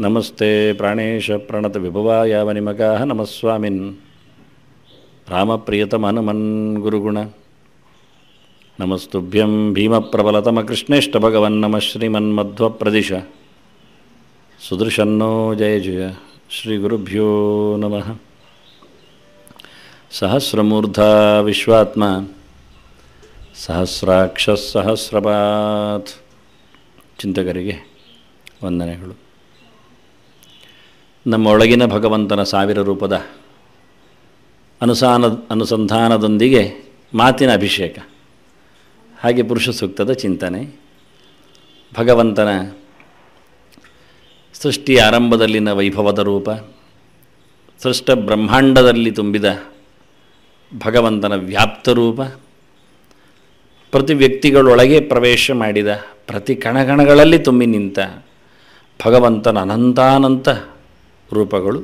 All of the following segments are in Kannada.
ನಮಸ್ತೆ ಪ್ರಾಣೇಶ ಪ್ರಣತ ವಿಭವಾಯ ವನಿಮಗಾಹ ನಮಸ್ವಾಮಿನ್ ರಾಮಪ್ರಿಯತಮ ಹನುಮನ್ ಗುರುಗುಣ ನಮಸ್ತುಭ್ಯಂ ಭೀಮಪ್ರಬಲತಮ ಕೃಷ್ಣೇಷ್ಟ ಭಗವನ್ ನಮ ಶ್ರೀಮನ್ಮಧ್ವ ಪ್ರದಿಶ ಸುದೃಶನ್ನೋ ಜಯ ಜಯ ಶ್ರೀ ಗುರುಭ್ಯೋ ನಮಃ. ಸಹಸ್ರಮೂರ್ಧಾ ವಿಶ್ವಾತ್ಮ ಸಹಸ್ರಾಕ್ಷ ಸಹಸ್ರಪಾತ್. ಚಿಂತಕರಿಗೆ ವಂದನೆಗಳು. ನಮ್ಮ ಒಳಗಿನ ಭಗವಂತನ ಸಾವಿರ ರೂಪದ ಅನುಸಂಧಾನದೊಂದಿಗೆ ಮಾತಿನ ಅಭಿಷೇಕ, ಹಾಗೆ ಪುರುಷ ಸೂಕ್ತದ ಚಿಂತನೆ, ಭಗವಂತನ ಸೃಷ್ಟಿಯ ಆರಂಭದಲ್ಲಿನ ವೈಭವದ ರೂಪ, ಸೃಷ್ಟ ಬ್ರಹ್ಮಾಂಡದಲ್ಲಿ ತುಂಬಿದ ಭಗವಂತನ ವ್ಯಾಪ್ತ ರೂಪ, ಪ್ರತಿ ವ್ಯಕ್ತಿಗಳೊಳಗೆ ಪ್ರವೇಶ ಮಾಡಿದ ಪ್ರತಿ ಕಣಕಣಗಳಲ್ಲಿ ತುಂಬಿ ನಿಂತ ಭಗವಂತನ ಅನಂತಾನಂತ ರೂಪಗಳು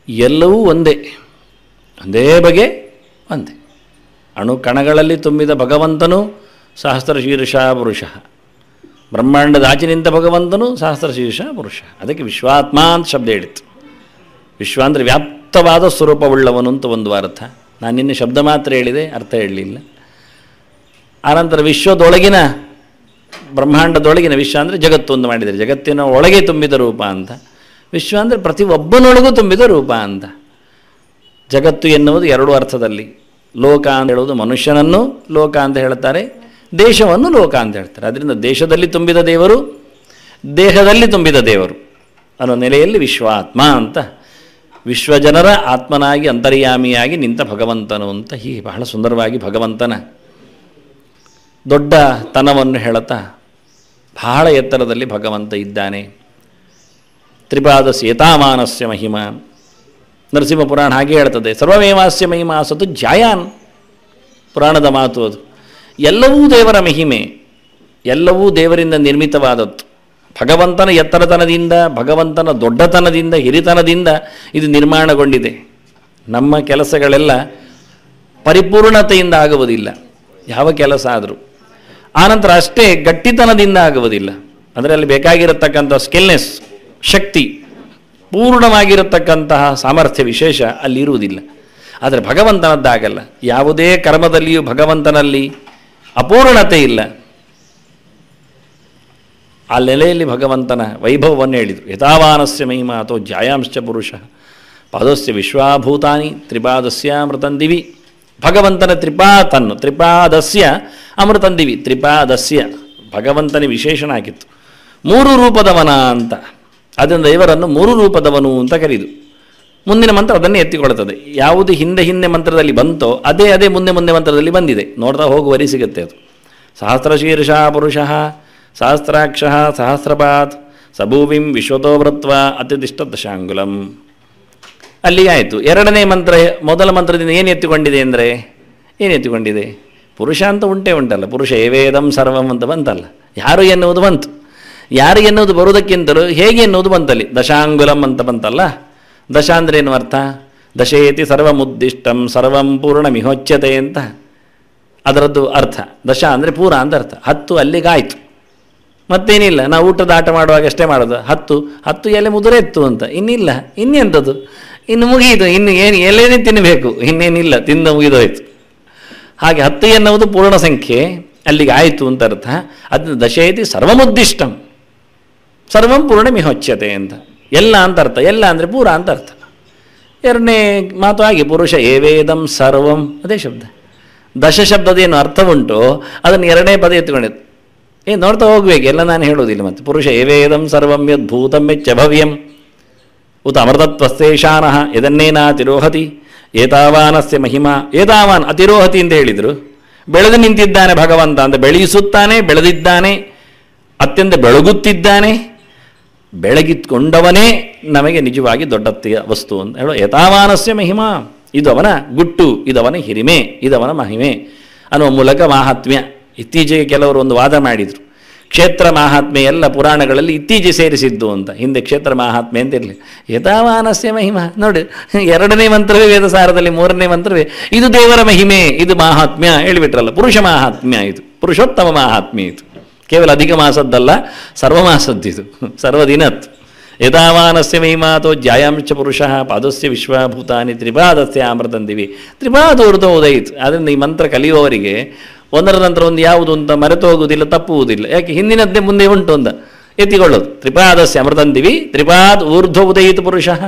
ಎಲ್ಲವೂ ಒಂದೇ ಬಗೆ ಒಂದೇ. ಅಣು ಕಣಗಳಲ್ಲಿ ತುಂಬಿದ ಭಗವಂತನು ಸಹಸ್ರಶೀರ್ಷ ಪುರುಷ, ಬ್ರಹ್ಮಾಂಡದ ಆಚೆ ನಿಂತ ಭಗವಂತನು ಸಹಸ್ರಶೀರ್ಷ ಪುರುಷ. ಅದಕ್ಕೆ ವಿಶ್ವಾತ್ಮ ಅಂತ ಶಬ್ದ ಹೇಳಿತ್ತು. ವಿಶ್ವ ಅಂದರೆ ವ್ಯಾಪ್ತವಾದ ಸ್ವರೂಪವುಳ್ಳವನು ಅಂತ ಒಂದು ಅರ್ಥ. ನಾನು ನಿನ್ನೆ ಶಬ್ದ ಮಾತ್ರ ಹೇಳಿದೆ, ಅರ್ಥ ಹೇಳಲಿಲ್ಲ. ಆನಂತರ ವಿಶ್ವದೊಳಗಿನ ಬ್ರಹ್ಮಾಂಡದೊಳಗಿನ ವಿಶ್ವ ಅಂದರೆ ಜಗತ್ತು ಒಂದು ಮಾಡಿದರೆ, ಜಗತ್ತಿನ ಒಳಗೆ ತುಂಬಿದ ರೂಪ ಅಂತ. ವಿಶ್ವ ಅಂದರೆ ಪ್ರತಿಯೊಬ್ಬನೊಳಗೂ ತುಂಬಿದ ರೂಪ ಅಂತ. ಜಗತ್ತು ಎನ್ನುವುದು ಎರಡು ಅರ್ಥದಲ್ಲಿ, ಲೋಕ ಅಂತ ಹೇಳುವುದು ಮನುಷ್ಯನನ್ನು ಲೋಕ ಅಂತ ಹೇಳ್ತಾರೆ, ದೇಶವನ್ನು ಲೋಕ ಅಂತ ಹೇಳ್ತಾರೆ. ಅದರಿಂದ ದೇಶದಲ್ಲಿ ತುಂಬಿದ ದೇವರು, ದೇಹದಲ್ಲಿ ತುಂಬಿದ ದೇವರು ಅನ್ನೋ ನೆಲೆಯಲ್ಲಿ ವಿಶ್ವಾತ್ಮ ಅಂತ, ವಿಶ್ವಜನರ ಆತ್ಮನಾಗಿ ಅಂತರ್ಯಾಮಿಯಾಗಿ ನಿಂತ ಭಗವಂತನು ಅಂತ ಹೀಗೆ ಬಹಳ ಸುಂದರವಾಗಿ ಭಗವಂತನ ದೊಡ್ಡ ತನವನ್ನು ಹೇಳುತ್ತಾ ಬಹಳ ಎತ್ತರದಲ್ಲಿ ಭಗವಂತ ಇದ್ದಾನೆ. ತ್ರಿಪಾದಸ್ಯ ಏತಾಮಾನಸ್ಯ ಮಹಿಮಾ, ನರಸಿಂಹ ಪುರಾಣ ಹಾಗೆ ಹೇಳ್ತದೆ. ಸರ್ವಮೇವಾಸ್ಯ ಮಹಿಮಾ ಸತು ಜಾಯಾನ್, ಪುರಾಣದ ಮಾತು ಅದು. ಎಲ್ಲವೂ ದೇವರ ಮಹಿಮೆ, ಎಲ್ಲವೂ ದೇವರಿಂದ ನಿರ್ಮಿತವಾದದ್ದು. ಭಗವಂತನ ಎತ್ತರತನದಿಂದ, ಭಗವಂತನ ದೊಡ್ಡತನದಿಂದ, ಹಿರಿತನದಿಂದ ಇದು ನಿರ್ಮಾಣಗೊಂಡಿದೆ. ನಮ್ಮ ಕೆಲಸಗಳೆಲ್ಲ ಪರಿಪೂರ್ಣತೆಯಿಂದ ಆಗುವುದಿಲ್ಲ, ಯಾವ ಕೆಲಸ ಆದರೂ. ಆನಂತರ ಅಷ್ಟೇ ಗಟ್ಟಿತನದಿಂದ ಆಗುವುದಿಲ್ಲ. ಅಂದರೆ ಅಲ್ಲಿ ಬೇಕಾಗಿರತಕ್ಕಂಥ ಸ್ಕಿಲ್ನೆಸ್, ಶಕ್ತಿ, ಪೂರ್ಣವಾಗಿರತಕ್ಕಂತಹ ಸಾಮರ್ಥ್ಯ ವಿಶೇಷ ಅಲ್ಲಿ ಇರುವುದಿಲ್ಲ. ಆದರೆ ಭಗವಂತನದ್ದಾಗಲ್ಲ. ಯಾವುದೇ ಕರ್ಮದಲ್ಲಿಯೂ ಭಗವಂತನಲ್ಲಿ ಅಪೂರ್ಣತೆ ಇಲ್ಲ. ಆ ನೆಲೆಯಲ್ಲಿ ಭಗವಂತನ ವೈಭವವನ್ನು ಹೇಳಿದರು. ಯಥಾವಾನಸ್ಯ ಮಹಿಮಾ ಅಥವಾ ಜಾಯಾಂಶ್ಚ ಪುರುಷ ಪಾದಸ್ಯ ವಿಶ್ವಾಭೂತಾನಿ ತ್ರಿಪಾದಸ್ಯ ಅಮೃತಂದಿವಿ. ಭಗವಂತನ ತ್ರಿಪಾತನ್ನು, ತ್ರಿಪಾದಸ್ಯ ಅಮೃತಂದಿವಿ, ತ್ರಿಪಾದಸ್ಯ ಭಗವಂತನ ವಿಶೇಷಣ ಆಗಿತ್ತು. ಮೂರು ರೂಪದವನ ಅಂತ. ಅದರಿಂದ ಇವರನ್ನು ಮೂರು ರೂಪದವನು ಅಂತ ಕರೆದು ಮುಂದಿನ ಮಂತ್ರ ಅದನ್ನೇ ಎತ್ತಿಕೊಳ್ಳುತ್ತದೆ. ಯಾವುದು ಹಿಂದೆ ಮಂತ್ರದಲ್ಲಿ ಬಂತೋ ಅದೇ ಮುಂದೆ ಮಂತ್ರದಲ್ಲಿ ಬಂದಿದೆ. ನೋಡ್ತಾ ಹೋಗುವರಿ ಸಿಗುತ್ತೆ ಅದು. ಸಹಸ್ರಶೀರ್ಷ ಪುರುಷ ಸಹಸ್ರಾಕ್ಷ ಸಹಸ್ರಪಾತ್ ಸಭೂವಿಂ ವಿಶ್ವತೋ ವೃತ್ವ ಅತ್ಯತಿಷ್ಠ ದಶಾಂಗುಲಂ. ಅಲ್ಲಿಗೆ ಆಯಿತು. ಎರಡನೇ ಮಂತ್ರ, ಮೊದಲ ಮಂತ್ರದಿಂದ ಏನು ಎತ್ತಿಕೊಂಡಿದೆ ಅಂದರೆ, ಏನು ಎತ್ತಿಕೊಂಡಿದೆ? ಪುರುಷ ಅಂತ ಉಂಟಲ್ಲ, ಪುರುಷ ಏವೇದಂ ಸರ್ವಂ ಅಂತ ಬಂತಲ್ಲ. ಯಾರು ಎನ್ನುವುದು ಬಂತು. ಯಾರು ಎನ್ನುವುದು ಬರುವುದಕ್ಕಿಂತಲೂ ಹೇಗೆ ಎನ್ನುವುದು ಬಂತಲ್ಲಿ. ದಶಾಂಗುಲಂ ಅಂತ ಬಂತಲ್ಲ. ದಶ ಅಂದರೆ ಏನು ಅರ್ಥ? ದಶೇತಿ ಸರ್ವಮುದ್ದಿಷ್ಟಂ ಸರ್ವಂ ಪೂರ್ಣಮಿಹೋಚ್ಯತೆ ಅಂತ ಅದರದ್ದು ಅರ್ಥ. ದಶ ಅಂದರೆ ಪೂರ ಅಂತ ಅರ್ಥ. 10 ಅಲ್ಲಿಗಾಯಿತು, ಮತ್ತೇನಿಲ್ಲ. ನಾವು ಊಟದ ಆಟ ಮಾಡುವಾಗ ಅಷ್ಟೇ ಮಾಡೋದು. 10 ಎಲೆ ಮುದುರೆತ್ತು ಅಂತ, ಇನ್ನಿಲ್ಲ. ಇನ್ನೆಂಥದ್ದು? ಇನ್ನು ಮುಗಿಯಿತು. ಇನ್ನು ಏನು ಎಲೆನೇ ತಿನ್ನಬೇಕು, ಇನ್ನೇನಿಲ್ಲ, ತಿಂದು ಮುಗಿದೋಯ್ತು. ಹಾಗೆ 10 ಎನ್ನುವುದು ಪೂರ್ಣ ಸಂಖ್ಯೆ, ಅಲ್ಲಿಗೆ ಆಯಿತು ಅಂತ ಅರ್ಥ. ಅದನ್ನು ದಶೇತಿ ಸರ್ವಮುದ್ದಿಷ್ಟಂ ಸರ್ವಂ ಪೂರ್ಣಮಿಹೋಚ್ಯತೆ ಅಂತ, ಎಲ್ಲ ಅಂತ ಅರ್ಥ. ಎಲ್ಲ ಅಂದರೆ ಪೂರ ಅಂತ ಅರ್ಥ. ಎರಡನೇ ಮಾತು ಹಾಗೆ, ಪುರುಷ ಏವೇದಂ ಸರ್ವಂ, ಅದೇ ಶಬ್ದ. ದಶ ಶಬ್ದದೇನು ಅರ್ಥ ಉಂಟು ಅದನ್ನು ಎರಡನೇ ಪದ ಎತ್ತುಕೊಂಡಿದ್ದು. ನೋಡ್ತಾ ಹೋಗ್ಬೇಕು, ಎಲ್ಲ ನಾನು ಹೇಳೋದಿಲ್ಲ. ಮತ್ತು ಪುರುಷ ಏವೇದಂ ಸರ್ವಂ ಯದ್ಭೂತಂ ಮೆಚ್ಚ ಭವ್ಯಂ ಉತ ಅಮೃತತ್ವಸ್ತೇಷಾನಃ ಯದನ್ನೇನ ತಿರೋಹತಿ ಏತಾವಾನಸ್ಯ ಮಹಿಮಾ. ಏತಾವಾನ್ ಅತಿರೋಹತಿ ಅಂತ ಹೇಳಿದರು. ಬೆಳೆದು ನಿಂತಿದ್ದಾನೆ ಭಗವಂತ ಅಂತ, ಬೆಳೆಯಿಸುತ್ತಾನೆ, ಬೆಳೆದಿದ್ದಾನೆ, ಅತ್ಯಂತ ಬೆಳಗುತ್ತಿದ್ದಾನೆ. ಬೆಳಗಿತ್ಕೊಂಡವನೇ ನಮಗೆ ನಿಜವಾಗಿ ದೊಡ್ಡತ್ತೆಯ ವಸ್ತು ಅಂತ ಹೇಳೋ. ಯಥಾವಾನಸ್ಯ ಮಹಿಮಾ, ಇದು ಅವನ ಗುಟ್ಟು, ಇದವನ ಹಿರಿಮೆ, ಇದವನ ಮಹಿಮೆ ಅನ್ನುವ ಮೂಲಕ ಮಾಹಾತ್ಮ್ಯ. ಇತ್ತೀಚೆಗೆ ಕೆಲವರು ಒಂದು ವಾದ ಮಾಡಿದರು, ಕ್ಷೇತ್ರ ಮಾಹಾತ್ಮ್ಯ ಎಲ್ಲ ಪುರಾಣಗಳಲ್ಲಿ ಇತ್ತೀಚೆಗೆ ಸೇರಿಸಿದ್ದು ಅಂತ. ಹಿಂದೆ ಕ್ಷೇತ್ರ ಮಾಹಾತ್ಮ್ಯ ಅಂತ ಇರಲಿ. ಯಥಾವಾನಸ್ಯ ಮಹಿಮಾ ನೋಡಿ, ಎರಡನೇ ಮಂತ್ರವೇ ವೇದಸಾರದಲ್ಲಿ, ಮೂರನೇ ಮಂತ್ರವೇ ಇದು ದೇವರ ಮಹಿಮೆ, ಇದು ಮಾಹಾತ್ಮ್ಯ ಹೇಳಿಬಿಟ್ರಲ್ಲ. ಪುರುಷ ಮಾಹಾತ್ಮ್ಯ, ಇದು ಪುರುಷೋತ್ತಮ ಮಾಹಾತ್ಮ್ಯ. ಇದು ಕೇವಲ ಅಧಿಕ ಮಾಸದ್ದಲ್ಲ, ಸರ್ವಮಾಸದ್ದಿದು, ಸರ್ವದಿನತ್. ಯಥಾವಾನಸ್ಯ ಮಹಿಮಾತೋ ಜ್ಯಾಯಾಂಶ ಪುರುಷಃ ಪಾದಸ್ಯ ವಿಶ್ವಭೂತಾನಿ ತ್ರಿಪಾದಸ್ಯ ಅಮೃತಂದಿವಿ. ತ್ರಿಪಾದ ಊರ್ಧ್ವ ಉದಯಿತು. ಆದ್ದರಿಂದ ಈ ಮಂತ್ರ ಕಲಿಯುವವರಿಗೆ ಒಂದರ ನಂತರ ಒಂದು ಯಾವುದು ಅಂತ ಮರೆತು ಹೋಗುವುದಿಲ್ಲ, ತಪ್ಪುವುದಿಲ್ಲ. ಯಾಕೆ ಹಿಂದಿನದ್ದೇ ಮುಂದೆ ಉಂಟು ಅಂತ ಎತ್ತಿಕೊಳ್ಳೋದು. ತ್ರಿಪಾದಸ್ಯ ಅಮೃತಂದಿವಿ ತ್ರಿಪಾದ್ ಊರ್ಧ್ವ ಉದಯಿತು ಪುರುಷಃ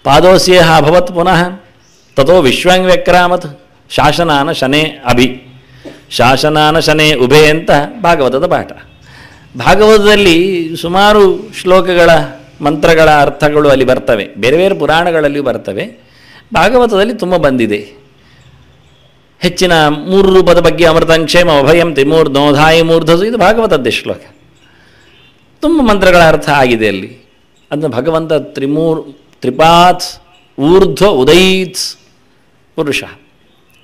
ಪಾದೋಸ್ಯ ಅಭವತ್ ಪುನಃ ತಥೋ ವಿಶ್ವಾಂಗ್ವ್ಯಕ್ರಾಮತ್ ಶಾಸನಾನ ಶನೇ ಅಭಿ ಶಾಸನಾನ ಶನೇ ಉಭೆ ಅಂತ ಭಾಗವತದ ಪಾಠ. ಭಾಗವತದಲ್ಲಿ ಸುಮಾರು ಶ್ಲೋಕಗಳ ಮಂತ್ರಗಳ ಅರ್ಥಗಳು ಅಲ್ಲಿ ಬರ್ತವೆ, ಬೇರೆ ಬೇರೆ ಪುರಾಣಗಳಲ್ಲಿಯೂ ಬರ್ತವೆ. ಭಾಗವತದಲ್ಲಿ ತುಂಬ ಬಂದಿದೆ. ಹೆಚ್ಚಿನ 3 ರೂಪದ ಬಗ್ಗೆ ಅಮೃತಂಕ್ಷೇಮ ಅಭಯಂ ತ್ರಿಮೂರ್ಧೋಧಾಯ ಮೂರ್ಧಸು, ಇದು ಭಾಗವತದ್ದೇ ಶ್ಲೋಕ. ತುಂಬ ಮಂತ್ರಗಳ ಅರ್ಥ ಆಗಿದೆ ಅಲ್ಲಿ. ಅದನ್ನು ಭಗವಂತ ತ್ರಿಪಾತ್ ಊರ್ಧ್ವ ಉದಯಿತ್ ಪುರುಷ.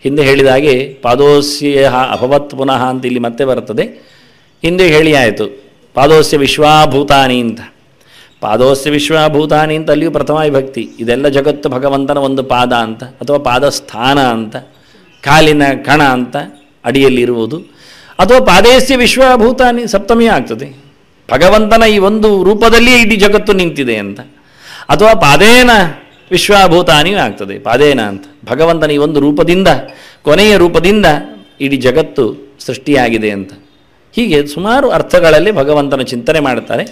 ಹಿಂದೆ ಹೇಳಿದ ಹಾಗೆ ಪಾದೋಸ್ಯ ಅಭವತ್ ಪುನಃ ಅಂತ ಇಲ್ಲಿ ಮತ್ತೆ ಬರ್ತದೆ. ಹಿಂದೆ ಹೇಳಿ ಆಯಿತು ಪಾದೋಸ್ಯ ವಿಶ್ವಾಭೂತಾನಿ ಅಂತ. ಪಾದೋಸ್ಯ ವಿಶ್ವಾಭೂತಾನಿ ಅಂತ ಅಲ್ಲಿಯೂ ಪ್ರಥಮ ವಿಭಕ್ತಿ. ಇದೆಲ್ಲ ಜಗತ್ತು ಭಗವಂತನ ಒಂದು ಪಾದ ಅಂತ ಅಥವಾ ಪಾದಸ್ಥಾನ ಅಂತ, ಕಾಲಿನ ಕಣ ಅಂತ ಅಡಿಯಲ್ಲಿರುವುದು. ಅಥವಾ ಪಾದೇಸ್ಯ ವಿಶ್ವಭೂತಾನಿ ಸಪ್ತಮಿ ಆಗ್ತದೆ. ಭಗವಂತನ ಈ ಒಂದು ರೂಪದಲ್ಲಿಯೇ ಇಡೀ ಜಗತ್ತು ನಿಂತಿದೆ ಅಂತ. ಅಥವಾ ಪಾದೇನ ವಿಶ್ವಭೂತಾನಿಯೂ ಆಗ್ತದೆ, ಪಾದೇನ ಅಂತ. ಭಗವಂತನ ಈ ಒಂದು ರೂಪದಿಂದ, ಕೊನೆಯ ರೂಪದಿಂದ ಇಡೀ ಜಗತ್ತು ಸೃಷ್ಟಿಯಾಗಿದೆ ಅಂತ. ಹೀಗೆ ಸುಮಾರು ಅರ್ಥಗಳಲ್ಲಿ ಭಗವಂತನ ಚಿಂತನೆ ಮಾಡ್ತಾರೆ.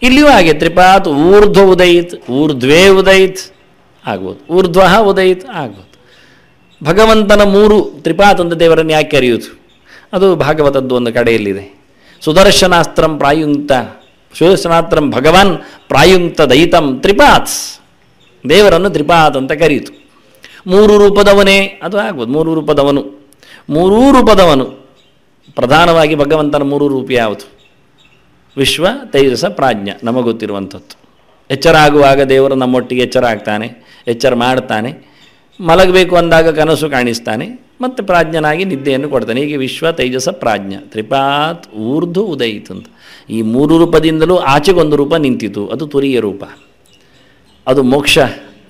ಇಲ್ಲಿಯೂ ಹಾಗೆ ತ್ರಿಪಾತ್ ಊರ್ಧ್ವ ಉದಯಿತ್, ಊರ್ಧ್ವೇ ಉದಯಿತ್ ಆಗ್ಬೋದು, ಊರ್ಧ್ವ ಉದಯಿತ್ ಆಗ್ಬೋದು. ಭಗವಂತನ 3 ತ್ರಿಪಾತ್ ಅಂತ ದೇವರನ್ನು ಯಾಕೆ ಕರೆಯುವುದು? ಅದು ಭಾಗವತದ್ದು ಒಂದು ಕಡೆಯಲ್ಲಿದೆ. ಸುದರ್ಶನಾಸ್ತ್ರಂ ಪ್ರಾಯುಕ್ತ ಸುದರ್ಶನಾಸ್ತ್ರಂ ಭಗವಾನ್ ಪ್ರಾಯುಕ್ತ ದಯಿತಂ ತ್ರಿಪಾತ್ಸ್, ದೇವರನ್ನು ತ್ರಿಪಾತ್ ಅಂತ ಕರೆಯಿತು. 3 ರೂಪದವನೇ ಅದು ಆಗ್ಬೋದು, 3 ರೂಪದವನು. 3 ರೂಪದವನು ಪ್ರಧಾನವಾಗಿ ಭಗವಂತನ 3 ರೂಪ ಯಾವುದು? ವಿಶ್ವ, ತೇಜಸ, ಪ್ರಾಜ್ಞ, ನಮಗೆ ಗೊತ್ತಿರುವಂಥದ್ದು. ಎಚ್ಚರ ಆಗುವಾಗ ದೇವರು ನಮ್ಮೊಟ್ಟಿಗೆ ಎಚ್ಚರ ಆಗ್ತಾನೆ, ಎಚ್ಚರ ಮಾಡ್ತಾನೆ. ಮಲಗಬೇಕು ಅಂದಾಗ ಕನಸು ಕಾಣಿಸ್ತಾನೆ, ಮತ್ತು ಪ್ರಾಜ್ಞನಾಗಿ ನಿದ್ದೆಯನ್ನು ಕೊಡ್ತಾನೆ. ಹೀಗೆ ವಿಶ್ವ, ತೇಜಸ, ಪ್ರಾಜ್ಞ, ತ್ರಿಪಾತ್ ಊರ್ಧ್ವ ಉದಯಿತು ಅಂತ. ಈ 3 ರೂಪದಿಂದಲೂ ಆಚೆಗೊಂದು ರೂಪ ನಿಂತಿತು, ಅದು ತುರಿಯ ರೂಪ, ಅದು ಮೋಕ್ಷ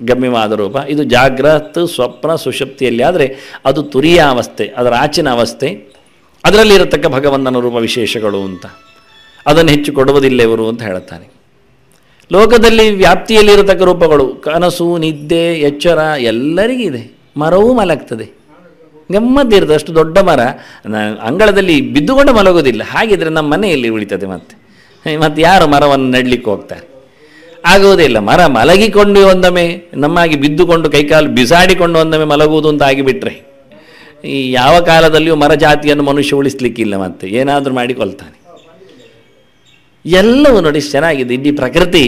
ಗಮ್ಯವಾದ ರೂಪ. ಇದು ಜಾಗ್ರತ್ ಸ್ವಪ್ನ ಸುಷುಪ್ತಿಯಲ್ಲಿ ಆದರೆ ಅದು ತುರಿಯ ಅವಸ್ಥೆ, ಅದರ ಆಚಿನ ಅವಸ್ಥೆ. ಅದರಲ್ಲಿರತಕ್ಕ ಭಗವಂತನ ರೂಪ ವಿಶೇಷಗಳು ಅಂತ, ಅದನ್ನು ಹೆಚ್ಚು ಕೊಡುವುದಿಲ್ಲ ಇವರು ಅಂತ ಹೇಳುತ್ತಾನೆ. ಲೋಕದಲ್ಲಿ ವ್ಯಾಪ್ತಿಯಲ್ಲಿರತಕ್ಕ ರೂಪಗಳು ಕನಸು, ನಿದ್ದೆ, ಎಚ್ಚರ ಎಲ್ಲರಿಗಿದೆ. ಮರವೂ ಮಲಗ್ತದೆ, ಗಮ್ಮತ್ತಿರ್ತದೆ. ಅಷ್ಟು ದೊಡ್ಡ ಮರ ಅಂಗಳದಲ್ಲಿ ಬಿದ್ದುಕೊಂಡು ಮಲಗೋದಿಲ್ಲ. ಹಾಗಿದ್ರೆ ನಮ್ಮ ಮನೆಯಲ್ಲಿ ಉಳಿತದೆ. ಮತ್ತೆ ಯಾರು ಮರವನ್ನು ನೆಡಲಿಕ್ಕೆ ಹೋಗ್ತಾರೆ? ಆಗುವುದೇ ಇಲ್ಲ. ಮರ ಮಲಗಿಕೊಂಡು ಒಂದೊಮ್ಮೆ ನಮ್ಮಾಗಿ ಬಿದ್ದುಕೊಂಡು ಕೈಕಾಲು ಬಿಸಾಡಿಕೊಂಡು ಒಂದೊಮ್ಮೆ ಮಲಗುವುದು ಅಂತ ಆಗಿಬಿಟ್ರೆ ಈ ಯಾವ ಕಾಲದಲ್ಲಿಯೂ ಮರ ಜಾತಿಯನ್ನು ಮನುಷ್ಯ ಉಳಿಸ್ಲಿಕ್ಕಿಲ್ಲ. ಮತ್ತೆ ಏನಾದರೂ ಮಾಡಿಕೊಳ್ತಾನೆ. ಎಲ್ಲವೂ ನೋಡಿ ಚೆನ್ನಾಗಿದೆ. ಇಡೀ ಪ್ರಕೃತಿ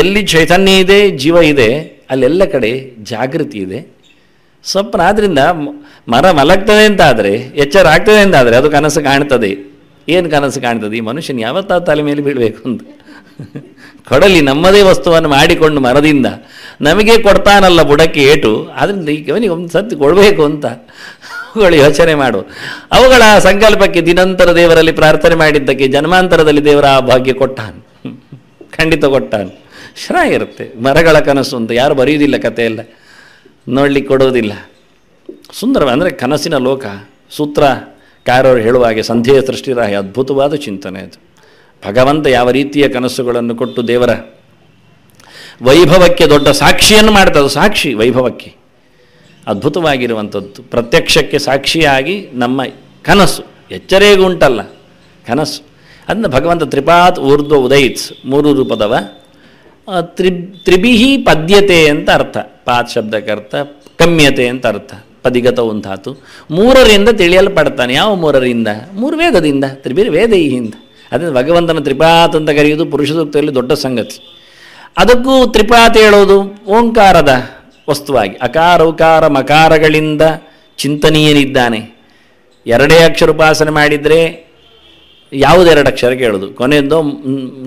ಎಲ್ಲಿ ಚೈತನ್ಯ ಇದೆ, ಜೀವ ಇದೆ, ಅಲ್ಲೆಲ್ಲ ಕಡೆ ಜಾಗೃತಿ ಇದೆ. ಸ್ವಪ್ನ. ಆದ್ದರಿಂದ ಮರ ಮಲಗ್ತದೆ ಅಂತಾದರೆ, ಎಚ್ಚರ ಆಗ್ತದೆ ಅಂತಾದರೆ ಅದು ಕನಸು ಕಾಣ್ತದೆ. ಏನು ಕನಸು ಕಾಣ್ತದೆ? ಈ ಮನುಷ್ಯನ ಯಾವತ್ತಾದ ತಲೆ ಮೇಲೆ ಬೀಳಬೇಕು ಅಂತ ಕೊಡಲಿ, ನಮ್ಮದೇ ವಸ್ತುವನ್ನು ಮಾಡಿಕೊಂಡು ಮರದಿಂದ ನಮಗೆ ಕೊಡ್ತಾನಲ್ಲ ಬುಡಕ್ಕೆ ಏಟು, ಆದ್ದರಿಂದ ಇವನಿಗೆ ಒಂದು ಸತ್ತು ಕೊಡಬೇಕು ಅಂತ ಅವುಗಳು ಯೋಚನೆ ಮಾಡು. ಅವುಗಳ ಸಂಕಲ್ಪಕ್ಕೆ ದಿನಂತರ ದೇವರಲ್ಲಿ ಪ್ರಾರ್ಥನೆ ಮಾಡಿದ್ದಕ್ಕೆ ಜನ್ಮಾಂತರದಲ್ಲಿ ದೇವರ ಆ ಭಾಗ್ಯ ಕೊಟ್ಟಾನು, ಖಂಡಿತ ಕೊಟ್ಟಾನು. ಚೆನ್ನಾಗಿರುತ್ತೆ ಮರಗಳ ಕನಸು ಅಂತ. ಯಾರು ಬರೆಯುವುದಿಲ್ಲ, ಕಥೆಯೆಲ್ಲ ನೋಡಲಿಕ್ಕೆ ಕೊಡೋದಿಲ್ಲ. ಸುಂದರ ಅಂದರೆ ಕನಸಿನ ಲೋಕ. ಸೂತ್ರಕಾರರು ಹೇಳುವ ಹಾಗೆ ಸಂಧ್ಯೆಯ ಸೃಷ್ಟಿರಾಯ ಅದ್ಭುತವಾದ ಚಿಂತನೆ ಅದು. ಭಗವಂತ ಯಾವ ರೀತಿಯ ಕನಸುಗಳನ್ನು ಕೊಟ್ಟು ದೇವರ ವೈಭವಕ್ಕೆ ದೊಡ್ಡ ಸಾಕ್ಷಿಯನ್ನು ಮಾಡ್ತದೆ. ಸಾಕ್ಷಿ ವೈಭವಕ್ಕೆ ಅದ್ಭುತವಾಗಿರುವಂಥದ್ದು. ಪ್ರತ್ಯಕ್ಷಕ್ಕೆ ಸಾಕ್ಷಿಯಾಗಿ ನಮ್ಮ ಕನಸು, ಎಚ್ಚರೇಗೂ ಉಂಟಲ್ಲ ಕನಸು. ಅದನ್ನು ಭಗವಂತ ತ್ರಿಪಾತ್ ಊರ್ಧ್ವ ಉದಯಿತ್ಸ್, 3 ರೂಪದವ. ತ್ರಿಭಿಹಿ ಪದ್ಯತೆ ಅಂತ ಅರ್ಥ. ಪಾತ್ ಶಬ್ದಕ್ಕೆ ಅರ್ಥ ಕಮ್ಯತೆ ಅಂತ ಅರ್ಥ. ಪದಿಗತ ಉಂಟಾತು. 3ರಿಂದ ತಿಳಿಯಲ್ಪಡ್ತಾನೆ. ಯಾವ 3ರಿಂದ? 3 ವೇದದಿಂದ. ತ್ರಿಭಿರ್ ವೇದೈಹಿಂದ. ಅದನ್ನು ಭಗವಂತನ ತ್ರಿಪಾತ್ ಅಂತ ಕರೆಯುವುದು ಪುರುಷ ಸೂಕ್ತದಲ್ಲಿ ದೊಡ್ಡ ಸಂಗತಿ. ಅದಕ್ಕೂ ತ್ರಿಪಾತ್ ಹೇಳೋದು ಓಂಕಾರದ ವಸ್ತುವಾಗಿ. ಅಕಾರ ಉಕಾರ ಮಕಾರಗಳಿಂದ ಚಿಂತನೀಯನಿದ್ದಾನೆ. 2 ಅಕ್ಷರ ಉಪಾಸನೆ ಮಾಡಿದರೆ ಯಾವುದೆರಡು ಅಕ್ಷರ ಕೇಳೋದು? ಕೊನೆಯದ್ದೋ,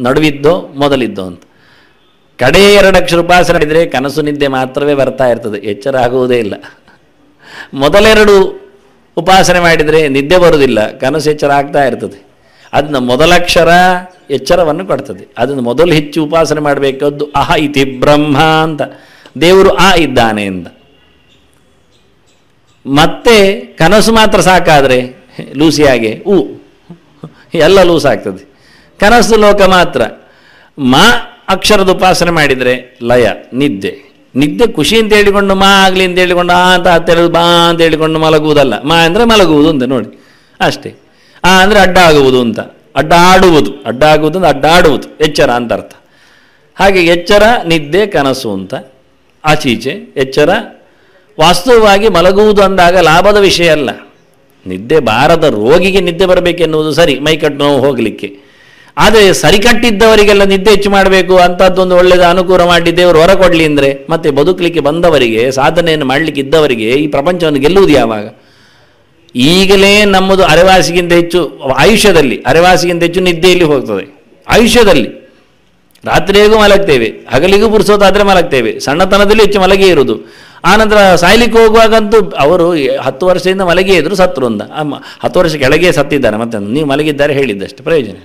ನಡುವಿದ್ದೋ, ಮೊದಲಿದ್ದೋ ಅಂತ. ಕಡೆಯ 2 ಅಕ್ಷರ ಉಪಾಸನೆ ಮಾಡಿದರೆ ಕನಸು ನಿದ್ದೆ ಮಾತ್ರವೇ ಬರ್ತಾ ಇರ್ತದೆ, ಎಚ್ಚರ ಆಗುವುದೇ ಇಲ್ಲ. ಮೊದಲೆರಡು ಉಪಾಸನೆ ಮಾಡಿದರೆ ನಿದ್ದೆ ಬರುವುದಿಲ್ಲ, ಕನಸು ಎಚ್ಚರ ಆಗ್ತಾ ಇರ್ತದೆ. ಅದನ್ನ ಮೊದಲಕ್ಷರ ಎಚ್ಚರವನ್ನು ಕೊಡ್ತದೆ. ಅದನ್ನು ಮೊದಲು ಹೆಚ್ಚು ಉಪಾಸನೆ ಮಾಡಬೇಕಾದ್ದು ಅಹ ಇತಿ ಬ್ರಹ್ಮ ಅಂತ. ದೇವರು ಆ ಇದ್ದಾನೆ ಅಂತ. ಮತ್ತೆ ಕನಸು ಮಾತ್ರ ಸಾಕಾದರೆ ಲೂಸಿಯಾಗೆ ಎಲ್ಲ ಲೂಸ್ ಆಗ್ತದೆ. ಕನಸು ಲೋಕ ಮಾತ್ರ. ಮಾ ಅಕ್ಷರದ ಉಪಾಸನೆ ಮಾಡಿದರೆ ಲಯ, ನಿದ್ದೆ. ನಿದ್ದೆ ಖುಷಿ ಅಂತ ಹೇಳಿಕೊಂಡು ಮಾ ಆಗಲಿ ಅಂತ ಹೇಳಿಕೊಂಡು ಆ ಅಂತ ಹತ್ತಿರ ಬಾ ಅಂತ ಹೇಳಿಕೊಂಡು ಮಲಗುವುದಲ್ಲ. ಮಾ ಅಂದರೆ ಮಲಗುವುದು ಅಂತ ನೋಡಿ ಅಷ್ಟೇ. ಆ ಅಂದರೆ ಅಡ್ಡ ಆಗುವುದು ಅಂತ, ಅಡ್ಡ ಆಡುವುದು, ಅಡ್ಡ ಆಗುವುದು ಅಂದರೆ ಅಡ್ಡ ಆಡುವುದು, ಎಚ್ಚರ ಅಂತ ಅರ್ಥ. ಹಾಗೆ ಎಚ್ಚರ, ನಿದ್ದೆ, ಕನಸು ಅಂತ ಆಚೀಚೆ. ಎಚ್ಚರ ವಾಸ್ತವವಾಗಿ ಮಲಗುವುದು ಅಂದಾಗ ಲಾಭದ ವಿಷಯ ಅಲ್ಲ. ನಿದ್ದೆ ಬಾರದ ರೋಗಿಗೆ ನಿದ್ದೆ ಬರಬೇಕೆನ್ನುವುದು ಸರಿ, ಮೈಕಟ್ಟು ನೋವು ಹೋಗಲಿಕ್ಕೆ. ಆದರೆ ಸರಿಕಟ್ಟಿದ್ದವರಿಗೆಲ್ಲ ನಿದ್ದೆ ಹೆಚ್ಚು ಮಾಡಬೇಕು ಅಂಥದ್ದೊಂದು ಒಳ್ಳೆಯದು ಅನುಕೂಲ ಮಾಡಿ ದೇವರು ಹೊರ ಕೊಡಲಿ ಅಂದರೆ ಮತ್ತೆ ಬದುಕಲಿಕ್ಕೆ ಬಂದವರಿಗೆ, ಸಾಧನೆಯನ್ನು ಮಾಡಲಿಕ್ಕೆ ಇದ್ದವರಿಗೆ ಈ ಪ್ರಪಂಚವನ್ನು ಗೆಲ್ಲುವುದು ಯಾವಾಗ? ಈಗಲೇ ನಮ್ಮದು ಅರೆವಾಸಿಗಿಂತ ಹೆಚ್ಚು ಆಯುಷ್ಯದಲ್ಲಿ, ಅರೆವಾಸಿಗಿಂತ ಹೆಚ್ಚು ನಿದ್ದೆಯಲ್ಲಿ ಹೋಗ್ತದೆ ಆಯುಷ್ಯದಲ್ಲಿ. ರಾತ್ರಿಗೂ ಮಲಗ್ತೇವೆ, ಹಗಲಿಗೂ ಪುರುಸೋತಾದರೆ ಮಲಗ್ತೇವೆ, ಸಣ್ಣತನದಲ್ಲಿ ಹೆಚ್ಚು ಮಲಗೇ ಇರುವುದು. ಆನಂತರ ಸಾಯ್ಲಿಕ್ಕೆ ಹೋಗುವಾಗಂತೂ ಅವರು 10 ವರ್ಷದಿಂದ ಮಲಗೇ ಇದ್ರು, ಸತ್ರು ಅಂತ. 10 ವರ್ಷ ಕೆಳಗೆ ಸತ್ತಿದ್ದಾರೆ. ಮತ್ತೆ ನೀವು ಮಲಗಿದ್ದಾರೆ ಹೇಳಿದ್ದಷ್ಟು ಪ್ರಯೋಜನ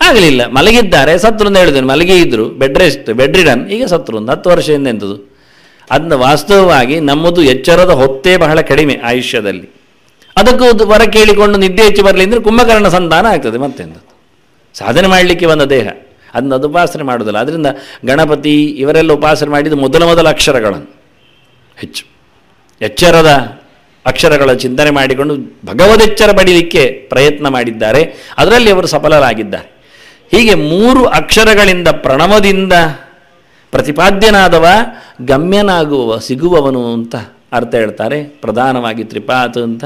ಆಗಲಿಲ್ಲ. ಮಲಗಿದ್ದಾರೆ ಸತ್ರು ಅಂತ ಹೇಳಿದ್ದೇನೆ. ಮಲಗಿ ಇದ್ದರು, ಬೆಡ್ ರೆಸ್ಟ್, ಬೆಡ್ ರಿಡನ್, ಈಗ ಸತ್ರು ಅಂತ. 10 ವರ್ಷದಿಂದ ಎಂಥದ್ದು? ಅದನ್ನ ವಾಸ್ತವವಾಗಿ ನಮ್ಮದು ಎಚ್ಚರದ ಹೊತ್ತೇ ಬಹಳ ಕಡಿಮೆ ಆಯುಷ್ಯದಲ್ಲಿ. ಅದಕ್ಕೂ ವರ ಕೇಳಿಕೊಂಡು ನಿದ್ದೆ ಹೆಚ್ಚು ಬರಲಿ ಅಂದರೆ ಕುಂಭಕರ್ಣ ಸಂತಾನ ಆಗ್ತದೆ. ಮತ್ತೆಂಥದ್ದು? ಸಾಧನೆ ಮಾಡಲಿಕ್ಕೆ ಬಂದ ದೇಹ ಅದನ್ನ ಅದು ಉಪಾಸನೆ ಮಾಡೋದಲ್ಲ. ಅದರಿಂದ ಗಣಪತಿ ಇವರೆಲ್ಲ ಉಪಾಸನೆ ಮಾಡಿದ್ದು ಮೊದಲ ಅಕ್ಷರಗಳನ್ನು ಹೆಚ್ಚು ಎಚ್ಚರದ ಅಕ್ಷರಗಳ ಚಿಂತನೆ ಮಾಡಿಕೊಂಡು ಭಗವದೆಚ್ಚರ ಪಡೀಲಿಕ್ಕೆ ಪ್ರಯತ್ನ ಮಾಡಿದ್ದಾರೆ. ಅದರಲ್ಲಿ ಅವರು ಸಫಲರಾಗಿದ್ದಾರೆ. ಹೀಗೆ 3 ಅಕ್ಷರಗಳಿಂದ ಪ್ರಣವದಿಂದ ಪ್ರತಿಪಾದ್ಯನಾದವ ಗಮ್ಯನಾಗುವ, ಸಿಗುವವನು ಅಂತ ಅರ್ಥ ಹೇಳ್ತಾರೆ. ಪ್ರಧಾನವಾಗಿ ತ್ರಿಪಾತ್ ಅಂತ.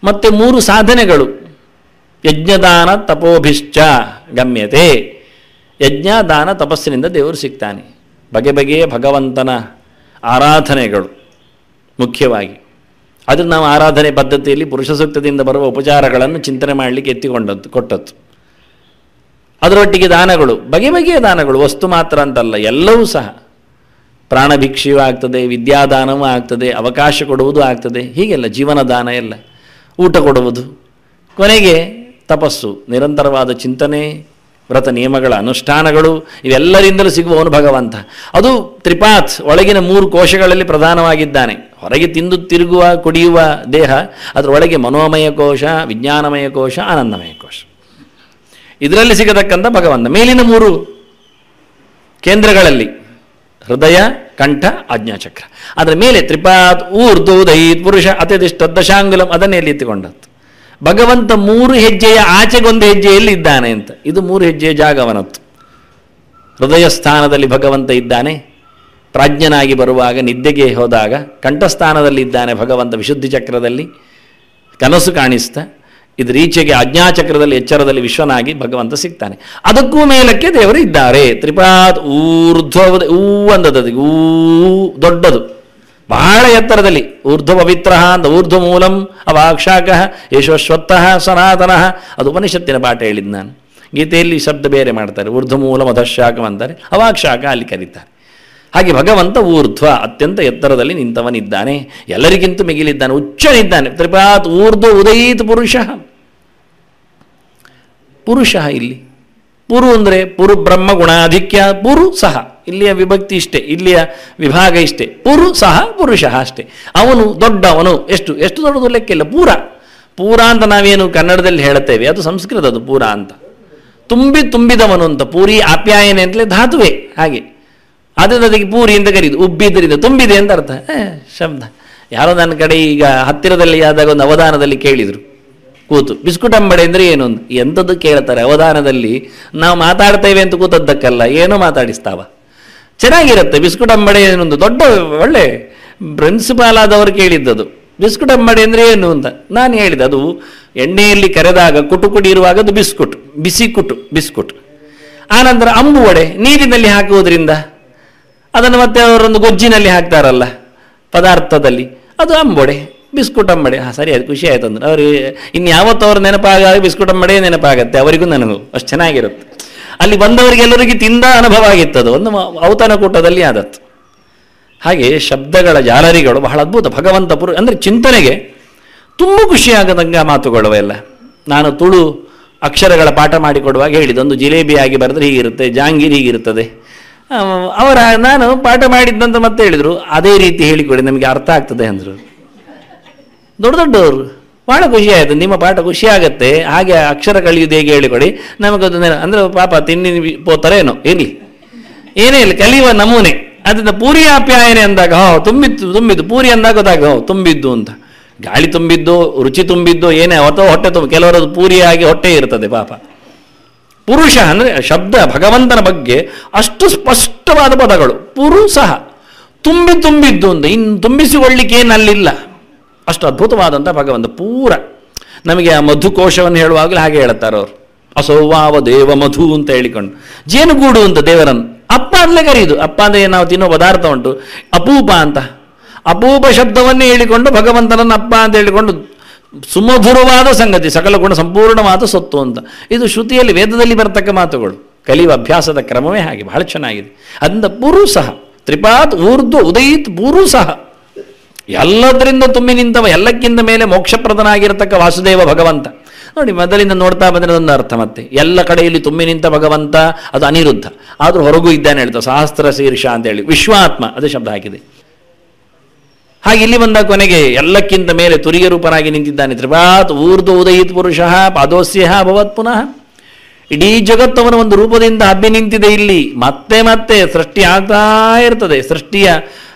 ಮತ್ತು 3 ಸಾಧನೆಗಳು ಯಜ್ಞದಾನ ತಪೋಭಿಶ್ಚ ಗಮ್ಯತೆ. ಯಜ್ಞ, ದಾನ, ತಪಸ್ಸಿನಿಂದ ದೇವರು ಸಿಗ್ತಾನೆ. ಬಗೆ ಬಗೆಯ ಭಗವಂತನ ಆರಾಧನೆಗಳು ಮುಖ್ಯವಾಗಿ. ಅದು ನಾವು ಆರಾಧನೆ ಪದ್ಧತಿಯಲ್ಲಿ ಪುರುಷ ಸೂಕ್ತದಿಂದ ಬರುವ ಉಪಚಾರಗಳನ್ನು ಚಿಂತನೆ ಮಾಡಲಿಕ್ಕೆ ಕೊಟ್ಟದ್ದು. ಅದರೊಟ್ಟಿಗೆ ದಾನಗಳು, ಬಗೆ ಬಗೆಯ ದಾನಗಳು, ವಸ್ತು ಮಾತ್ರ ಅಂತಲ್ಲ, ಎಲ್ಲವೂ ಸಹ. ಪ್ರಾಣಭಿಕ್ಷೆಯೂ ಆಗ್ತದೆ, ವಿದ್ಯಾದಾನವೂ ಆಗ್ತದೆ, ಅವಕಾಶ ಕೊಡುವುದು ಆಗ್ತದೆ, ಹೀಗೆಲ್ಲ ಜೀವನ ದಾನ ಎಲ್ಲ, ಊಟ ಕೊಡುವುದು. ಕೊನೆಗೆ ತಪಸ್ಸು, ನಿರಂತರವಾದ ಚಿಂತನೆ, ವ್ರತ ನಿಯಮಗಳ ಅನುಷ್ಠಾನಗಳು, ಇವೆಲ್ಲರಿಂದಲೂ ಸಿಗುವವನು ಭಗವಂತ. ಅದು ತ್ರಿಪಾತ್, ಒಳಗಿನ 3 ಕೋಶಗಳಲ್ಲಿ ಪ್ರಧಾನವಾಗಿದ್ದಾನೆ. ಹೊರಗೆ ತಿಂದು ತಿರುಗುವ ಕುಡಿಯುವ ದೇಹ, ಅದರೊಳಗೆ ಮನೋಮಯ ಕೋಶ, ವಿಜ್ಞಾನಮಯ ಕೋಶ, ಆನಂದಮಯ ಕೋಶ, ಇದರಲ್ಲಿ ಸಿಗತಕ್ಕಂಥ ಭಗವಂತ. ಮೇಲಿನ 3 ಕೇಂದ್ರಗಳಲ್ಲಿ ಹೃದಯ, ಕಂಠ, ಆಜ್ಞಾಚಕ್ರ. ಅದರ ಮೇಲೆ ತ್ರಿಪಾತ್ ಊರ್ಧ್ವೋದಯೀತ್ ಪುರುಷ ಅತಿಷ್ಠ ದಶಾಂಗುಲಂ, ಅದನ್ನೇ ಎಲ್ಲಿ ಎತ್ತಿಕೊಂಡದ್ದು. ಭಗವಂತ 3 ಹೆಜ್ಜೆಯ ಆಚೆಗೊಂದು ಹೆಜ್ಜೆಯಲ್ಲಿ ಇದ್ದಾನೆ ಅಂತ. ಇದು 3 ಹೆಜ್ಜೆಯ ಜಾಗವನತ್ತು. ಹೃದಯ ಸ್ಥಾನದಲ್ಲಿ ಭಗವಂತ ಇದ್ದಾನೆ ಪ್ರಾಜ್ಞನಾಗಿ ಬರುವಾಗ, ನಿದ್ದೆಗೆ ಹೋದಾಗ. ಕಂಠಸ್ಥಾನದಲ್ಲಿ ಇದ್ದಾನೆ ಭಗವಂತ ವಿಶುದ್ಧಿ ಚಕ್ರದಲ್ಲಿ ಕನಸು ಕಾಣಿಸ್ತಾ. ಇದರ ಈಚೆಗೆ ಆಜ್ಞಾಚಕ್ರದಲ್ಲಿ ಎಚ್ಚರದಲ್ಲಿ ವಿಶ್ವನಾಗಿ ಭಗವಂತ ಸಿಗ್ತಾನೆ. ಅದಕ್ಕೂ ಮೇಲಕ್ಕೆ ದೇವರು ಇದ್ದಾರೆ. ತ್ರಿಪಾತ್ ಊರ್ಧ್ವ ಊ ಅಂದದ್ದು, ಊ ದೊಡ್ಡದು, ಬಹಳ ಎತ್ತರದಲ್ಲಿ. ಊರ್ಧ್ವ ಪವಿತ್ರ ಅಂತ, ಊರ್ಧ್ವ ಮೂಲಂ ಅವಾಕ್ಷಾಕ ಯಶೋಶ್ವತ್ತಃ ಸನಾತನಃ, ಅದು ಉಪನಿಷತ್ತಿನ ಪಾಠ ಹೇಳಿದ್ದು ನಾನು. ಗೀತೆಯಲ್ಲಿ ಶಬ್ದ ಬೇರೆ ಮಾಡ್ತಾರೆ. ಊರ್ಧ್ವ ಮೂಲಂ ಅಧಶಾಕಂ ಅಂತಾರೆ, ಅವಾಕ್ಷಾಕ ಅಲ್ಲಿ ಕರೀತಾರೆ. ಹಾಗೆ ಭಗವಂತ ಊರ್ಧ್ವ, ಅತ್ಯಂತ ಎತ್ತರದಲ್ಲಿ ನಿಂತವನಿದ್ದಾನೆ, ಎಲ್ಲರಿಗಿಂತ ಮಿಗಿಲಿದ್ದಾನೆ, ಉಚ್ಚನಿದ್ದಾನೆ. ತ್ರಿಪಾತ್ ಊರ್ಧ್ವ ಉದಯೀತ್ ಪುರುಷ. ಪುರುಷ ಇಲ್ಲಿ ಪುರು ಅಂದರೆ ಪುರು ಬ್ರಹ್ಮ ಗುಣಾಧಿಕ್ಯ, ಪುರು ಸಹ, ಇಲ್ಲಿಯ ವಿಭಕ್ತಿ ಇಷ್ಟೇ, ಇಲ್ಲಿಯ ವಿಭಾಗ ಇಷ್ಟೇ. ಪುರು ಸಹ ಪುರುಷ ಅಷ್ಟೇ. ಅವನು ದೊಡ್ಡವನು. ಎಷ್ಟು ಎಷ್ಟು ದೊಡ್ಡದು ಲೆಕ್ಕಿಲ್ಲ. ಪೂರ, ಪೂರ ಅಂತ ನಾವೇನು ಕನ್ನಡದಲ್ಲಿ ಹೇಳುತ್ತೇವೆ, ಅದು ಸಂಸ್ಕೃತದ್ದು ಪೂರ ಅಂತ. ತುಂಬಿದವನು ಅಂತ. ಪೂರಿ ಆಪ್ಯಾಯನೆ ಅಂತಲೇ ಧಾತುವೆ ಹಾಗೆ. ಆದರೆ ಅದಕ್ಕೆ ಪೂರಿ ಅಂತ ಕರೀದು, ಉಬ್ಬಿದ್ದರಿಂದ ತುಂಬಿದೆ ಅಂತ ಅರ್ಥ ಶಬ್ದ. ಯಾರೋ ನನ್ನ ಕಡೆ ಈಗ ಹತ್ತಿರದಲ್ಲಿ ಆದಾಗ ಒಂದು ಅವಧಾನದಲ್ಲಿ ಕೇಳಿದರು ಕೂತು, ಬಿಸ್ಕುಟ್ ಅಂಬಡೆ ಅಂದರೆ ಏನು ಅಂತ. ಎಂಥದ್ದು ಕೇಳ್ತಾರೆ ಅವಧಾನದಲ್ಲಿ. ನಾವು ಮಾತಾಡ್ತೇವೆ ಅಂತ ಕೂತದ್ದಕ್ಕಲ್ಲ, ಏನೋ ಮಾತಾಡಿಸ್ತಾವ. ಚೆನ್ನಾಗಿರುತ್ತೆ. ಬಿಸ್ಕುಟ್ ಅಂಬಡೆ ಏನೊಂದು ದೊಡ್ಡ ಒಳ್ಳೆ ಪ್ರಿನ್ಸಿಪಾಲ್ ಆದವರು ಕೇಳಿದ್ದದು. ಬಿಸ್ಕುಟ್ ಅಂಬಡೆ ಅಂದರೆ ಏನು ಅಂತ ನಾನು ಹೇಳಿದೆ. ಅದು ಎಣ್ಣೆಯಲ್ಲಿ ಕರೆದಾಗ ಕುಟುಕುಡಿ ಇರುವಾಗ ಅದು ಬಿಸ್ಕುಟ್, ಬಿಸಿ ಬಿಸ್ಕುಟ್. ಆನಂತರ ಅಂಬು ವಡೆ ನೀರಿನಲ್ಲಿ ಹಾಕುವುದರಿಂದ ಅದನ್ನು ಮತ್ತೆ ಅವರೊಂದು ಗೊಜ್ಜಿನಲ್ಲಿ ಹಾಕ್ತಾರಲ್ಲ ಪದಾರ್ಥದಲ್ಲಿ, ಅದು ಅಂಬೊಡೆ, ಬಿಸ್ಕುಟ್ ಅಂಬಡೆ. ಸರಿ, ಅದು ಖುಷಿ ಆಯ್ತು ಅಂದ್ರೆ ಅವ್ರಿಗೆ ಇನ್ಯಾವತ್ತು ಅವ್ರ ನೆನಪಾಗ ಬಿಸ್ಕುಟ್ ಅಂಬಡೆ ನೆನಪಾಗತ್ತೆ ಅವರಿಗೂ ನನಗೂ. ಅಷ್ಟು ಚೆನ್ನಾಗಿರುತ್ತೆ. ಅಲ್ಲಿ ಬಂದವರಿಗೆಲ್ಲರಿಗೂ ತಿಂದ ಅನುಭವ ಆಗಿತ್ತದು, ಒಂದು ಔತಣಕೂಟದಲ್ಲಿ ಆದತ್ತು. ಹಾಗೆ ಶಬ್ದಗಳ ಜಾಲರಿಗಳು ಬಹಳ ಅದ್ಭುತ. ಭಗವಂತ ಅಂದರೆ ಚಿಂತನೆಗೆ ತುಂಬ ಖುಷಿಯಾಗದಂಗ ಮಾತುಗಳು ಎಲ್ಲ. ನಾನು ತುಳು ಅಕ್ಷರಗಳ ಪಾಠ ಮಾಡಿಕೊಡುವಾಗ ಹೇಳಿದ್ದು, ಒಂದು ಜಿಲೇಬಿಯಾಗಿ ಬರೆದ್ರೆ ಹೀಗಿರುತ್ತೆ, ಜಾಂಗೀರ್ ಹೀಗಿರುತ್ತದೆ. ನಾನು ಪಾಠ ಮಾಡಿದ್ದಂತ ಮತ್ತೆ ಹೇಳಿದರು, ಅದೇ ರೀತಿ ಹೇಳಿಕೊಡಿ ನಮಗೆ ಅರ್ಥ ಆಗ್ತದೆ ಅಂದರು. ದೊಡ್ಡ ದೊಡ್ಡವರು ಭಾಳ ಖುಷಿ ಆಯಿತು, ನಿಮ್ಮ ಪಾಠ ಖುಷಿ ಆಗುತ್ತೆ, ಹಾಗೆ ಅಕ್ಷರ ಕಲಿಯುವುದು ಹೇಗೆ ಹೇಳಿಕೊಡಿ ನಮಗದು. ಅಂದರೆ ಪಾಪ ತಿನ್ನಿ ಪೋತಾರೇನೋ ಇರಲಿ, ಏನೇ ಇಲ್ಲ ಕಲಿಯುವ ನಮೂನೆ. ಅದರಿಂದ ಪೂರಿ ಆಪ್ಯಾಯನೆ ಅಂದಾಗ ತುಂಬಿದ್ದು ಪೂರಿ ಅಂದಾಗ ಗೊತ್ತಾಗ ತುಂಬಿದ್ದು ಅಂತ. ಗಾಳಿ ತುಂಬಿದ್ದು, ರುಚಿ ತುಂಬಿದ್ದು ಏನೇ ಅಥವಾ ಹೊಟ್ಟೆ ಕೆಲವರದ್ದು ಪೂರಿಯಾಗಿ ಹೊಟ್ಟೆ ಇರ್ತದೆ ಪಾಪ. ಪುರುಷ ಅಂದರೆ ಶಬ್ದ ಭಗವಂತನ ಬಗ್ಗೆ ಅಷ್ಟು ಸ್ಪಷ್ಟವಾದ ಪದಗಳು. ಪುರುಸಹ ತುಂಬಿದ್ದು ಅಂತ, ಇನ್ನು ತುಂಬಿಸಿಕೊಳ್ಳಿಕ್ಕೆ ಏನಲ್ಲಿಲ್ಲ, ಅಷ್ಟು ಅದ್ಭುತವಾದಂಥ ಭಗವಂತ ಪೂರ. ನಮಗೆ ಆ ಮಧುಕೋಶವನ್ನು ಹೇಳುವಾಗಲೇ ಹಾಗೆ ಹೇಳುತ್ತಾರೆ ಅವರು, ಅಸೌವಾವ ದೇವ ಮಧು ಅಂತ ಹೇಳಿಕೊಂಡು, ಜೇನುಗೂಡು ಅಂತ ದೇವರನ್ನು ಅಪ್ಪ ಅಂತಲೇ ಕರೆಯುವುದು. ಅಪ್ಪ ಅಂದರೆ ನಾವು ತಿನ್ನೋ ಪದಾರ್ಥ ಉಂಟು ಅಪೂಪ ಅಂತ, ಅಪೂಪ ಶಬ್ದವನ್ನೇ ಹೇಳಿಕೊಂಡು ಭಗವಂತನನ್ನು ಅಪ್ಪ ಅಂತ ಹೇಳಿಕೊಂಡು ಸುಮಧುರವಾದ ಸಂಗತಿ, ಸಕಲ ಗುಣ ಸಂಪೂರ್ಣವಾದ ಸೊತ್ತು ಅಂತ. ಇದು ಶ್ರುತಿಯಲ್ಲಿ ವೇದದಲ್ಲಿ ಬರತಕ್ಕ ಮಾತುಗಳು. ಕಲಿಯುವ ಅಭ್ಯಾಸದ ಕ್ರಮವೇ ಹಾಗೆ, ಬಹಳ ಚೆನ್ನಾಗಿದೆ. ಅದರಿಂದ ಪುರುಸಹ ತ್ರಿಪಾತ್ ಊರ್ಧ್ವ ಉದಯಿತ್ ಪುರುಸಹ, ಎಲ್ಲದರಿಂದ ತುಂಬಿ ನಿಂತವ, ಎಲ್ಲಕ್ಕಿಂತ ಮೇಲೆ ಮೋಕ್ಷಪ್ರದನಾಗಿರತಕ್ಕ ವಾಸುದೇವ ಭಗವಂತ. ನೋಡಿ, ಮೊದಲಿಂದ ನೋಡ್ತಾ ಬಂದರೆ ಒಂದು ಅರ್ಥ. ಮತ್ತೆ ಎಲ್ಲ ಕಡೆಯಲ್ಲಿ ತುಂಬಿ ನಿಂತ ಭಗವಂತ ಅದು ಅನಿರುದ್ಧ, ಆದರೂ ಹೊರಗೂ ಇದ್ದಾನೆ ಹೇಳ್ತಾ ಸಹಸ್ರ ಶೀರ್ಷ ಅಂತೇಳಿ ವಿಶ್ವಾತ್ಮ ಅದೇ ಶಬ್ದ ಹಾಕಿದೆ. ಹಾಗೆ ಇಲ್ಲಿ ಬಂದ ಕೊನೆಗೆ ಎಲ್ಲಕ್ಕಿಂತ ಮೇಲೆ ತುರಿಯ ರೂಪನಾಗಿ ನಿಂತಿದ್ದಾನೆ. ತ್ರಿಪಾತ್ ಊರ್ಧ್ವ ಉದಯಿತ್ ಪುರುಷಃ ಪಾದೋಸ್ಯ ಭವತ್ ಪುನಃ. ಇಡೀ ಜಗತ್ತವನ ಒಂದು ರೂಪದಿಂದ ಹಬ್ಬಿ ನಿಂತಿದೆ. ಇಲ್ಲಿ ಮತ್ತೆ ಮತ್ತೆ ಸೃಷ್ಟಿ ಆಗ್ತಾ ಇರ್ತದೆ. ಸೃಷ್ಟಿಯ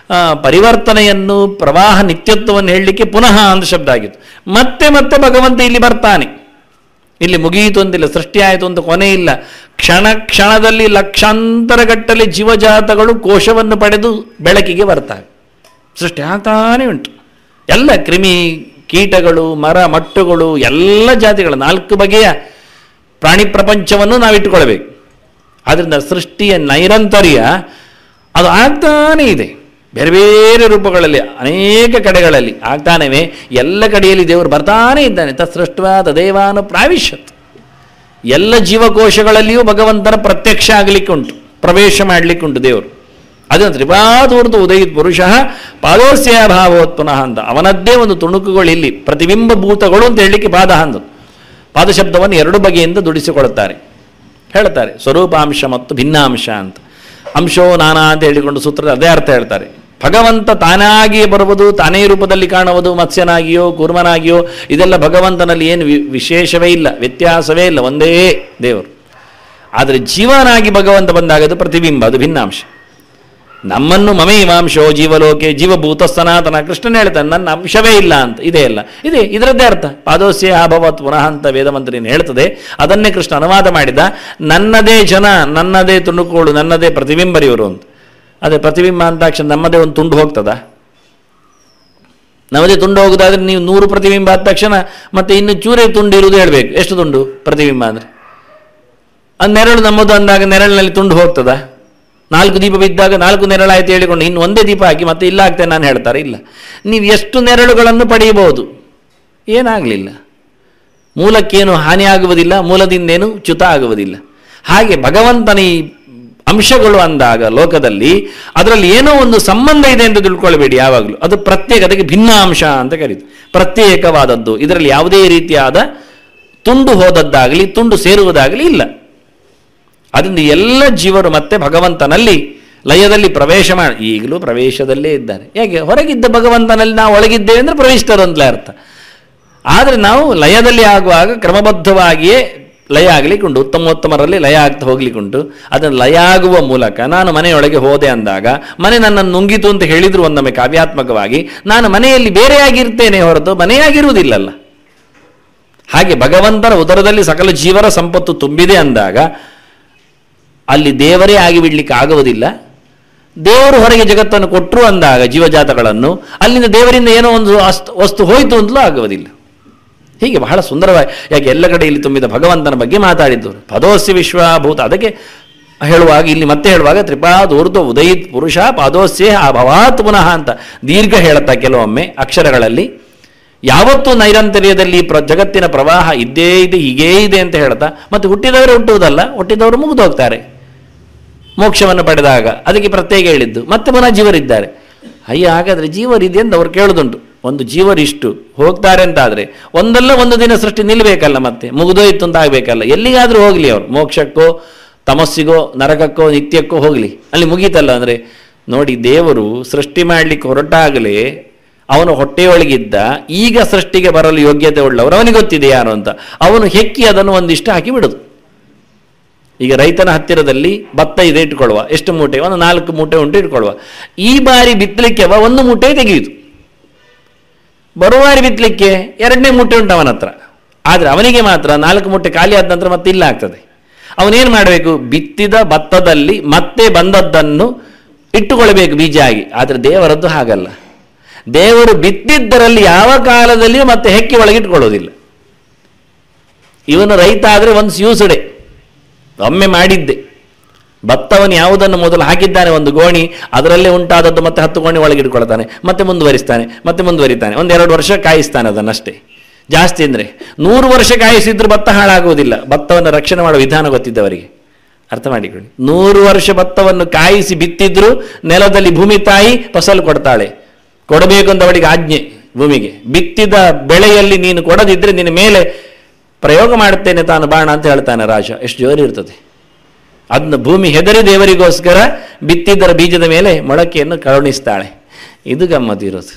ಪರಿವರ್ತನೆಯನ್ನು, ಪ್ರವಾಹ ನಿತ್ಯತ್ವವನ್ನು ಹೇಳಲಿಕ್ಕೆ ಪುನಃ ಅಂತ ಶಬ್ದ ಆಗಿತ್ತು. ಮತ್ತೆ ಮತ್ತೆ ಭಗವಂತ ಇಲ್ಲಿ ಬರ್ತಾನೆ. ಇಲ್ಲಿ ಮುಗಿಯಿತು ಅಂತಿಲ್ಲ, ಸೃಷ್ಟಿ ಆಯಿತು ಅಂತ ಕೊನೆ ಇಲ್ಲ. ಕ್ಷಣ ಕ್ಷಣದಲ್ಲಿ ಲಕ್ಷಾಂತರ ಗಟ್ಟಲೆ ಜೀವಜಾತಗಳು ಕೋಶವನ್ನು ಪಡೆದು ಬೆಳಕಿಗೆ ಬರ್ತಾರೆ. ಸೃಷ್ಟಿ ಆಗ್ತಾನೇ ಉಂಟು. ಎಲ್ಲ ಕ್ರಿಮಿ ಕೀಟಗಳು, ಮರ ಮಟ್ಟುಗಳು, ಎಲ್ಲ ಜಾತಿಗಳು, 4 ಬಗೆಯ ಪ್ರಾಣಿ ಪ್ರಪಂಚವನ್ನು ನಾವಿಟ್ಟುಕೊಳ್ಬೇಕು. ಆದ್ದರಿಂದ ಸೃಷ್ಟಿಯ ನೈರಂತರ್ಯ ಅದು ಆಗ್ತಾನೇ ಇದೆ. ಬೇರೆ ಬೇರೆ ರೂಪಗಳಲ್ಲಿ ಅನೇಕ ಕಡೆಗಳಲ್ಲಿ ಆಗ್ತಾನೇವೆ. ಎಲ್ಲ ಕಡೆಯಲ್ಲಿ ದೇವರು ಬರ್ತಾನೇ ಇದ್ದಾನೆ. ತತ್ಸೃಷ್ಟ್ವಾ ತದೇವಾನು ಪ್ರಾವಿಶ್ಯತ್. ಎಲ್ಲ ಜೀವಕೋಶಗಳಲ್ಲಿಯೂ ಭಗವಂತನ ಪ್ರತ್ಯಕ್ಷ ಆಗಲಿಕ್ಕೆ ಉಂಟು, ಪ್ರವೇಶ ಮಾಡಲಿಕ್ಕೆ ಉಂಟು ದೇವರು. ಅದನ್ನು ತ್ರಿಪಾದೂರ್ಧ ಉದಯಿತ್ ಪುರುಷಃ ಪಾದೋಸ್ಯ ಭಾವೋತ್ ಪುನಃ ಅಂತ ಅವನದ್ದೇ ಒಂದು ತುಣುಕುಗಳು ಇಲ್ಲಿ ಪ್ರತಿಬಿಂಬಭೂತಗಳು ಅಂತ ಹೇಳಲಿಕ್ಕೆ ಪಾದ ಅಂದು. ಪಾದಶಬ್ದವನ್ನು 2 ಬಗೆಯಿಂದ ದುಡಿಸಿಕೊಳ್ಳುತ್ತಾರೆ, ಹೇಳ್ತಾರೆ ಸ್ವರೂಪಾಂಶ ಮತ್ತು ಭಿನ್ನಾಂಶ ಅಂತ. ಅಂಶೋ ನಾನಾ ಅಂತ ಹೇಳಿಕೊಂಡು ಸೂತ್ರದ ಅದೇ ಅರ್ಥ ಹೇಳ್ತಾರೆ. ಭಗವಂತ ತಾನಾಗಿಯೇ ಬರುವುದು, ತಾನೇ ರೂಪದಲ್ಲಿ ಕಾಣುವುದು, ಮತ್ಸ್ಯನಾಗಿಯೋ ಕೂರ್ಮನಾಗಿಯೋ, ಇದೆಲ್ಲ ಭಗವಂತನಲ್ಲಿ ಏನು ವಿಶೇಷವೇ ಇಲ್ಲ, ವ್ಯತ್ಯಾಸವೇ ಇಲ್ಲ, ಒಂದೇ ದೇವರು. ಆದರೆ ಜೀವನಾಗಿ ಭಗವಂತ ಬಂದಾಗ ಅದು ಪ್ರತಿಬಿಂಬ, ಅದು ಭಿನ್ನಾಂಶ. ನಮ್ಮನ್ನು ಮಮೈವಾಂಶೋ ಜೀವಲೋಕೆ ಜೀವಭೂತ ಸನಾತನ ಕೃಷ್ಣನ್ ಹೇಳ್ತಾನೆ, ನನ್ನ ಅಂಶವೇ ಇಲ್ಲ ಅಂತ. ಇದೇ ಇಲ್ಲ, ಇದೆ ಇದರದ್ದೇ ಅರ್ಥ. ಪಾದೋಸ್ಯ ಅಭವತ್ ಪುನಃ ಅಂತ ವೇದಮಂತ್ರಿನ ಹೇಳ್ತದೆ. ಅದನ್ನೇ ಕೃಷ್ಣ ಅನುವಾದ ಮಾಡಿದ. ನನ್ನದೇ ಜನ, ನನ್ನದೇ ತುಣುಕುಗಳು, ನನ್ನದೇ ಪ್ರತಿಬಿಂಬರು ಇವರು ಅಂತ. ಅದೇ ಪ್ರತಿಬಿಂಬ ಅಂತಾಕ್ಷಣ ನಮ್ಮದೇ ಒಂದು ತುಂಡು ಹೋಗ್ತದ? ನಮ್ಮದೇ ತುಂಡು ಹೋಗುದಾದ್ರೆ ನೀವು 100 ಪ್ರತಿಬಿಂಬ ಆದ ತಕ್ಷಣ ಮತ್ತೆ ಇನ್ನು ಚೂರೇ ತುಂಡು ಇರುವುದು ಹೇಳಬೇಕು. ಎಷ್ಟು ತುಂಡು ಪ್ರತಿಬಿಂಬ ಅಂದರೆ? ಅದು ನೆರಳು ನಮ್ಮದು ಅಂದಾಗ ನೆರಳಿನಲ್ಲಿ ತುಂಡು ಹೋಗ್ತದ? 4 ದೀಪ ಬಿದ್ದಾಗ 4 ನೆರಳಾಯ್ತು ಹೇಳಿಕೊಂಡು ಇನ್ನು ಒಂದೇ ದೀಪ ಹಾಕಿ ಮತ್ತೆ ಇಲ್ಲ ಆಗ್ತೇನೆ ನಾನು ಹೇಳ್ತಾರೆ. ಇಲ್ಲ, ನೀವು ಎಷ್ಟು ನೆರಳುಗಳನ್ನು ಪಡೆಯಬಹುದು, ಏನಾಗಲಿಲ್ಲ. ಮೂಲಕ್ಕೇನು ಹಾನಿ ಆಗುವುದಿಲ್ಲ, ಮೂಲದಿಂದೇನು ಚ್ಯುತ ಆಗುವುದಿಲ್ಲ. ಹಾಗೆ ಭಗವಂತನ ಈ ಅಂಶಗಳು ಅಂದಾಗ ಲೋಕದಲ್ಲಿ ಅದರಲ್ಲಿ ಏನೋ ಒಂದು ಸಂಬಂಧ ಇದೆ ಎಂದು ತಿಳ್ಕೊಳ್ಬೇಡಿ ಯಾವಾಗಲೂ. ಅದು ಪ್ರತ್ಯೇಕ, ಅದಕ್ಕೆ ಭಿನ್ನಾಂಶ ಅಂತ ಕರೀತು. ಪ್ರತ್ಯೇಕವಾದದ್ದು, ಇದರಲ್ಲಿ ಯಾವುದೇ ರೀತಿಯಾದ ತುಂಡು ಹೋದದ್ದಾಗಲಿ ತುಂಡು ಸೇರುವುದಾಗಲಿ ಇಲ್ಲ. ಅದರಿಂದ ಎಲ್ಲ ಜೀವರು ಮತ್ತೆ ಭಗವಂತನಲ್ಲಿ ಲಯದಲ್ಲಿ ಪ್ರವೇಶ ಮಾಡಿ, ಈಗಲೂ ಪ್ರವೇಶದಲ್ಲೇ ಇದ್ದಾರೆ. ಹೇಗೆ ಹೊರಗಿದ್ದ ಭಗವಂತನಲ್ಲಿ ನಾವು ಒಳಗಿದ್ದೇವೆ ಅಂದರೆ ಪ್ರವೇಶಿತರು ಅಂತಲೇ ಅರ್ಥ. ಆದರೆ ನಾವು ಲಯದಲ್ಲಿ ಆಗುವಾಗ ಕ್ರಮಬದ್ಧವಾಗಿಯೇ ಲಯ ಆಗಲಿಕ್ಕೆ ಉಂಟು. ಉತ್ತಮೋತ್ತಮರಲ್ಲಿ ಲಯ ಆಗ್ತಾ ಹೋಗ್ಲಿಕ್ಕೆ ಉಂಟು. ಅದನ್ನು ಲಯ ಆಗುವ ಮೂಲಕ ನಾನು ಮನೆಯೊಳಗೆ ಹೋದೆ ಅಂದಾಗ ಮನೆ ನನ್ನನ್ನು ನುಂಗಿತು ಅಂತ ಹೇಳಿದ್ರು ಒಂದೊಮ್ಮೆ ಕಾವ್ಯಾತ್ಮಕವಾಗಿ, ನಾನು ಮನೆಯಲ್ಲಿ ಬೇರೆಯಾಗಿರ್ತೇನೆ ಹೊರತು ಮನೆಯಾಗಿರುವುದಿಲ್ಲಲ್ಲ. ಹಾಗೆ ಭಗವಂತನ ಉದರದಲ್ಲಿ ಸಕಲ ಜೀವರ ಸಂಪತ್ತು ತುಂಬಿದೆ ಅಂದಾಗ ಅಲ್ಲಿ ದೇವರೇ ಆಗಿ ಬಿಡಲಿಕ್ಕೆ ಆಗುವುದಿಲ್ಲ. ದೇವರು ಹೊರಗೆ ಜಗತ್ತನ್ನು ಕೊಟ್ಟರು ಅಂದಾಗ ಜೀವಜಾತಗಳನ್ನು, ಅಲ್ಲಿಂದ ದೇವರಿಂದ ಏನೋ ಒಂದು ವಸ್ತು ಹೋಯಿತು ಅಂತಲೂ ಆಗುವುದಿಲ್ಲ. ಹೀಗೆ ಬಹಳ ಸುಂದರವಾಗಿ ಯಾಕೆ ಎಲ್ಲ ಕಡೆಯಲ್ಲಿ ತುಂಬಿದ ಭಗವಂತನ ಬಗ್ಗೆ ಮಾತಾಡಿದ್ದವರು. ಪದೋಸ್ಯ ವಿಶ್ವಭೂತ, ಅದಕ್ಕೆ ಹೇಳುವಾಗ ಇಲ್ಲಿ ಮತ್ತೆ ಹೇಳುವಾಗ ತ್ರಿಪಾದೂರ್ಧ್ವ ಉದಯಿತ್ ಪುರುಷ ಪಾದೋಸ್ಯ ಅಭವಾತ್ ಪುನಃ ಅಂತ ದೀರ್ಘ ಹೇಳುತ್ತಾ ಕೆಲವೊಮ್ಮೆ ಅಕ್ಷರಗಳಲ್ಲಿ. ಯಾವತ್ತೂ ನೈರಂತರ್ಯದಲ್ಲಿ ಜಗತ್ತಿನ ಪ್ರವಾಹ ಇದ್ದೇ ಇದೆ, ಹೀಗೇ ಇದೆ ಅಂತ ಹೇಳ್ತಾ ಮತ್ತೆ ಹುಟ್ಟಿದವರೇ ಹುಟ್ಟುವುದಲ್ಲ, ಹುಟ್ಟಿದವರು ಮುಗಿದು ಹೋಗ್ತಾರೆ ಮೋಕ್ಷವನ್ನು ಪಡೆದಾಗ. ಅದಕ್ಕೆ ಪ್ರತ್ಯೇಕ ಹೇಳಿದ್ದು. ಮತ್ತೆ ಪುನಃ ಜೀವರಿದ್ದಾರೆ. ಅಯ್ಯ, ಹಾಗಾದರೆ ಜೀವರಿದೆ ಅಂತ ಅವ್ರು ಕೇಳೋದುಂಟು. ಒಂದು ಜೀವರಿಷ್ಟು ಹೋಗ್ತಾರೆ ಅಂತಾದರೆ ಒಂದಲ್ಲ ಒಂದು ದಿನ ಸೃಷ್ಟಿ ನಿಲ್ಲಬೇಕಲ್ಲ, ಮತ್ತೆ ಮುಗಿದೋಯ್ತು ಅಂತ ಆಗಬೇಕಲ್ಲ. ಎಲ್ಲಿಗಾದರೂ ಹೋಗಲಿ ಅವರು, ಮೋಕ್ಷಕ್ಕೋ ತಮಸ್ಸಿಗೋ ನರಕಕ್ಕೋ ನಿತ್ಯಕ್ಕೋ ಹೋಗಲಿ, ಅಲ್ಲಿ ಮುಗೀತಲ್ಲ. ಅಂದರೆ ನೋಡಿ, ದೇವರು ಸೃಷ್ಟಿ ಮಾಡಲಿಕ್ಕೆ ಹೊರಟಾಗಲೇ ಅವನು ಹೊಟ್ಟೆಯೊಳಗಿದ್ದ ಈಗ ಸೃಷ್ಟಿಗೆ ಬರಲು ಯೋಗ್ಯತೆ ಉಳ್ಳವರು ಅವನಿಗೆ ಗೊತ್ತಿದೆ ಯಾರು ಅಂತ. ಅವನು ಹೆಕ್ಕಿ ಅದನ್ನು ಒಂದಿಷ್ಟು ಹಾಕಿ ಬಿಡುದು. ಈಗ ರೈತನ ಹತ್ತಿರದಲ್ಲಿ ಭತ್ತ ಇದೆ ಇಟ್ಕೊಳ್ಳುವ, ಎಷ್ಟು ಮೂಟೆ? ಒಂದು 4 ಮೂಟೆ ಉಂಟು ಇಟ್ಕೊಳ್ಳುವ. ಈ ಬಾರಿ ಬಿತ್ತಲಿಕ್ಕೆ 1 ಮೂಟೆ ತೆಗೆಯಿತು. ಬರುವ ಬಾರಿ ಬಿತ್ತಲಿಕ್ಕೆ 2ನೇ ಮೂಟೆ ಉಂಟು ಅವನ ಹತ್ರ. ಆದರೆ ಅವನಿಗೆ ಮಾತ್ರ 4 ಮೂಟೆ ಖಾಲಿ ಆದ ನಂತರ ಮತ್ತೆ ಇಲ್ಲ ಆಗ್ತದೆ. ಅವನೇನು ಮಾಡಬೇಕು? ಬಿತ್ತಿದ ಭತ್ತದಲ್ಲಿ ಮತ್ತೆ ಬಂದದ್ದನ್ನು ಇಟ್ಟುಕೊಳ್ಬೇಕು ಬೀಜ ಆಗಿ. ಆದರೆ ದೇವರದ್ದು ಹಾಗಲ್ಲ. ದೇವರು ಬಿತ್ತಿದ್ದರಲ್ಲಿ ಯಾವ ಕಾಲದಲ್ಲಿಯೂ ಮತ್ತೆ ಹೆಕ್ಕಿ ಒಳಗಿಟ್ಕೊಳ್ಳೋದಿಲ್ಲ. ಇವನು ರೈತ ಆದರೆ ಒಂದು ಯೂಸ್ಡೆ ಒಮ್ಮೆ ಮಾಡಿದ್ದೆ. ಭತ್ತವನ್ನು ಯಾವುದನ್ನು ಮೊದಲು ಹಾಕಿದ್ದಾನೆ ಒಂದು ಗೋಣಿ, ಅದರಲ್ಲೇ ಉಂಟಾದದ್ದು ಮತ್ತೆ 10 ಗೋಣಿ ಒಳಗಿಟ್ಕೊಳ್ತಾನೆ, ಮತ್ತೆ ಮುಂದುವರಿಸ್ತಾನೆ, ಮತ್ತೆ ಮುಂದುವರಿತಾನೆ. 1-2 ವರ್ಷ ಕಾಯಿಸ್ತಾನೆ ಅದನ್ನಷ್ಟೇ. ಜಾಸ್ತಿ ಅಂದರೆ 100 ವರ್ಷ ಕಾಯಿಸಿದ್ರು ಭತ್ತ ಹಾಳಾಗುವುದಿಲ್ಲ. ಭತ್ತವನ್ನು ರಕ್ಷಣೆ ಮಾಡುವ ವಿಧಾನ ಗೊತ್ತಿದ್ದವರಿಗೆ ಅರ್ಥ ಮಾಡಿಕೊಳ್ಳಿ. 100 ವರ್ಷ ಭತ್ತವನ್ನು ಕಾಯಿಸಿ ಬಿತ್ತಿದ್ರು ನೆಲದಲ್ಲಿ ಭೂಮಿ ತಾಯಿ ಫಸಲು ಕೊಡ್ತಾಳೆ. ಕೊಡಬೇಕು ಅಂತ ಅವಳಿಗೆ ಆಜ್ಞೆ ಭೂಮಿಗೆ. ಬಿತ್ತಿದ ಬೆಳೆಯಲ್ಲಿ ನೀನು ಕೊಡದಿದ್ರೆ ನಿನ್ನ ಮೇಲೆ ಪ್ರಯೋಗ ಮಾಡುತ್ತೇನೆ ತಾನು ಬಾಣ ಅಂತ ಹೇಳ್ತಾನೆ ರಾಜ. ಎಷ್ಟು ಜೋರು ಇರ್ತದೆ. ಅದನ್ನ ಭೂಮಿ ಹೆದರಿ ದೇವರಿಗೋಸ್ಕರ ಬಿತ್ತಿದ್ದರ ಬೀಜದ ಮೇಲೆ ಮೊಳಕೆಯನ್ನು ಕರುಣಿಸ್ತಾಳೆ. ಇದು ಗಮ್ಮತ್ತಿರೋದು.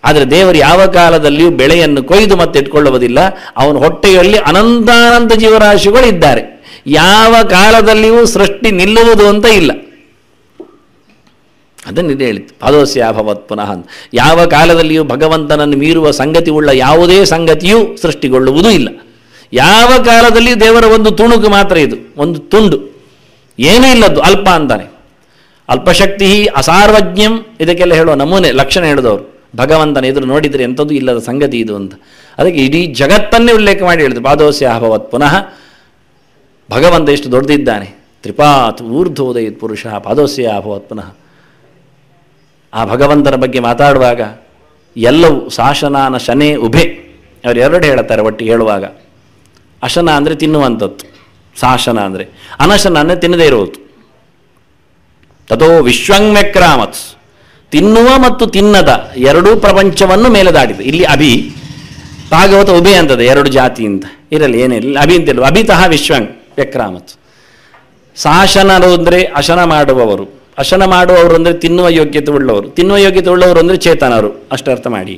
ಆದರೆ ದೇವರು ಯಾವ ಕಾಲದಲ್ಲಿಯೂ ಬೆಳೆಯನ್ನು ಕೊಯ್ದು ಮತ್ತೆ ಇಟ್ಕೊಳ್ಳುವುದಿಲ್ಲ. ಅವನ ಹೊಟ್ಟೆಯಲ್ಲಿ ಅನಂತಾನಂತ ಜೀವರಾಶಿಗಳು ಇದ್ದಾರೆ. ಯಾವ ಕಾಲದಲ್ಲಿಯೂ ಸೃಷ್ಟಿ ನಿಲ್ಲುವುದು ಅಂತ ಇಲ್ಲ. ಅದನ್ನು ಇದು ಹೇಳಿತ್ತು, ಪಾದೋಸ್ಯಾಭವತ್ ಪುನಃ. ಯಾವ ಕಾಲದಲ್ಲಿಯೂ ಭಗವಂತನನ್ನು ಮೀರುವ ಸಂಗತಿ ಉಳ್ಳ ಯಾವುದೇ ಸಂಗತಿಯೂ ಸೃಷ್ಟಿಗೊಳ್ಳುವುದೂ ಇಲ್ಲ. ಯಾವ ಕಾಲದಲ್ಲಿಯೂ ದೇವರ ಒಂದು ತುಣುಕು ಮಾತ್ರ ಇದು, ಒಂದು ತುಂಡು, ಏನೂ ಇಲ್ಲದ್ದು, ಅಲ್ಪ ಅಂತಾನೆ. ಅಲ್ಪಶಕ್ತಿ ಅಸಾರ್ವಜ್ಞಂ ಇದಕ್ಕೆಲ್ಲ ಹೇಳುವ ನಮೂನೆ ಲಕ್ಷಣ ಹೇಳಿದವರು. ಭಗವಂತನ ಎದುರು ನೋಡಿದರೆ ಎಂಥದ್ದು ಇಲ್ಲದ ಸಂಗತಿ ಇದು ಅಂತ. ಅದಕ್ಕೆ ಇಡೀ ಜಗತ್ತನ್ನೇ ಉಲ್ಲೇಖ ಮಾಡಿ ಹೇಳಿದ್ರು, ಪಾದೋಸ್ಯಾಭವತ್ ಪುನಃ. ಭಗವಂತ ಎಷ್ಟು ದೊಡ್ಡದಿದ್ದಾನೆ. ತ್ರಿಪಾತ್ ಊರ್ಧ್ವೋದಯತ್ ಪುರುಷ ಪಾದೋಸ್ಯಾಭವತ್ ಪುನಃ. ಆ ಭಗವಂತನ ಬಗ್ಗೆ ಮಾತಾಡುವಾಗ ಎಲ್ಲವೂ ಶಾಸನಾನ ಶನೇ ಉಭೆ, ಅವರು 2 ಹೇಳ್ತಾರೆ ಒಟ್ಟಿಗೆ ಹೇಳುವಾಗ. ಅಶನ ಅಂದರೆ ತಿನ್ನುವಂಥದ್ದು, ಶಾಸನ ಅಂದರೆ. ಅನಶನ ಅಂದರೆ ತಿನ್ನದೇ ಇರುವುದು. ತಥೋ ವಿಶ್ವಂಗ್ಯಕ್ರಾಮತ್, ತಿನ್ನುವ ಮತ್ತು ತಿನ್ನದ ಎರಡೂ ಪ್ರಪಂಚವನ್ನು ಮೇಲೆ ದಾಟಿದೆ. ಇಲ್ಲಿ ಅಭಿ ಭಾಗವತ ಉಭೆ ಅಂತದೆ, 2 ಜಾತಿ ಅಂತ ಇರಲಿ, ಏನಿಲ್ಲ ಅಭಿ ಅಂತಿಲ್ಲ. ಅಭಿತಃ ವಿಶ್ವಂಗ್ ವ್ಯಕ್ರಾಮತ್. ಶಾಸನರು ಅಂದರೆ ಅಶನ ಮಾಡುವವರು, ಅಶನ ಮಾಡುವವರು ಅಂದರೆ ತಿನ್ನುವ ಯೋಗ್ಯತೆ ಉಳ್ಳವರು, ತಿನ್ನುವ ಯೋಗ್ಯತೆ ಉಳ್ಳವರು ಅಂದರೆ ಚೇತನರು, ಅಷ್ಟು ಅರ್ಥ ಮಾಡಿ.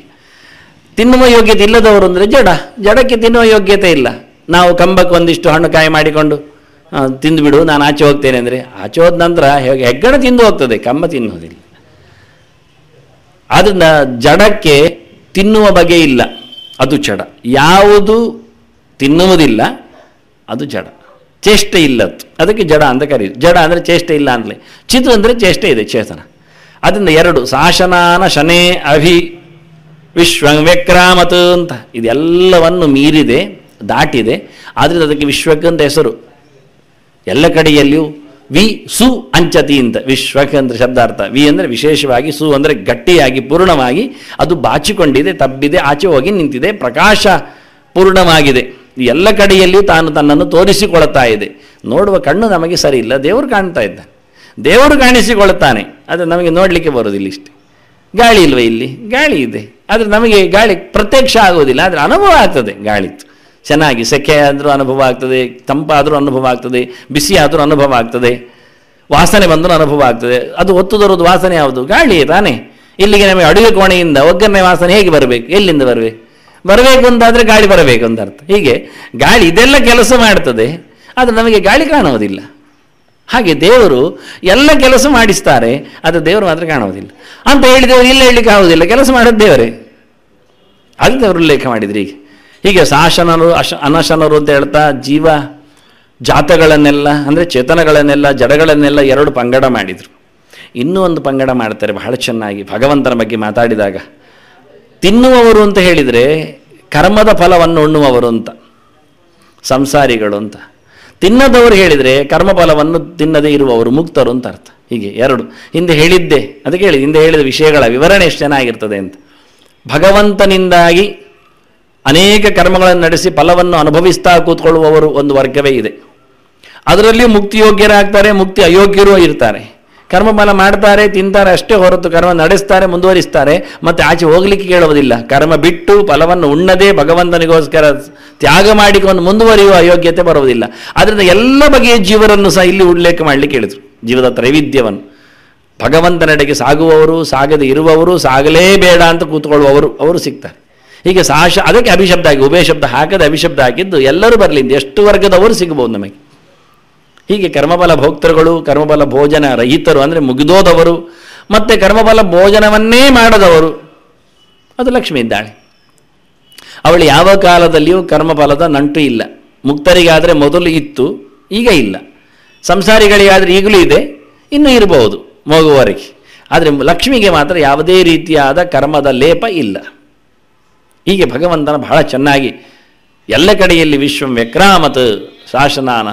ತಿನ್ನುವ ಯೋಗ್ಯತೆ ಇಲ್ಲದವರು ಅಂದರೆ ಜಡ, ಜಡಕ್ಕೆ ತಿನ್ನುವ ಯೋಗ್ಯತೆ ಇಲ್ಲ. ನಾವು ಕಂಬಕ್ಕೆ ಒಂದಿಷ್ಟು ಹಣ್ಣು ಕಾಯಿ ಮಾಡಿಕೊಂಡು ತಿಂದುಬಿಡು ನಾನು ಆಚೆ ಹೋಗ್ತೇನೆ ಅಂದರೆ ಆಚೆ ಹೋದ ನಂತರ ಹೆಗ್ಗಣ ತಿಂದು ಹೋಗ್ತದೆ, ಕಂಬ ತಿನ್ನುವುದಿಲ್ಲ. ಆದ್ದರಿಂದ ಜಡಕ್ಕೆ ತಿನ್ನುವ ಬಗೆ ಇಲ್ಲ, ಅದು ಜಡ. ಯಾವುದು ತಿನ್ನುವುದಿಲ್ಲ ಅದು ಜಡ, ಚೇಷ್ಟೆ ಇಲ್ಲದ್ದು, ಅದಕ್ಕೆ ಜಡ ಅಂತ ಕರೀದು. ಜಡ ಅಂದರೆ ಚೇಷ್ಟೆ ಇಲ್ಲ ಅಂತಲೇ. ಚಿತ್ತು ಅಂದರೆ ಚೇಷ್ಟೆ ಇದೆ, ಚೇತನ. ಅದರಿಂದ 2 ಶಾಸನಾನ ಶನೇ ಅಭಿ ವಿಶ್ವಂಗ್ಯಕ್ರಾಮತ್ ಅಂತ ಇದೆಲ್ಲವನ್ನು ಮೀರಿದೆ, ದಾಟಿದೆ. ಆದ್ದರಿಂದ ಅದಕ್ಕೆ ವಿಶ್ವಕ್ ಅಂತ ಹೆಸರು. ಎಲ್ಲ ಕಡೆಯಲ್ಲಿಯೂ ವಿ ಸು ಅಂಚತಿ ಅಂತ. ವಿಶ್ವಕ್ ಅಂದರೆ ಶಬ್ದಾರ್ಥ. ವಿ ಅಂದರೆ ವಿಶೇಷವಾಗಿ, ಸು ಅಂದರೆ ಗಟ್ಟಿಯಾಗಿ ಪೂರ್ಣವಾಗಿ ಅದು ಬಾಚಿಕೊಂಡಿದೆ, ತಬ್ಬಿದೆ, ಆಚೆ ಹೋಗಿ ನಿಂತಿದೆ, ಪ್ರಕಾಶ ಪೂರ್ಣವಾಗಿದೆ. ಎಲ್ಲ ಕಡೆಯಲ್ಲಿಯೂ ತಾನು ತನ್ನನ್ನು ತೋರಿಸಿಕೊಳ್ತಾ ಇದೆ. ನೋಡುವ ಕಣ್ಣು ನಮಗೆ ಸರಿ ಇಲ್ಲ, ದೇವರು ಕಾಣ್ತಾ ಇದ್ದಾನೆ, ದೇವರು ಕಾಣಿಸಿಕೊಳ್ತಾನೆ. ಅದು ನಮಗೆ ನೋಡಲಿಕ್ಕೆ ಬರೋದಿಲ್ಲ. ಇಷ್ಟೇ. ಗಾಳಿ ಇಲ್ವ? ಇಲ್ಲಿ ಗಾಳಿ ಇದೆ, ಆದರೆ ನಮಗೆ ಗಾಳಿ ಪ್ರತ್ಯಕ್ಷ ಆಗೋದಿಲ್ಲ, ಆದರೆ ಅನುಭವ ಆಗ್ತದೆ. ಗಾಳಿತ್ತು ಚೆನ್ನಾಗಿ, ಸೆಕೆ ಆದರೂ ಅನುಭವ ಆಗ್ತದೆ, ತಂಪಾದರೂ ಅನುಭವ ಆಗ್ತದೆ, ಬಿಸಿ ಆದರೂ ಅನುಭವ ಆಗ್ತದೆ, ವಾಸನೆ ಬಂದರೂ ಅನುಭವ ಆಗ್ತದೆ. ಅದು ಒತ್ತು ತರೋದು ವಾಸನೆ ಯಾವುದು? ಗಾಳಿಯೇ ತಾನೇ. ಇಲ್ಲಿಗೆ ನಮಗೆ ಅಡುಗೆ ಕೋಣೆಯಿಂದ ಒಗ್ಗರಣೆ ವಾಸನೆ ಹೇಗೆ ಬರಬೇಕು? ಎಲ್ಲಿಂದ ಬರಬೇಕು ಅಂತಾದರೆ ಗಾಳಿ ಬರಬೇಕು ಅಂತ ಅರ್ಥ. ಹೀಗೆ ಗಾಳಿ ಇದೆಲ್ಲ ಕೆಲಸ ಮಾಡ್ತದೆ, ಆದರೆ ನಮಗೆ ಗಾಳಿ ಕಾಣುವುದಿಲ್ಲ. ಹಾಗೆ ದೇವರು ಎಲ್ಲ ಕೆಲಸ ಮಾಡಿಸ್ತಾರೆ, ಆದರೆ ದೇವರು ಮಾತ್ರ ಕಾಣುವುದಿಲ್ಲ ಅಂತ ಹೇಳಿದವರು ಇಲ್ಲ ಹೇಳಲಿಕ್ಕೆ ಆಗುವುದಿಲ್ಲ. ಕೆಲಸ ಮಾಡೋದು ದೇವರೇ, ಅದು ದೇವರು ಉಲ್ಲೇಖ ಮಾಡಿದ್ರಿ. ಹೀಗೆ ಶಾಸನರು ಅನಶನರು ಅಂತ ಹೇಳ್ತಾ ಜೀವ ಜಾತಗಳನ್ನೆಲ್ಲ ಅಂದರೆ ಚೇತನಗಳನ್ನೆಲ್ಲ ಜಡಗಳನ್ನೆಲ್ಲ 2 ಪಂಗಡ ಮಾಡಿದರು. ಇನ್ನೂ ಒಂದು ಪಂಗಡ ಮಾಡ್ತಾರೆ ಬಹಳ ಚೆನ್ನಾಗಿ ಭಗವಂತನ ಬಗ್ಗೆ ಮಾತಾಡಿದಾಗ. ತಿನ್ನುವವರು ಅಂತ ಹೇಳಿದರೆ ಕರ್ಮದ ಫಲವನ್ನು ಉಣ್ಣುವವರು ಅಂತ, ಸಂಸಾರಿಗಳು ಅಂತ. ತಿನ್ನದವರು ಹೇಳಿದರೆ ಕರ್ಮಫಲವನ್ನು ತಿನ್ನದೇ ಇರುವವರು, ಮುಕ್ತರು ಅಂತ ಅರ್ಥ. ಹೀಗೆ 2 ಹಿಂದೆ ಹೇಳಿದ್ದೆ, ಅದಕ್ಕೆ ಹೇಳಿ ಹಿಂದೆ ಹೇಳಿದ ವಿಷಯಗಳ ವಿವರಣೆ ಎಷ್ಟು ಚೆನ್ನಾಗಿರ್ತದೆ ಅಂತ. ಭಗವಂತನಿಂದಾಗಿ ಅನೇಕ ಕರ್ಮಗಳನ್ನು ನಡೆಸಿ ಫಲವನ್ನು ಅನುಭವಿಸ್ತಾ ಕೂತ್ಕೊಳ್ಳುವವರು ಒಂದು ವರ್ಗವೇ ಇದೆ. ಅದರಲ್ಲಿಯೂ ಮುಕ್ತಿಯೋಗ್ಯರಾಗ್ತಾರೆ, ಮುಕ್ತಿ ಅಯೋಗ್ಯರೂ ಇರ್ತಾರೆ. ಕರ್ಮಫಲ ಮಾಡ್ತಾರೆ, ತಿಂತಾರೆ ಅಷ್ಟೇ ಹೊರತು ಕರ್ಮ ನಡೆಸ್ತಾರೆ, ಮುಂದುವರಿಸ್ತಾರೆ, ಮತ್ತು ಆಚೆ ಹೋಗಲಿಕ್ಕೆ ಕೇಳುವುದಿಲ್ಲ. ಕರ್ಮ ಬಿಟ್ಟು ಫಲವನ್ನು ಉಣ್ಣದೇ ಭಗವಂತನಿಗೋಸ್ಕರ ತ್ಯಾಗ ಮಾಡಿಕೊಂಡು ಮುಂದುವರಿಯುವ ಅಯೋಗ್ಯತೆ ಬರುವುದಿಲ್ಲ. ಆದ್ದರಿಂದ ಎಲ್ಲ ಬಗೆಯ ಜೀವರನ್ನು ಸಹ ಇಲ್ಲಿ ಉಲ್ಲೇಖ ಮಾಡಲಿಕ್ಕೆ ಹೇಳಿದರು, ಜೀವದ ತ್ರೈವಿಧ್ಯವನ್ನು. ಭಗವಂತನೆಡೆಗೆ ಸಾಗುವವರು, ಸಾಗದೆ ಇರುವವರು, ಸಾಗಲೇಬೇಡ ಅಂತ ಕೂತ್ಕೊಳ್ಳುವವರು ಅವರು ಸಿಗ್ತಾರೆ. ಹೀಗೆ ಅದಕ್ಕೆ ಅಭಿಶಬ್ದ ಆಗಿ ಉಭಯ ಶಬ್ದ ಹಾಕದೆ ಅಭಿಶಬ್ದ ಹಾಕಿದ್ದು ಎಲ್ಲರೂ ಬರಲಿ, ಎಷ್ಟು ವರ್ಗದವರು ಸಿಗಬಹುದು ನಮಗೆ. ಹೀಗೆ ಕರ್ಮಫಲ ಭೋಕ್ತೃಗಳು, ಕರ್ಮಫಲ ಭೋಜನ ರಹಿತರು ಅಂದರೆ ಮುಗಿದೋದವರು, ಮತ್ತು ಕರ್ಮಫಲ ಭೋಜನವನ್ನೇ ಮಾಡದವರು, ಅದು ಲಕ್ಷ್ಮಿ ಇದ್ದಾಳೆ. ಅವಳು ಯಾವ ಕಾಲದಲ್ಲಿಯೂ ಕರ್ಮಫಲದ ನಂಟು ಇಲ್ಲ. ಮುಕ್ತರಿಗಾದರೆ ಮೊದಲು ಇತ್ತು, ಈಗ ಇಲ್ಲ. ಸಂಸಾರಿಗಳಿಗಾದರೆ ಈಗಲೂ ಇದೆ, ಇನ್ನೂ ಇರಬಹುದು ಮಗುವವರೆಗೆ. ಆದರೆ ಲಕ್ಷ್ಮಿಗೆ ಮಾತ್ರ ಯಾವುದೇ ರೀತಿಯಾದ ಕರ್ಮದ ಲೇಪ ಇಲ್ಲ. ಹೀಗೆ ಭಗವಂತನ ಬಹಳ ಚೆನ್ನಾಗಿ ಎಲ್ಲ ಕಡೆಯಲ್ಲಿ ವಿಶ್ವಂ ವ್ಯಕ್ರಾಮತ್ ಶಾಸನಾನ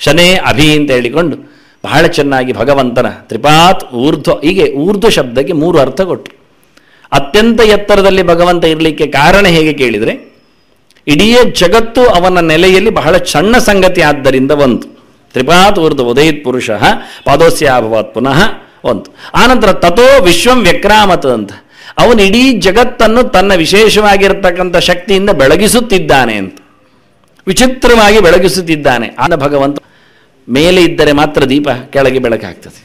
ಶನೇ ಅಭಿ ಅಂತ ಹೇಳಿಕೊಂಡು ಬಹಳ ಚೆನ್ನಾಗಿ ಭಗವಂತನ ತ್ರಿಪಾತ್ ಊರ್ಧ್ವ, ಹೀಗೆ ಊರ್ಧ್ವ ಶಬ್ದಕ್ಕೆ 3 ಅರ್ಥ ಕೊಟ್ಟರು. ಅತ್ಯಂತ ಎತ್ತರದಲ್ಲಿ ಭಗವಂತ ಇರಲಿಕ್ಕೆ ಕಾರಣ ಹೇಗೆ ಕೇಳಿದರೆ, ಇಡೀ ಜಗತ್ತು ಅವನ ನೆಲೆಯಲ್ಲಿ ಬಹಳ ಸಣ್ಣ ಸಂಗತಿ ಆದ್ದರಿಂದ ಒಂದು. ತ್ರಿಪಾತ್ ಊರ್ಧ್ವ ಉದಯಿತ್ ಪುರುಷ ಪಾದೋಸ್ಯಾಭವತ್ ಪುನಃ ಒಂದು. ಆನಂತರ ತಥೋ ವಿಶ್ವಂ ವ್ಯಕ್ರಾಮತ್ ಅಂತ, ಅವನು ಇಡೀ ಜಗತ್ತನ್ನು ತನ್ನ ವಿಶೇಷವಾಗಿರತಕ್ಕಂಥ ಶಕ್ತಿಯಿಂದ ಬೆಳಗಿಸುತ್ತಿದ್ದಾನೆ ಅಂತ, ವಿಚಿತ್ರವಾಗಿ ಬೆಳಗಿಸುತ್ತಿದ್ದಾನೆ. ಆನ ಭಗವಂತ ಮೇಲೆ ಇದ್ದರೆ ಮಾತ್ರ ದೀಪ, ಕೆಳಗೆ ಬೆಳಕಾಗ್ತದೆ.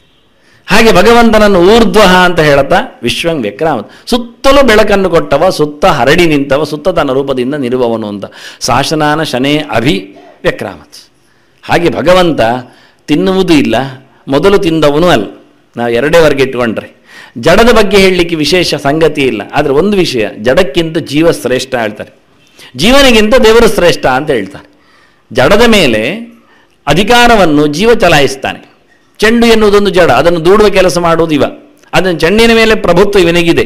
ಹಾಗೆ ಭಗವಂತನನ್ನು ಊರ್ಧ್ವ ಅಂತ ಹೇಳುತ್ತಾ ವಿಶ್ವಂ ವ್ಯಕ್ರಾಮತ್, ಸುತ್ತಲೂ ಬೆಳಕನ್ನು ಕೊಟ್ಟವ, ಸುತ್ತ ಹರಡಿ ನಿಂತವ, ಸುತ್ತ ತನ್ನ ರೂಪದಿಂದ ನಿರುವವನು ಅಂತ. ಶಾಸನಾನ ಶನೇ ಅಭಿ ವ್ಯಕ್ರಾಮತ್. ಹಾಗೆ ಭಗವಂತ ತಿನ್ನುವುದೂ ಇಲ್ಲ, ಮೊದಲು ತಿಂದವನು ಅಲ್ಲ. ನಾವು ಎರಡೇ ವರ್ಗ ಇಟ್ಕೊಂಡ್ರೆ ಜಡದ ಬಗ್ಗೆ ಹೇಳಲಿಕ್ಕೆ ವಿಶೇಷ ಸಂಗತಿ ಇಲ್ಲ. ಆದರೆ ಒಂದು ವಿಷಯ, ಜಡಕ್ಕಿಂತ ಜೀವ ಶ್ರೇಷ್ಠ ಹೇಳ್ತಾರೆ, ಜೀವನಿಗಿಂತ ದೇವರು ಶ್ರೇಷ್ಠ ಅಂತ ಹೇಳ್ತಾರೆ. ಜಡದ ಮೇಲೆ ಅಧಿಕಾರವನ್ನು ಜೀವ ಚಲಾಯಿಸ್ತಾನೆ. ಚೆಂಡು ಎನ್ನುವುದೊಂದು ಜಡ, ಅದನ್ನು ದೂಡುವ ಕೆಲಸ ಮಾಡುವುದು ಇವ. ಅದನ್ನು ಚೆಂಡಿನ ಮೇಲೆ ಪ್ರಭುತ್ವ ಇವನಿಗಿದೆ,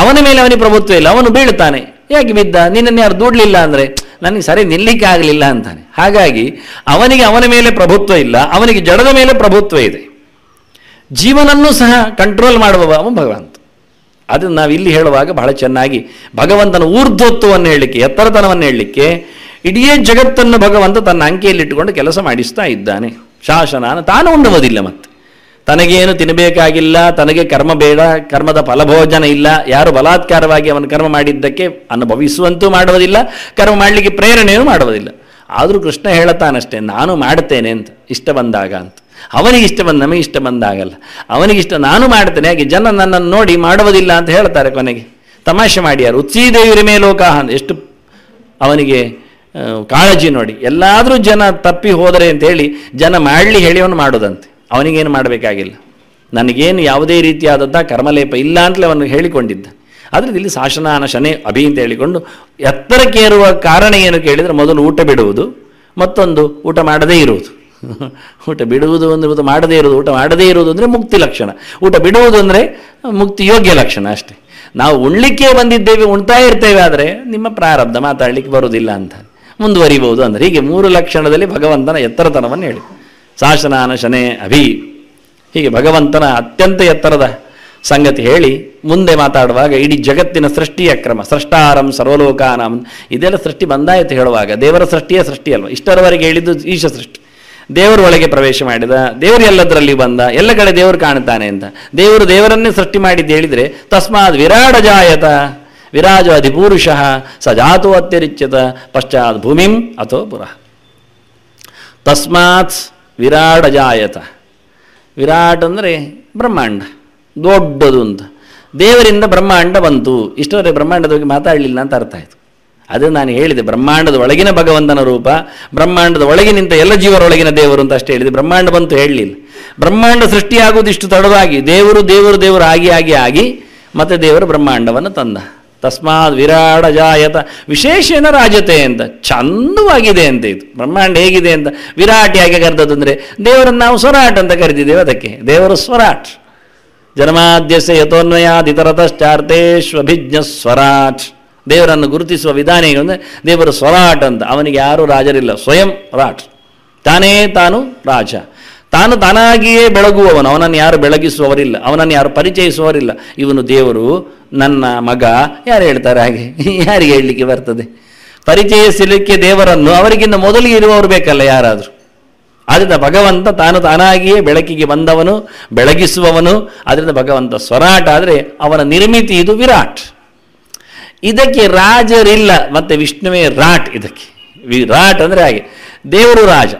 ಅವನ ಮೇಲೆ ಅವನಿಗೆ ಪ್ರಭುತ್ವ ಇಲ್ಲ, ಅವನು ಬೀಳ್ತಾನೆ. ಯಾಕೆ ಬಿದ್ದ? ನಿನ್ನನ್ನು ಯಾರು ದೂಡಲಿಲ್ಲ ಅಂದರೆ ನನಗೆ ಸರಿ ನಿಲ್ಲಿಕ್ಕೆ ಆಗಲಿಲ್ಲ ಅಂತಾನೆ. ಹಾಗಾಗಿ ಅವನಿಗೆ ಅವನ ಮೇಲೆ ಪ್ರಭುತ್ವ ಇಲ್ಲ, ಅವನಿಗೆ ಜಡದ ಮೇಲೆ ಪ್ರಭುತ್ವ ಇದೆ. ಜೀವನನ್ನು ಸಹ ಕಂಟ್ರೋಲ್ ಮಾಡುವವ ಅವನು ಭಗವಂತ. ಅದನ್ನು ನಾವು ಇಲ್ಲಿ ಹೇಳುವಾಗ ಬಹಳ ಚೆನ್ನಾಗಿ ಭಗವಂತನ ಊರ್ಧ್ವತ್ವವನ್ನು ಹೇಳಲಿಕ್ಕೆ, ಎತ್ತರತನವನ್ನು ಹೇಳಲಿಕ್ಕೆ, ಇಡೀ ಜಗತ್ತನ್ನು ಭಗವಂತ ತನ್ನ ಅಂಕೆಯಲ್ಲಿಟ್ಟುಕೊಂಡು ಕೆಲಸ ಮಾಡಿಸ್ತಾ ಇದ್ದಾನೆ. ಶಾಸನ ತಾನು ಉಣ್ಣುವುದಿಲ್ಲ, ಮತ್ತೆ ತನಗೇನು ತಿನ್ನಬೇಕಾಗಿಲ್ಲ, ತನಗೆ ಕರ್ಮ ಬೇಡ, ಕರ್ಮದ ಫಲಭೋಜನ ಇಲ್ಲ, ಯಾರು ಬಲಾತ್ಕಾರವಾಗಿ ಅವನು ಕರ್ಮ ಮಾಡಿದ್ದಕ್ಕೆ ಅನುಭವಿಸುವಂತೂ ಮಾಡುವುದಿಲ್ಲ, ಕರ್ಮ ಮಾಡಲಿಕ್ಕೆ ಪ್ರೇರಣೆಯೂ ಮಾಡುವುದಿಲ್ಲ. ಆದರೂ ಕೃಷ್ಣ ಹೇಳುತ್ತಾನಷ್ಟೇ, ನಾನು ಮಾಡ್ತೇನೆ ಅಂತ ಇಷ್ಟ ಬಂದಾಗ ಅಂತ. ಅವನಿಗೆ ಇಷ್ಟ ಬಂದು ನಮಗೆ ಇಷ್ಟ ಬಂದಾಗಲ್ಲ, ಅವನಿಗಿಷ್ಟ ನಾನು ಮಾಡ್ತೇನೆ. ಹಾಗೆ ಜನ ನನ್ನನ್ನು ನೋಡಿ ಮಾಡುವುದಿಲ್ಲ ಅಂತ ಹೇಳ್ತಾರೆ. ಕೊನೆಗೆ ತಮಾಷೆ ಮಾಡಿ ಯಾರು ಉತ್ಸೀದೇವಿರಿಮೇ ಲೋಕಾಹ ಅಂತ ಎಷ್ಟು ಅವನಿಗೆ ಕಾಳಜಿ ನೋಡಿ. ಎಲ್ಲಾದರೂ ಜನ ತಪ್ಪಿ ಹೋದರೆ ಅಂತೇಳಿ ಜನ ಮಾಡಲಿ ಹೇಳಿ ಅವನು ಮಾಡೋದಂತೆ. ಅವನಿಗೇನು ಮಾಡಬೇಕಾಗಿಲ್ಲ, ನನಗೇನು ಯಾವುದೇ ರೀತಿಯಾದಂಥ ಕರ್ಮಲೇಪ ಇಲ್ಲ ಅಂತಲೇ ಅವನು ಹೇಳಿಕೊಂಡಿದ್ದ. ಆದರೆ ಇಲ್ಲಿ ಶಾಸನಾನ ಶನೇ ಅಭಿ ಅಂತ ಹೇಳಿಕೊಂಡು ಎತ್ತರಕ್ಕೇರುವ ಕಾರಣ ಏನು ಕೇಳಿದರೆ, ಮೊದಲು ಊಟ ಬಿಡುವುದು, ಮತ್ತೊಂದು ಊಟ ಮಾಡದೇ ಇರುವುದು. ಊಟ ಬಿಡುವುದು ಅಂದರೆ ಊಟ ಮಾಡದೇ ಇರುವುದು, ಊಟ ಮಾಡದೇ ಇರುವುದು ಅಂದರೆ ಮುಕ್ತಿ ಲಕ್ಷಣ, ಊಟ ಬಿಡುವುದು ಅಂದರೆ ಮುಕ್ತಿ ಯೋಗ್ಯ ಲಕ್ಷಣ ಅಷ್ಟೇ. ನಾವು ಉಣ್ಲಿಕ್ಕೆ ಬಂದಿದ್ದೇವೆ, ಉಣ್ತಾ ಇರ್ತೇವೆ, ಆದರೆ ನಿಮ್ಮ ಪ್ರಾರಬ್ಧ ಮಾತಾಡಲಿಕ್ಕೆ ಬರುವುದಿಲ್ಲ ಅಂತ ಮುಂದುವರಿಬಹುದು ಅಂದರೆ. ಹೀಗೆ 3 ಲಕ್ಷಣದಲ್ಲಿ ಭಗವಂತನ ಎತ್ತರತನವನ್ನು ಹೇಳಿ, ಶಾಸನಾನ ಶನೇ ಅಭಿ. ಹೀಗೆ ಭಗವಂತನ ಅತ್ಯಂತ ಎತ್ತರದ ಸಂಗತಿ ಹೇಳಿ ಮುಂದೆ ಮಾತಾಡುವಾಗ ಇಡೀ ಜಗತ್ತಿನ ಸೃಷ್ಟಿಯ ಕ್ರಮ, ಸೃಷ್ಟಾರಂ ಸರ್ವಲೋಕಾನಾಂ, ಇದೆಲ್ಲ ಸೃಷ್ಟಿ ಬಂದಾಯಿತು ಹೇಳುವಾಗ ದೇವರ ಸೃಷ್ಟಿಯೇ ಸೃಷ್ಟಿ ಅಲ್ವ. ಇಷ್ಟರವರೆಗೆ ಹೇಳಿದ್ದು ಈಶ ಸೃಷ್ಟಿ, ದೇವರು ಒಳಗೆ ಪ್ರವೇಶ ಮಾಡಿದ, ದೇವರು ಎಲ್ಲದರಲ್ಲಿ ಬಂದ, ಎಲ್ಲ ಕಡೆ ದೇವರು ಕಾಣುತ್ತಾನೆ ಅಂತ. ದೇವರು ದೇವರನ್ನೇ ಸೃಷ್ಟಿ ಮಾಡಿದ್ದು ಹೇಳಿದರೆ, ತಸ್ಮಾತ್ ವಿರಾಡ ಜಾಯತ ವಿರಾಜ ಅಧಿಪುರುಷಃ ಸ ಜಾತೋ ಅತ್ಯರಿಚ್ಯತ ಪಶ್ಚಾತ್ ಭೂಮಿಂ ಅಥೋ ಪುರಃ. ತಸ್ಮಾತ್ ವಿರಾಡ ಜಾಯತ, ವಿರಾಟ್ ಅಂದರೆ ಬ್ರಹ್ಮಾಂಡ, ದೊಡ್ಡದು ಅಂತ. ದೇವರಿಂದ ಬ್ರಹ್ಮಾಂಡ ಬಂತು. ಇಷ್ಟವರೆಗೆ ಬ್ರಹ್ಮಾಂಡದ ಬಗ್ಗೆ ಮಾತಾಡಲಿಲ್ಲ ಅಂತ ಅರ್ಥ ಆಯಿತು. ಅದು ನಾನು ಹೇಳಿದೆ, ಬ್ರಹ್ಮಾಂಡದ ಒಳಗಿನ ಭಗವಂತನ ರೂಪ, ಬ್ರಹ್ಮಾಂಡದ ಒಳಗೆ ನಿಂತ ಎಲ್ಲ ಜೀವರೊಳಗಿನ ದೇವರು ಅಂತ ಅಷ್ಟೇ ಹೇಳಿದೆ. ಬ್ರಹ್ಮಾಂಡ ಬಂತು ಹೇಳಲಿಲ್ಲ. ಬ್ರಹ್ಮಾಂಡ ಸೃಷ್ಟಿಯಾಗುವುದು ಇಷ್ಟು ತಡವಾಗಿ, ದೇವರು ದೇವರು ದೇವರು ಆಗಿ ಮತ್ತೆ ದೇವರು ಬ್ರಹ್ಮಾಂಡವನ್ನು ತಂದ. ತಸ್ಮಾತ್ ವಿರಾಡ ಜಾಯತ ವಿಶೇಷೇನ ರಾಜತೆ ಅಂತ, ಚಂದವಾಗಿದೆ ಅಂತ. ಇದು ಬ್ರಹ್ಮಾಂಡ ಹೇಗಿದೆ ಅಂತ ವಿರಾಟ್ ಯಾಕೆ ಕರೆದದ್ದು ಅಂದರೆ, ದೇವರನ್ನು ನಾವು ಸ್ವರಾಟ್ ಅಂತ ಕರಿತಿದ್ದೇವೆ, ಅದಕ್ಕೆ ದೇವರು ಸ್ವರಾಟ್. ಜನ್ಮಾದ್ಯಸ್ಯ ಯತೋನ್ಮಯಾದಿತರತಶ್ಚಾರ್ಥೇಷ್ವಭಿಜ್ಞ ಸ್ವರಾಟ್. ದೇವರನ್ನು ಗುರುತಿಸುವ ವಿಧಾನ ಏನು ಅಂದರೆ, ದೇವರು ಸ್ವರಾಟ್ ಅಂತ. ಅವನಿಗೆ ಯಾರೂ ರಾಜರಿಲ್ಲ, ಸ್ವಯಂ ರಾಟ್, ತಾನೇ ತಾನು ರಾಜ. ತಾನು ತಾನಾಗಿಯೇ ಬೆಳಗುವವನು, ಅವನನ್ನು ಯಾರು ಬೆಳಗಿಸುವವರಿಲ್ಲ, ಅವನನ್ನು ಯಾರು ಪರಿಚಯಿಸುವವರಿಲ್ಲ. ಇವನು ದೇವರು, ನನ್ನ ಮಗ, ಯಾರು ಹೇಳ್ತಾರೆ ಹಾಗೆ? ಯಾರಿಗೆ ಹೇಳಲಿಕ್ಕೆ ಬರ್ತದೆ? ಪರಿಚಯಿಸಲಿಕ್ಕೆ ದೇವರನ್ನು ಅವರಿಗಿಂತ ಮೊದಲಿಗೆ ಇರುವವರು ಬೇಕಲ್ಲ ಯಾರಾದರೂ. ಆದ್ದರಿಂದ ಭಗವಂತ ತಾನು ತಾನಾಗಿಯೇ ಬೆಳಕಿಗೆ ಬಂದವನು, ಬೆಳಗಿಸುವವನು. ಆದ್ದರಿಂದ ಭಗವಂತ ಸ್ವರಾಟ್. ಆದರೆ ಅವನ ನಿರ್ಮಿತಿ ಇದು ವಿರಾಟ್. ಇದಕ್ಕೆ ರಾಜರಿಲ್ಲ, ಮತ್ತು ವಿಷ್ಣುವೇ ರಾಟ್. ಇದಕ್ಕೆ ವಿರಾಟ್ ಅಂದರೆ ಹಾಗೆ, ದೇವರು ರಾಜ.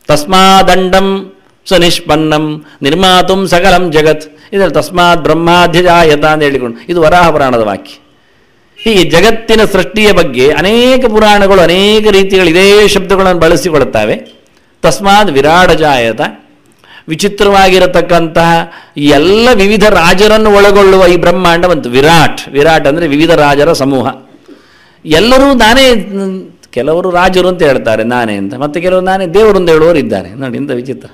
ತಸ್ಮಾದಂಡಂ ಸ್ವನಿಷ್ಪನ್ನಂ ನಿರ್ಮಾತುಂ ಸಕಲಂ ಜಗತ್. ಇದರಲ್ಲಿ ತಸ್ಮಾತ್ ಬ್ರಹ್ಮಾಧ್ಯಜಾಯತ ಅಂತ ಹೇಳಿಕೊಂಡು ಇದು ವರಾಹ ಪುರಾಣದ ವಾಕ್ಯ. ಹೀಗೆ ಜಗತ್ತಿನ ಸೃಷ್ಟಿಯ ಬಗ್ಗೆ ಅನೇಕ ಪುರಾಣಗಳು ಅನೇಕ ರೀತಿಗಳು ಇದೇ ಶಬ್ದಗಳನ್ನು ಬಳಸಿಕೊಳ್ಳುತ್ತವೆ. ತಸ್ಮಾತ್ ವಿರಾಡಜಾಯತ, ವಿಚಿತ್ರವಾಗಿರತಕ್ಕಂತಹ ಎಲ್ಲ ವಿವಿಧ ರಾಜರನ್ನು ಒಳಗೊಳ್ಳುವ ಈ ಬ್ರಹ್ಮಾಂಡ ಬಂತು. ವಿರಾಟ್, ವಿರಾಟ್ ಅಂದರೆ ವಿವಿಧ ರಾಜರ ಸಮೂಹ. ಎಲ್ಲರೂ ನಾನೇ, ಕೆಲವರು ರಾಜರು ಅಂತ ಹೇಳ್ತಾರೆ ನಾನೇ ಅಂತ, ಮತ್ತು ಕೆಲವರು ನಾನೇ ದೇವರು ಅಂತ ಹೇಳುವವರು ಇದ್ದಾರೆ. ನೋಡಿ ಇಂಥ ವಿಚಿತ್ರ.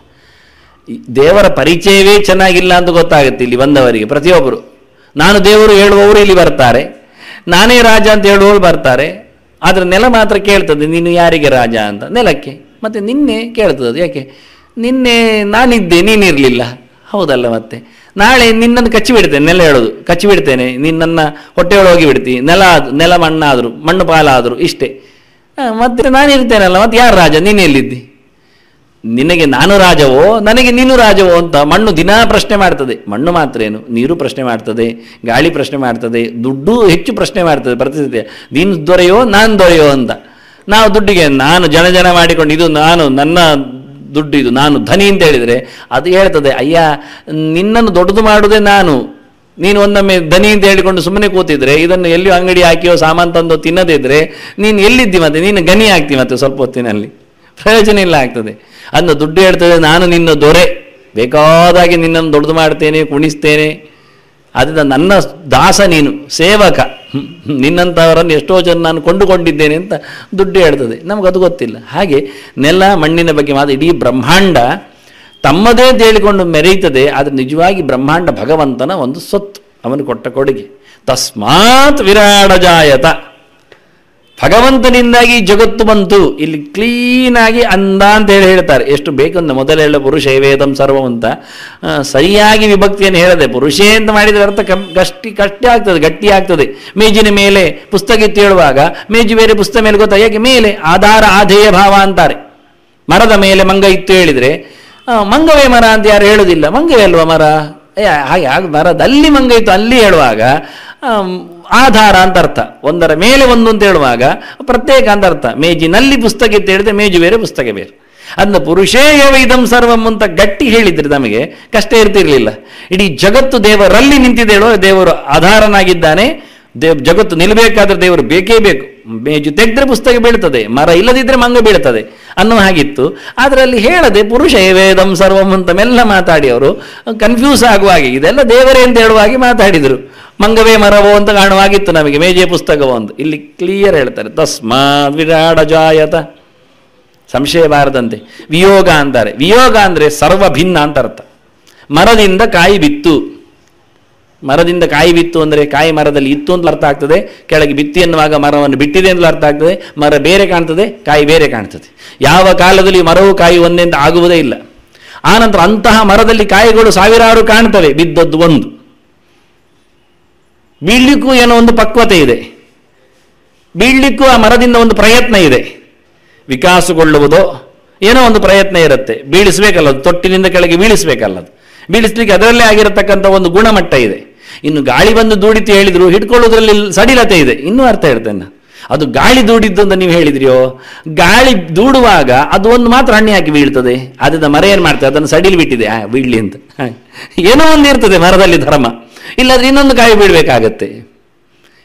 ದೇವರ ಪರಿಚಯವೇ ಚೆನ್ನಾಗಿಲ್ಲ ಅಂತ ಗೊತ್ತಾಗುತ್ತೆ ಇಲ್ಲಿ ಬಂದವರಿಗೆ. ಪ್ರತಿಯೊಬ್ಬರು ನಾನು ದೇವರು ಹೇಳುವವರು ಇಲ್ಲಿ ಬರ್ತಾರೆ, ನಾನೇ ರಾಜ ಅಂತ ಹೇಳುವವರು ಬರ್ತಾರೆ. ಆದರೆ ನೆಲ ಮಾತ್ರ ಕೇಳ್ತದೆ ನೀನು ಯಾರಿಗೆ ರಾಜ ಅಂತ, ನೆಲಕ್ಕೆ. ಮತ್ತು ನಿನ್ನೆ ಕೇಳ್ತದೆ, ಯಾಕೆ ನಿನ್ನೆ ನಾನಿದ್ದೆ ನೀನಿರಲಿಲ್ಲ, ಹೌದಲ್ಲ. ಮತ್ತೆ ನಾಳೆ ನಿನ್ನನ್ನು ಕಚ್ಚಿಬಿಡ್ತೇನೆ, ನೆಲ ಹೇಳೋದು ಕಚ್ಚಿಬಿಡ್ತೇನೆ, ನಿನ್ನನ್ನು ಹೊಟ್ಟೆಯೊಳಗೆ ಬಿಡ್ತೀನಿ, ನೆಲ ಮಣ್ಣಾದರು ಮಣ್ಣು ಪಾಲಾದರು, ಇಷ್ಟೇ. ಮತ್ತೆ ನಾನಿರ್ತೇನಲ್ಲ, ಮತ್ತೆ ಯಾರು ರಾಜ, ನೀನು ಎಲ್ಲಿದ್ದಿ? ನಿನಗೆ ನಾನು ರಾಜವೋ ನನಗೆ ನೀನು ರಾಜವೋ ಅಂತ ಮಣ್ಣು ದಿನಾ ಪ್ರಶ್ನೆ ಮಾಡ್ತದೆ. ಮಣ್ಣು ಮಾತ್ರ ಏನು, ನೀರು ಪ್ರಶ್ನೆ ಮಾಡ್ತದೆ, ಗಾಳಿ ಪ್ರಶ್ನೆ ಮಾಡ್ತದೆ, ದುಡ್ಡು ಹೆಚ್ಚು ಪ್ರಶ್ನೆ ಮಾಡ್ತದೆ ಪ್ರತಿನಿತ್ಯ. ನೀನು ದೊರೆಯೋ ನಾನು ದೊರೆಯೋ ಅಂತ. ನಾವು ದುಡ್ಡಿಗೆ ನಾನು ಜನ ಮಾಡಿಕೊಂಡು ಇದು ನಾನು, ನನ್ನ ದುಡ್ಡು ಇದು, ನಾನು ಧನಿ ಅಂತ ಹೇಳಿದರೆ ಅದು ಹೇಳ್ತದೆ ಅಯ್ಯ ನಿನ್ನನ್ನು ದೊಡ್ಡದು ಮಾಡುವುದೇ ನಾನು, ನೀನು ಒಂದೊಮ್ಮೆ ಧನಿ ಅಂತ ಹೇಳಿಕೊಂಡು ಸುಮ್ಮನೆ ಕೂತಿದ್ರೆ, ಇದನ್ನು ಎಲ್ಲಿಯೋ ಅಂಗಡಿ ಹಾಕಿಯೋ ಸಾಮಾನು ತಂದು ತಿನ್ನದಿದ್ದರೆ ನೀನು ಎಲ್ಲಿದ್ದಿ? ಮತ್ತೆ ನೀನು ಗನಿ ಆಗ್ತಿ ಮತ್ತೆ ಸ್ವಲ್ಪ ಹೊತ್ತಿನಲ್ಲಿ, ಪ್ರಯೋಜನ ಇಲ್ಲ ಆಗ್ತದೆ. ಅದನ್ನು ದುಡ್ಡು ಹೇಳ್ತದೆ ನಾನು ನಿನ್ನ ದೊರೆ, ಬೇಕಾದಾಗಿ ನಿನ್ನನ್ನು ದೊಡ್ಡದು ಮಾಡ್ತೇನೆ, ಕುಣಿಸ್ತೇನೆ, ಅದರಿಂದ ನನ್ನ ದಾಸ ನೀನು, ಸೇವಕ, ನಿನ್ನಂಥವರನ್ನು ಎಷ್ಟೋ ಜನ ನಾನು ಕೊಂಡುಕೊಂಡಿದ್ದೇನೆ ಅಂತ ದುಡ್ಡು ಹೇಳ್ತದೆ. ನಮಗದು ಗೊತ್ತಿಲ್ಲ. ಹಾಗೆ ನೆಲ ಮಣ್ಣಿನ ಬಗ್ಗೆ ಮಾತ್ರ ಇಡೀ ಬ್ರಹ್ಮಾಂಡ ತಮ್ಮದೇ ಅಂತ ಹೇಳಿಕೊಂಡು ಮೆರೆಯುತ್ತದೆ. ಆದರೆ ನಿಜವಾಗಿ ಬ್ರಹ್ಮಾಂಡ ಭಗವಂತನ ಒಂದು ಸೊತ್ತು, ಅವನು ಕೊಟ್ಟ ಕೊಡುಗೆ. ತಸ್ಮಾತ್ ವಿರಾಡಜಾಯತ, ಭಗವಂತನಿಂದಾಗಿ ಜಗತ್ತು ಬಂತು. ಇಲ್ಲಿ ಕ್ಲೀನಾಗಿ ಅಂದ ಅಂತ ಹೇಳ್ತಾರೆ. ಎಷ್ಟು ಬೇಕಂತ ಮೊದಲು ಹೇಳ ಪುರುಷೇ ವೇದಂ ಸರ್ವಂ ಅಂತ ಸರಿಯಾಗಿ ವಿಭಕ್ತಿಯನ್ನು ಹೇಳದೆ ಪುರುಷೇ ಅಂತ ಮಾಡಿದರೆ ಅರ್ಥ ಗಟ್ಟಿ ಆಗ್ತದೆ. ಮೇಜಿನ ಮೇಲೆ ಪುಸ್ತಕ ಎತ್ತಿ ಹೇಳುವಾಗ ಮೇಜು ಬೇರೆ ಪುಸ್ತಕ ಮೇಲೆ ಗೊತ್ತಾ, ಯಾಕೆ ಮೇಲೆ ಆಧಾರ ಆಧೇಯ ಭಾವ ಅಂತಾರೆ. ಮರದ ಮೇಲೆ ಮಂಗ ಇತ್ತು ಹೇಳಿದರೆ ಮಂಗವೇ ಮರ ಅಂತ ಯಾರು ಹೇಳುವುದಿಲ್ಲ, ಮಂಗವೇ ಅಲ್ವಾ ಮರ, ಹಾಗೆ ಮರದಲ್ಲಿ ಮಂಗ ಇತ್ತು ಅಲ್ಲಿ ಹೇಳುವಾಗ ಆಧಾರ ಅಂತ ಅರ್ಥ, ಒಂದರ ಮೇಲೆ ಒಂದು ಅಂತ ಹೇಳುವಾಗ ಪ್ರತ್ಯೇಕ ಅಂತ ಅರ್ಥ. ಮೇಜಿನಲ್ಲಿ ಪುಸ್ತಕ ಅಂತ ಹೇಳಿದ್ರೆ ಮೇಜು ಬೇರೆ ಪುಸ್ತಕ ಬೇರೆ. ಅದನ್ನ ಪುರುಷೇ ಇದಂ ಸರ್ವಂ ಅಂತ ಗಟ್ಟಿ ಹೇಳಿದ್ರೆ ನಮಗೆ ಕಷ್ಟ ಇರ್ತಿರ್ಲಿಲ್ಲ. ಇಡೀ ಜಗತ್ತು ದೇವರಲ್ಲಿ ನಿಂತಿದೆ ಹೇಳುವ, ದೇವರು ಆಧಾರನಾಗಿದ್ದಾನೆ. ಜಗತ್ತು ನಿಲ್ಲಬೇಕಾದ್ರೆ ದೇವರು ಬೇಕೇ ಬೇಕು. ಮೇಜು ತೆಗೆದ್ರೆ ಪುಸ್ತಕ ಬೀಳ್ತದೆ, ಮರ ಇಲ್ಲದಿದ್ದರೆ ಮಂಗ ಬೀಳ್ತದೆ ಅನ್ನೋ ಹಾಗಿತ್ತು. ಅದರಲ್ಲಿ ಹೇಳದೆ ಪುರುಷ ವೇದಂ ಸರ್ವಂ ಅಂತ ಮೆಲ್ಲ ಮಾತಾಡಿ ಅವರು ಕನ್ಫ್ಯೂಸ್ ಆಗುವಾಗೆ ಇದೆಲ್ಲ ದೇವರೇ ಅಂತ ಹೇಳುವಾಗಿ ಮಾತಾಡಿದರು. ಮಂಗವೇ ಮರವೋ ಅಂತ ಕಾಣುವಾಗಿತ್ತು ನಮಗೆ, ಮೇಜೆ ಪುಸ್ತಕವೋ ಅಂತ. ಇಲ್ಲಿ ಕ್ಲಿಯರ್ ಹೇಳ್ತಾರೆ ತಸ್ಮಾತ್ ವಿರಾಡಜಾಯತ, ಸಂಶಯ ಬಾರದಂತೆ. ವಿಯೋಗ ಅಂತಾರೆ. ವಿಯೋಗ ಅಂದರೆ ಸರ್ವ ಭಿನ್ನ ಅಂತ ಅರ್ಥ. ಮರದಿಂದ ಕಾಯಿ ಬಿತ್ತು, ಮರದಿಂದ ಕಾಯಿ ಬಿತ್ತು ಅಂದರೆ ಕಾಯಿ ಮರದಲ್ಲಿ ಇತ್ತು ಅಂತ ಅರ್ಥ ಆಗ್ತದೆ. ಕೆಳಗೆ ಬಿತ್ತಿ ಎನ್ನುವಾಗ ಮರವನ್ನು ಬಿಟ್ಟಿದೆ ಅಂತ ಅರ್ಥ ಆಗ್ತದೆ. ಮರ ಬೇರೆ ಕಾಣ್ತದೆ, ಕಾಯಿ ಬೇರೆ ಕಾಣ್ತದೆ. ಯಾವ ಕಾಲದಲ್ಲಿ ಮರವು ಕಾಯಿ ಒಂದೇ ಅಂತ ಆಗುವುದೇ ಇಲ್ಲ. ಆನಂತರ ಅಂತಹ ಮರದಲ್ಲಿ ಕಾಯಿಗಳು ಸಾವಿರಾರು ಕಾಣ್ತವೆ, ಬಿದ್ದದ್ದು ಒಂದು. ಬೀಳಲಿಕ್ಕೂ ಏನೋ ಒಂದು ಪಕ್ವತೆ ಇದೆ, ಬೀಳಲಿಕ್ಕೂ ಆ ಮರದಿಂದ ಒಂದು ಪ್ರಯತ್ನ ಇದೆ. ವಿಕಾಸಗೊಳ್ಳುವುದೋ ಏನೋ ಒಂದು ಪ್ರಯತ್ನ ಇರುತ್ತೆ, ಬೀಳಿಸಬೇಕಲ್ಲ, ತೊಟ್ಟಿನಿಂದ ಕೆಳಗೆ ಬೀಳಿಸಬೇಕಲ್ಲದು. ಬೀಳಿಸ್ಲಿಕ್ಕೆ ಅದರಲ್ಲೇ ಆಗಿರತಕ್ಕಂಥ ಒಂದು ಗುಣಮಟ್ಟ ಇದೆ. ಇನ್ನು ಗಾಳಿ ಬಂದು ದೂಡಿತು ಹೇಳಿದ್ರು ಹಿಡ್ಕೊಳ್ಳೋದ್ರಲ್ಲಿ ಸಡಿಲತೆ ಇದೆ. ಇನ್ನೂ ಅರ್ಥ ಹೇಳ್ತೇನೆ, ಅದು ಗಾಳಿ ದೂಡಿದ್ದು ಅಂತ ನೀವು ಹೇಳಿದ್ರಿಯೋ, ಗಾಳಿ ದೂಡುವಾಗ ಅದು ಒಂದು ಮಾತ್ರ ಹಣ್ಣಿ ಹಾಕಿ ಬೀಳ್ತದೆ. ಅದನ್ನ ಮರ ಏನು ಮಾಡ್ತದೆ, ಅದನ್ನು ಸಡಿಲು ಬಿಟ್ಟಿದೆ ಬೀಳಲಿ ಅಂತ. ಏನೋ ಒಂದು ಇರ್ತದೆ ಮರದಲ್ಲಿ ಧರ್ಮ, ಇಲ್ಲಾದ್ರೆ ಇನ್ನೊಂದು ಕಾಯಿ ಬೀಳಬೇಕಾಗತ್ತೆ.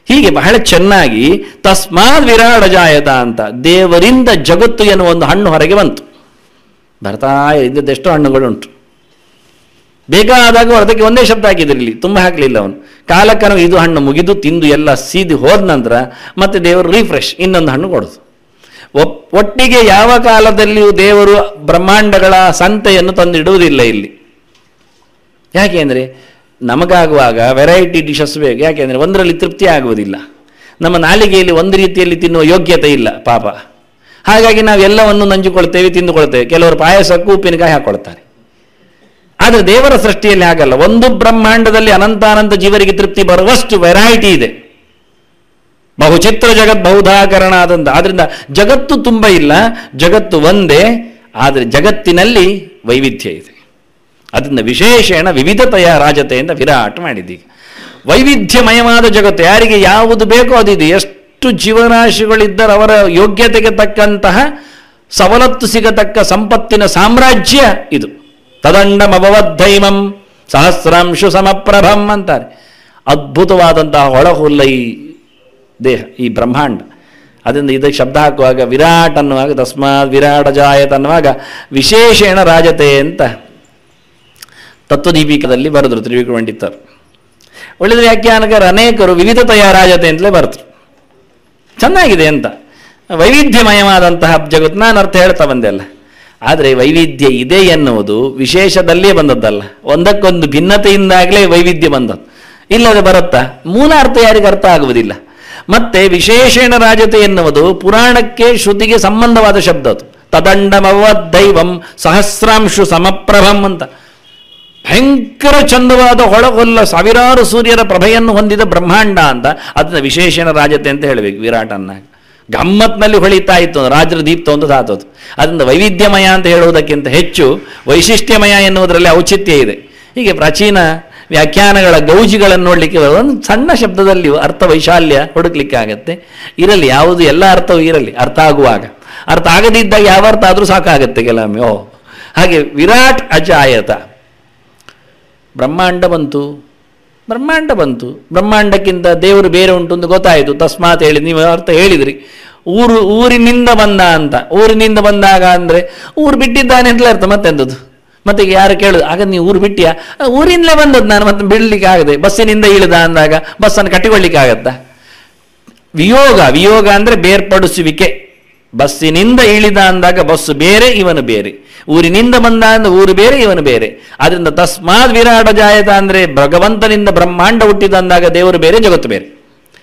ಹೀಗೆ ಬಹಳ ಚೆನ್ನಾಗಿ ತಸ್ಮಾತ್ ವಿರಾಡಜಾಯತ ಅಂತ ದೇವರಿಂದ ಜಗತ್ತು ಎನ್ನುವ ಒಂದು ಹಣ್ಣು ಹೊರಗೆ ಬಂತು. ಬರ್ತಾ ಇದ್ದದ್ದೆಷ್ಟೋ ಹಣ್ಣುಗಳುಂಟು. ಬೇಕಾದಾಗ ಅದಕ್ಕೆ ಒಂದೇ ಶಬ್ದ ಹಾಕಿದ್ರು, ಇಲ್ಲಿ ತುಂಬ ಹಾಕಲಿಲ್ಲ ಅವನು. ಕಾಲಕ್ಕನು ಇದು ಹಣ್ಣು ಮುಗಿದು ತಿಂದು ಎಲ್ಲ ಸೀದಿ ಹೋದ ನಂತರ ಮತ್ತೆ ದೇವರು ರಿಫ್ರೆಶ್ ಇನ್ನೊಂದು ಹಣ್ಣು ಕೊಡೋದು. ಒಟ್ಟಿಗೆ ಯಾವ ಕಾಲದಲ್ಲಿಯೂ ದೇವರು ಬ್ರಹ್ಮಾಂಡಗಳ ಸಂತೆಯನ್ನು ತಂದಿಡುವುದಿಲ್ಲ ಇಲ್ಲಿ. ಯಾಕೆಂದರೆ ನಮಗಾಗುವಾಗ ವೆರೈಟಿ ಡಿಶಸ್ ಬೇಕು. ಯಾಕೆಂದರೆ ಒಂದರಲ್ಲಿ ತೃಪ್ತಿ ಆಗುವುದಿಲ್ಲ, ನಮ್ಮ ನಾಲಿಗೆಯಲ್ಲಿ ಒಂದು ರೀತಿಯಲ್ಲಿ ತಿನ್ನುವ ಯೋಗ್ಯತೆ ಇಲ್ಲ ಪಾಪ. ಹಾಗಾಗಿ ನಾವು ಎಲ್ಲವನ್ನು ನಂಜಿಕೊಳ್ತೇವೆ, ತಿಂದುಕೊಳ್ತೇವೆ. ಕೆಲವರು ಪಾಯಸಕ್ಕೂ ಉಪ್ಪಿನಕಾಯಿ ಹಾಕ್ಕೊಳ್ತಾರೆ. ಆದರೆ ದೇವರ ಸೃಷ್ಟಿಯಲ್ಲಿ ಹಾಗಲ್ಲ. ಒಂದು ಬ್ರಹ್ಮಾಂಡದಲ್ಲಿ ಅನಂತಾನಂತ ಜೀವರಿಗೆ ತೃಪ್ತಿ ಬರುವಷ್ಟು ವೆರೈಟಿ ಇದೆ. ಬಹುಚಿತ್ರ ಜಗತ್ ಬಹುಧಾಕರಣ ಆದಂತ. ಆದ್ರಿಂದ ಜಗತ್ತು ತುಂಬ ಇಲ್ಲ, ಜಗತ್ತು ಒಂದೇ. ಆದರೆ ಜಗತ್ತಿನಲ್ಲಿ ವೈವಿಧ್ಯ ಇದೆ. ಅದರಿಂದ ವಿಶೇಷಣ ವಿವಿಧತೆಯ ರಾಜತೆಯಿಂದ ವಿರಾಟ್ ಮಾಡಿದ್ದೀಗ. ವೈವಿಧ್ಯಮಯವಾದ ಜಗತ್ತು, ಯಾರಿಗೆ ಯಾವುದು ಬೇಕೋ ಅದಿದೆ. ಎಷ್ಟು ಜೀವರಾಶಿಗಳಿದ್ದರೆ ಅವರ ಯೋಗ್ಯತೆಗೆ ತಕ್ಕಂತಹ ಸವಲತ್ತು ಸಿಗತಕ್ಕ ಸಂಪತ್ತಿನ ಸಾಮ್ರಾಜ್ಯ ಇದು ತದಂಡಮಭವದ್ಧೈಮಂ ಸಹಸ್ರಾಂಶು ಸಮಪ್ರಭಂ ಅಂತಾರೆ. ಅದ್ಭುತವಾದಂತಹ ಹೊಳಹುಲ್ಲ ಈ ದೇಹ, ಈ ಬ್ರಹ್ಮಾಂಡ. ಅದರಿಂದ ಇದಕ್ಕೆ ಶಬ್ದ ಹಾಕುವಾಗ ವಿರಾಟ್ ಅನ್ನುವಾಗ ತಸ್ಮಾತ್ ವಿರಾಟ ಜಾಯತ ಅನ್ನುವಾಗ ವಿಶೇಷಣ ರಾಜತೆ ಅಂತ ತತ್ವದೀಪಿಕದಲ್ಲಿ ಬರೆದರು ತ್ರಿವಿಕ್ರಮ ಪಂಡಿತರು. ಒಳ್ಳೆದ ವ್ಯಾಖ್ಯಾನಕರು ಅನೇಕರು ವಿವಿಧತೆಯ ರಾಜತೆ ಅಂತಲೇ ಬರ್ತರು. ಚೆನ್ನಾಗಿದೆ ಅಂತ, ವೈವಿಧ್ಯಮಯವಾದಂತಹ ಜಗತ್ತು. ನಾನು ಅರ್ಥ ಹೇಳ್ತಾ ಬಂದೆ ಅಲ್ಲ. ಆದರೆ ವೈವಿಧ್ಯ ಇದೆ ಎನ್ನುವುದು ವಿಶೇಷದಲ್ಲೇ ಬಂದದ್ದಲ್ಲ, ಒಂದಕ್ಕೊಂದು ಭಿನ್ನತೆಯಿಂದಾಗಲೇ ವೈವಿಧ್ಯ ಬಂದದ್ದು. ಇಲ್ಲದೆ ಬರುತ್ತಾ? ಮೂಲ ಅರ್ಥ ಯಾರಿಗೆ ಅರ್ಥ ಆಗುವುದಿಲ್ಲ. ಮತ್ತೆ ವಿಶೇಷಣ ರಾಜತೆ ಎನ್ನುವುದು ಪುರಾಣಕ್ಕೆ ಶ್ರುತಿಗೆ ಸಂಬಂಧವಾದ ಶಬ್ದ. ಅದು ತದಂಡಮವದ್ದೈವಂ ಸಹಸ್ರಾಂಶು ಸಮಪ್ರಭಂ ಅಂತ. ಭಯಂಕರ ಚಂದವಾದ ಹೊಳಗೊಲ್ಲ ಸಾವಿರಾರು ಸೂರ್ಯರ ಪ್ರಭೆಯನ್ನು ಹೊಂದಿದ ಬ್ರಹ್ಮಾಂಡ ಅಂತ. ಅದನ್ನ ವಿಶೇಷಣ ರಾಜತೆ ಅಂತ ಹೇಳಬೇಕು. ವಿರಾಟನ್ನ ಗಮ್ಮತ್ನಲ್ಲಿ ಹೊಳಿತಾ ಇತ್ತು, ರಾಜರ ದೀಪ್ತ ಒಂದು ಧಾತೋದು. ಅದರಿಂದ ವೈವಿಧ್ಯಮಯ ಅಂತ ಹೇಳುವುದಕ್ಕಿಂತ ಹೆಚ್ಚು ವೈಶಿಷ್ಟ್ಯಮಯ ಎನ್ನುವುದರಲ್ಲಿ ಔಚಿತ್ಯ ಇದೆ. ಹೀಗೆ ಪ್ರಾಚೀನ ವ್ಯಾಖ್ಯಾನಗಳ ಗೌಜಿಗಳನ್ನು ನೋಡಲಿಕ್ಕೆ ಒಂದು ಸಣ್ಣ ಶಬ್ದದಲ್ಲಿ ಅರ್ಥ ವೈಶಾಲ್ಯ ಹುಡುಕ್ಲಿಕ್ಕೆ ಆಗತ್ತೆ. ಇರಲಿ, ಯಾವುದು ಎಲ್ಲ ಅರ್ಥವೂ ಇರಲಿ, ಅರ್ಥ ಆಗುವಾಗ. ಅರ್ಥ ಆಗದಿದ್ದಾಗ ಯಾವ ಅರ್ಥ ಆದರೂ ಸಾಕಾಗತ್ತೆ ಕೆಲವೊಮ್ಮೆ. ಹಾಗೆ ವಿರಾಟ್ ಅಜಾಯತ, ಬ್ರಹ್ಮಾಂಡ ಬಂತು. ಬ್ರಹ್ಮಾಂಡಕ್ಕಿಂತ ದೇವರು ಬೇರೆ ಉಂಟು ಅಂತ ಗೊತ್ತಾಯಿತು. ತಸ್ಮಾತ್ ಹೇಳಿ ನೀವು ಅರ್ಥ ಹೇಳಿದ್ರಿ. ಊರಿನಿಂದ ಬಂದ ಅಂತ. ಊರಿನಿಂದ ಬಂದಾಗ ಅಂದರೆ ಊರು ಬಿಟ್ಟಿದ್ದಾನೆ ಅಂತಲೇ ಅರ್ಥ. ಮತ್ತೆಂಥದ್ದು? ಮತ್ತೆ ಯಾರು ಕೇಳುದು, ಆಗ ನೀವು ಊರು ಬಿಟ್ಟಿಯಾ? ಊರಿಂದಲೇ ಬಂದದ್ದು ನಾನು, ಮತ್ತೆ ಬಿಡಲಿಕ್ಕೆ ಆಗದೆ. ಬಸ್ಸಿನಿಂದ ಇಳಿದ ಅಂದಾಗ ಬಸ್ಸನ್ನು ಕಟ್ಟಿಕೊಳ್ಳಿಕ್ಕೆ ಆಗತ್ತಾ? ವಿಯೋಗ ಅಂದರೆ ಬೇರ್ಪಡಿಸುವಿಕೆ. ಬಸ್ಸಿನಿಂದ ಇಳಿದ ಅಂದಾಗ ಬಸ್ಸು ಬೇರೆ, ಇವನು ಬೇರೆ. ಊರಿನಿಂದ ಬಂದ ಅಂದ್ರೆ ಊರು ಬೇರೆ, ಇವನು ಬೇರೆ. ಅದರಿಂದ ತಸ್ಮಾತ್ ವಿರಾಟ ಜಾಯತ ಅಂದರೆ ಭಗವಂತನಿಂದ ಬ್ರಹ್ಮಾಂಡ ಹುಟ್ಟಿದ ಅಂದಾಗ ದೇವರು ಬೇರೆ, ಜಗತ್ತು ಬೇರೆ.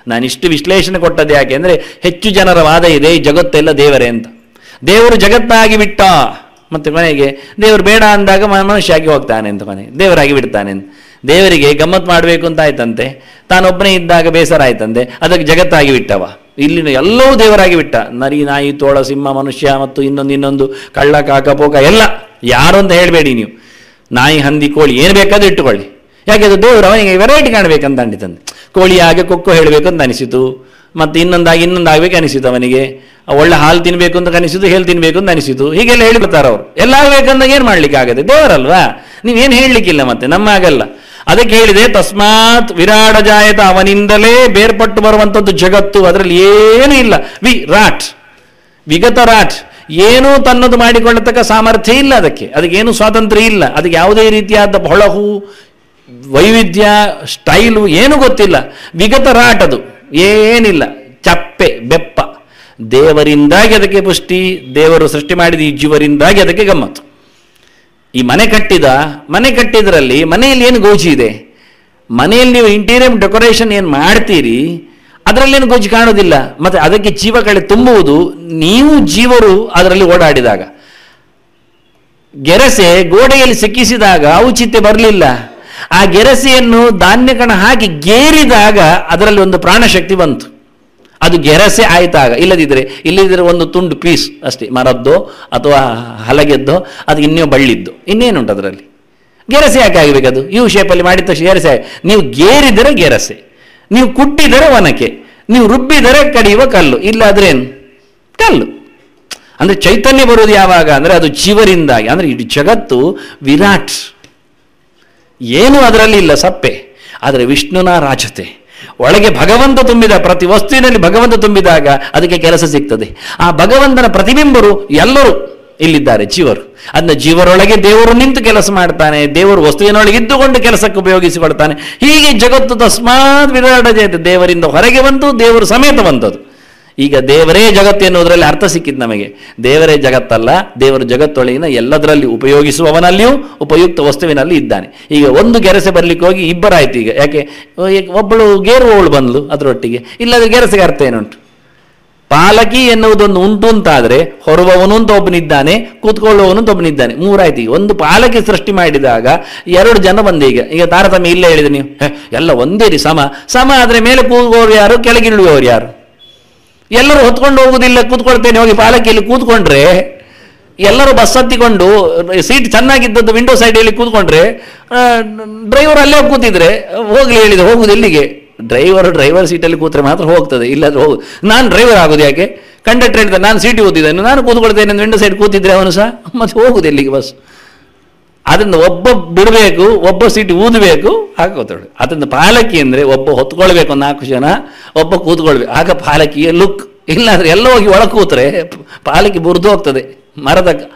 ನಾನಿಷ್ಟು ವಿಶ್ಲೇಷಣೆ ಕೊಟ್ಟದ್ದು ಯಾಕೆ ಅಂದರೆ ಹೆಚ್ಚು ಜನರ ವಾದ ಇದೆ ಈ ಜಗತ್ತೆಲ್ಲ ದೇವರೇ ಅಂತ. ದೇವರು ಜಗತ್ತಾಗಿ ಬಿಟ್ಟ, ಮತ್ತೆ ಮನೆಗೆ ದೇವರು ಬೇಡ ಅಂದಾಗ ಮನುಷ್ಯ ಆಗಿ ಹೋಗ್ತಾನೆ ಅಂತ, ಮನೆಗೆ ದೇವರಾಗಿ ಬಿಡ್ತಾನೆ ಅಂತ. ದೇವರಿಗೆ ಗಮ್ಮತ್ತು ಮಾಡಬೇಕು ಅಂತ ಆಯ್ತಂತೆ, ತಾನೊಬ್ಬನೇ ಇದ್ದಾಗ ಬೇಸರ ಆಯ್ತಂತೆ, ಅದಕ್ಕೆ ಜಗತ್ತಾಗಿ ಬಿಟ್ಟವ. ಇಲ್ಲಿನ ಎಲ್ಲವೂ ದೇವರಾಗಿ ಬಿಟ್ಟ. ನರಿ, ನಾಯಿ, ತೋಳ, ಸಿಂಹ, ಮನುಷ್ಯ ಮತ್ತು ಇನ್ನೊಂದು ಕಳ್ಳ, ಕಾಕ, ಪೋಕ ಎಲ್ಲ ಯಾರು ಅಂತ ಹೇಳಬೇಡಿ ನೀವು. ನಾಯಿ, ಹಂದಿ, ಕೋಳಿ ಏನು ಬೇಕಾದ್ರೂ ಇಟ್ಟುಕೊಳ್ಳಿ. ಯಾಕೆ ಅದು ದೇವರು ಅವನಿಗೆ ವೆರೈಟಿ ಕಾಣಬೇಕಂತ ಅಂಡಿತಂದೆ. ಕೋಳಿಯಾಗೆ ಕೊಕ್ಕೋ ಹೇಳಬೇಕಂತ ಅನಿಸಿತು, ಮತ್ತು ಇನ್ನೊಂದಾಗಬೇಕು ಅನಿಸಿತು ಅವನಿಗೆ. ಒಳ್ಳೆ ಹಾಲು ತಿನ್ನಬೇಕು ಅಂತ ಅನಿಸಿತು, ಹೇಳು ತಿನ್ನಬೇಕು ಅಂತ ಅನಿಸಿತು. ಹೀಗೆಲ್ಲ ಹೇಳಿಬಿಡ್ತಾರೆ ಅವರು. ಎಲ್ಲ ಆಗಬೇಕಂದಾಗ ಏನು ಮಾಡ್ಲಿಕ್ಕೆ ಆಗದೆ? ದೇವರಲ್ವಾ, ನೀವೇನು ಹೇಳಲಿಕ್ಕಿಲ್ಲ. ಮತ್ತೆ ನಮ್ಮ ಆಗಲ್ಲ. ಅದಕ್ಕೆ ಹೇಳಿದೆ ತಸ್ಮಾತ್ ವಿರಾಟ ಜಾಯತ, ಅವನಿಂದಲೇ ಬೇರ್ಪಟ್ಟು ಬರುವಂಥದ್ದು ಜಗತ್ತು. ಅದರಲ್ಲಿ ಏನೂ ಇಲ್ಲ. ವಿಗತ ರಾಟ್, ಏನೂ ತನ್ನದು ಮಾಡಿಕೊಳ್ಳತಕ್ಕ ಸಾಮರ್ಥ್ಯ ಇಲ್ಲ. ಅದಕ್ಕೇನು ಸ್ವಾತಂತ್ರ್ಯ ಇಲ್ಲ. ಅದಕ್ಕೆ ಯಾವುದೇ ರೀತಿಯಾದ ಹೊಳಹು, ವೈವಿಧ್ಯ, ಸ್ಟೈಲು ಏನೂ ಗೊತ್ತಿಲ್ಲ. ವಿಗತ ರಾಟ್, ಅದು ಏನಿಲ್ಲ. ಚಪ್ಪೆ, ಬೆಪ್ಪ. ದೇವರಿಂದಾಗಿ ಅದಕ್ಕೆ ಪುಷ್ಟಿ, ದೇವರು ಸೃಷ್ಟಿ ಮಾಡಿದ ಈ ಜೀವರಿಂದಾಗಿ ಅದಕ್ಕೆ ಗಮ್ಮತ್ತು. ಈ ಮನೆ ಕಟ್ಟಿದ್ರಲ್ಲಿ ಮನೆಯಲ್ಲಿ ಏನು ಗೋಜಿ ಇದೆ? ಮನೆಯಲ್ಲಿ ನೀವು ಇಂಟೀರಿಯರ್ ಡೆಕೋರೇಷನ್ ಏನು ಮಾಡ್ತೀರಿ ಅದರಲ್ಲೇನು ಗೋಜಿ ಕಾಣೋದಿಲ್ಲ. ಮತ್ತು ಅದಕ್ಕೆ ಜೀವ ಕಳೆ ತುಂಬುವುದು ನೀವು ಜೀವರು ಅದರಲ್ಲಿ ಓಡಾಡಿದಾಗ. ಗೆರಸೆ ಗೋಡೆಯಲ್ಲಿ ಸಿಕ್ಕಿಸಿದಾಗ ಔಚಿತ್ಯ ಬರಲಿಲ್ಲ. ಆ ಗೆರಸೆಯನ್ನು ಧಾನ್ಯ ಕಣ ಹಾಕಿ ಗೇರಿದಾಗ ಅದರಲ್ಲಿ ಒಂದು ಪ್ರಾಣಶಕ್ತಿ ಬಂತು. ಅದು ಗೆರಸೆ ಆಯ್ತಾಗ. ಇಲ್ಲದಿದ್ದರೆ ಒಂದು ತುಂಡು ಪೀಸ್ ಅಷ್ಟೇ, ಮರದ್ದೋ ಅಥವಾ ಹಲಗೆದ್ದೋ, ಅದು ಇನ್ನೂ ಬಳ್ಳಿದ್ದು, ಇನ್ನೇನುಂಟು ಅದರಲ್ಲಿ. ಗೆರಸೆ ಯಾಕೆ ಆಗಬೇಕದು? ಯು ಶೇಪಲ್ಲಿ ಮಾಡಿದ ತಕ್ಷಣ ಗೆರಸೆ. ನೀವು ಗೇರಿದರೆ ಗೆರಸೆ, ನೀವು ಕುಟ್ಟಿದರೆ ಒನಕೆ, ನೀವು ರುಬ್ಬಿದರೆ ಕಡಿಯುವ ಕಲ್ಲು. ಇಲ್ಲಾದ್ರೇನು? ಕಲ್ಲು. ಅಂದರೆ ಚೈತನ್ಯ ಬರುವುದು ಯಾವಾಗ ಅಂದರೆ ಅದು ಜೀವರಿಂದಾಗಿ. ಅಂದರೆ ಇಡೀ ಜಗತ್ತು ವಿರಾಟ್, ಏನು ಅದರಲ್ಲಿ ಇಲ್ಲ, ಸಪ್ಪೆ. ಆದರೆ ವಿಷ್ಣುನ ರಾಜತೆ, ಒಳಗೆ ಭಗವಂತ ತುಂಬಿದ, ಪ್ರತಿ ವಸ್ತುವಿನಲ್ಲಿ ಭಗವಂತ ತುಂಬಿದಾಗ ಅದಕ್ಕೆ ಕೆಲಸ ಸಿಗ್ತದೆ. ಆ ಭಗವಂತನ ಪ್ರತಿಬಿಂಬರು ಎಲ್ಲರೂ ಇಲ್ಲಿದ್ದಾರೆ, ಜೀವರು. ಅದನ್ನ ಜೀವರೊಳಗೆ ದೇವರು ನಿಂತು ಕೆಲಸ ಮಾಡ್ತಾನೆ, ದೇವರು ವಸ್ತುವಿನೊಳಗೆ ಇದ್ದುಕೊಂಡು ಕೆಲಸಕ್ಕೆ ಉಪಯೋಗಿಸಿಕೊಳ್ತಾನೆ. ಹೀಗೆ ಜಗತ್ತು ತಸ್ಮಾತ್ ವಿರಾಟ ಜಾಯತೆ, ದೇವರಿಂದ ಹೊರಗೆ ಬಂತು, ದೇವರು ಸಮೇತ ಬಂದದ್ದು. ಈಗ ದೇವರೇ ಜಗತ್ತು ಎನ್ನುವುದರಲ್ಲಿ ಅರ್ಥ ಸಿಕ್ಕಿದ್ದು ನಮಗೆ. ದೇವರೇ ಜಗತ್ತಲ್ಲ, ದೇವರು ಜಗತ್ತೊಳಗಿನ ಎಲ್ಲದರಲ್ಲಿ ಉಪಯೋಗಿಸುವವನಲ್ಲಿಯೂ ಉಪಯುಕ್ತ ವಸ್ತುವಿನಲ್ಲಿ ಇದ್ದಾನೆ. ಈಗ ಒಂದು ಗೆರಸೆ ಬರಲಿಕ್ಕೆ ಹೋಗಿ ಇಬ್ಬರಾಯ್ತು. ಈಗ ಯಾಕೆ ಒಬ್ಬಳು ಗೇರುವವಳು ಬಂದ್ಲು ಅದರೊಟ್ಟಿಗೆ, ಇಲ್ಲದ್ರೆ ಗೆರಸೆಗೆ ಅರ್ಥ ಏನುಂಟು? ಪಾಲಕಿ ಎನ್ನುವುದೊಂದು ಉಂಟು ಅಂತಾದರೆ ಹೊರಬವನು ಅಂತ ಒಬ್ಬನಿದ್ದಾನೆ, ಕೂತ್ಕೊಳ್ಳುವವನು ಅಂತ ಒಬ್ಬನಿದ್ದಾನೆ, ಮೂರಾಯ್ತು. ಈಗ ಒಂದು ಪಾಲಕಿ ಸೃಷ್ಟಿ ಮಾಡಿದಾಗ 2 ಜನ ಬಂದೆ. ಈಗ ತಾರತಮ್ಯ ಇಲ್ಲ ಹೇಳಿದೆ ನೀವು, ಎಲ್ಲ ಒಂದೇ ರೀ ಸಮ ಆದರೆ ಮೇಲೆ ಕೂಗುವವರು ಯಾರು, ಕೆಳಗಿಳುವವರು ಯಾರು? ಎಲ್ಲರೂ ಹೊತ್ಕೊಂಡು ಹೋಗುವುದಿಲ್ಲ. ಕೂತ್ಕೊಳ್ತೇನೆ ಹೋಗಿ ಪಾಲಕಿಯಲ್ಲಿ ಕೂತ್ಕೊಂಡ್ರೆ, ಎಲ್ಲರೂ ಬಸ್ ಹತ್ತಿಕೊಂಡು ಸೀಟ್ ಚೆನ್ನಾಗಿದ್ದದ್ದು ವಿಂಡೋ ಸೈಡಲ್ಲಿ ಕೂತ್ಕೊಂಡ್ರೆ, ಡ್ರೈವರ್ ಅಲ್ಲೇ ಕೂತಿದ್ರೆ ಹೋಗ್ಲಿ ಹೇಳಿದೆ, ಹೋಗುದು ಎಲ್ಲಿಗೆ? ಡ್ರೈವರ್ ಸೀಟಲ್ಲಿ ಕೂತ್ರೆ ಮಾತ್ರ ಹೋಗ್ತದೆ, ಇಲ್ಲಾದ್ರೆ ಹೋಗುದು. ನಾನು ಡ್ರೈವರ್ ಆಗೋದು ಯಾಕೆ? ಕಂಡಕ್ಟರ್ ಹೇಳ್ತಾರೆ ನಾನು ಸೀಟಿಗೆ ಓದಿದ್ದೇನೆ, ನಾನು ಕೂತ್ಕೊಳ್ತೇನೆ, ವಿಂಡೋ ಸೈಡ್ ಕೂತಿದ್ರೆ ಅವನು ಸಹ ಮತ್ತೆ ಹೋಗುದು ಎಲ್ಲಿಗೆ ಬಸ್? ಅದನ್ನು ಒಬ್ಬ ಬಿಡಬೇಕು, ಒಬ್ಬ ಸೀಟು ಊದಬೇಕು, ಆಗ ಕೂತ್ಕೊಳ್ಳಿ. ಅದನ್ನು ಪಾಲಕಿ ಅಂದರೆ ಒಬ್ಬ ಹೊತ್ಕೊಳ್ಬೇಕು 4 ಜನ, ಒಬ್ಬ ಕೂತ್ಕೊಳ್ಬೇಕು. ಆಗ ಪಾಲಕಿಯ ಲುಕ್. ಇಲ್ಲಾಂದರೆ ಎಲ್ಲ ಹೋಗಿ ಒಳಗೆ ಕೂತ್ರೆ ಪಾಲಕಿ ಬುರಿದು ಹೋಗ್ತದೆ, ಮರದ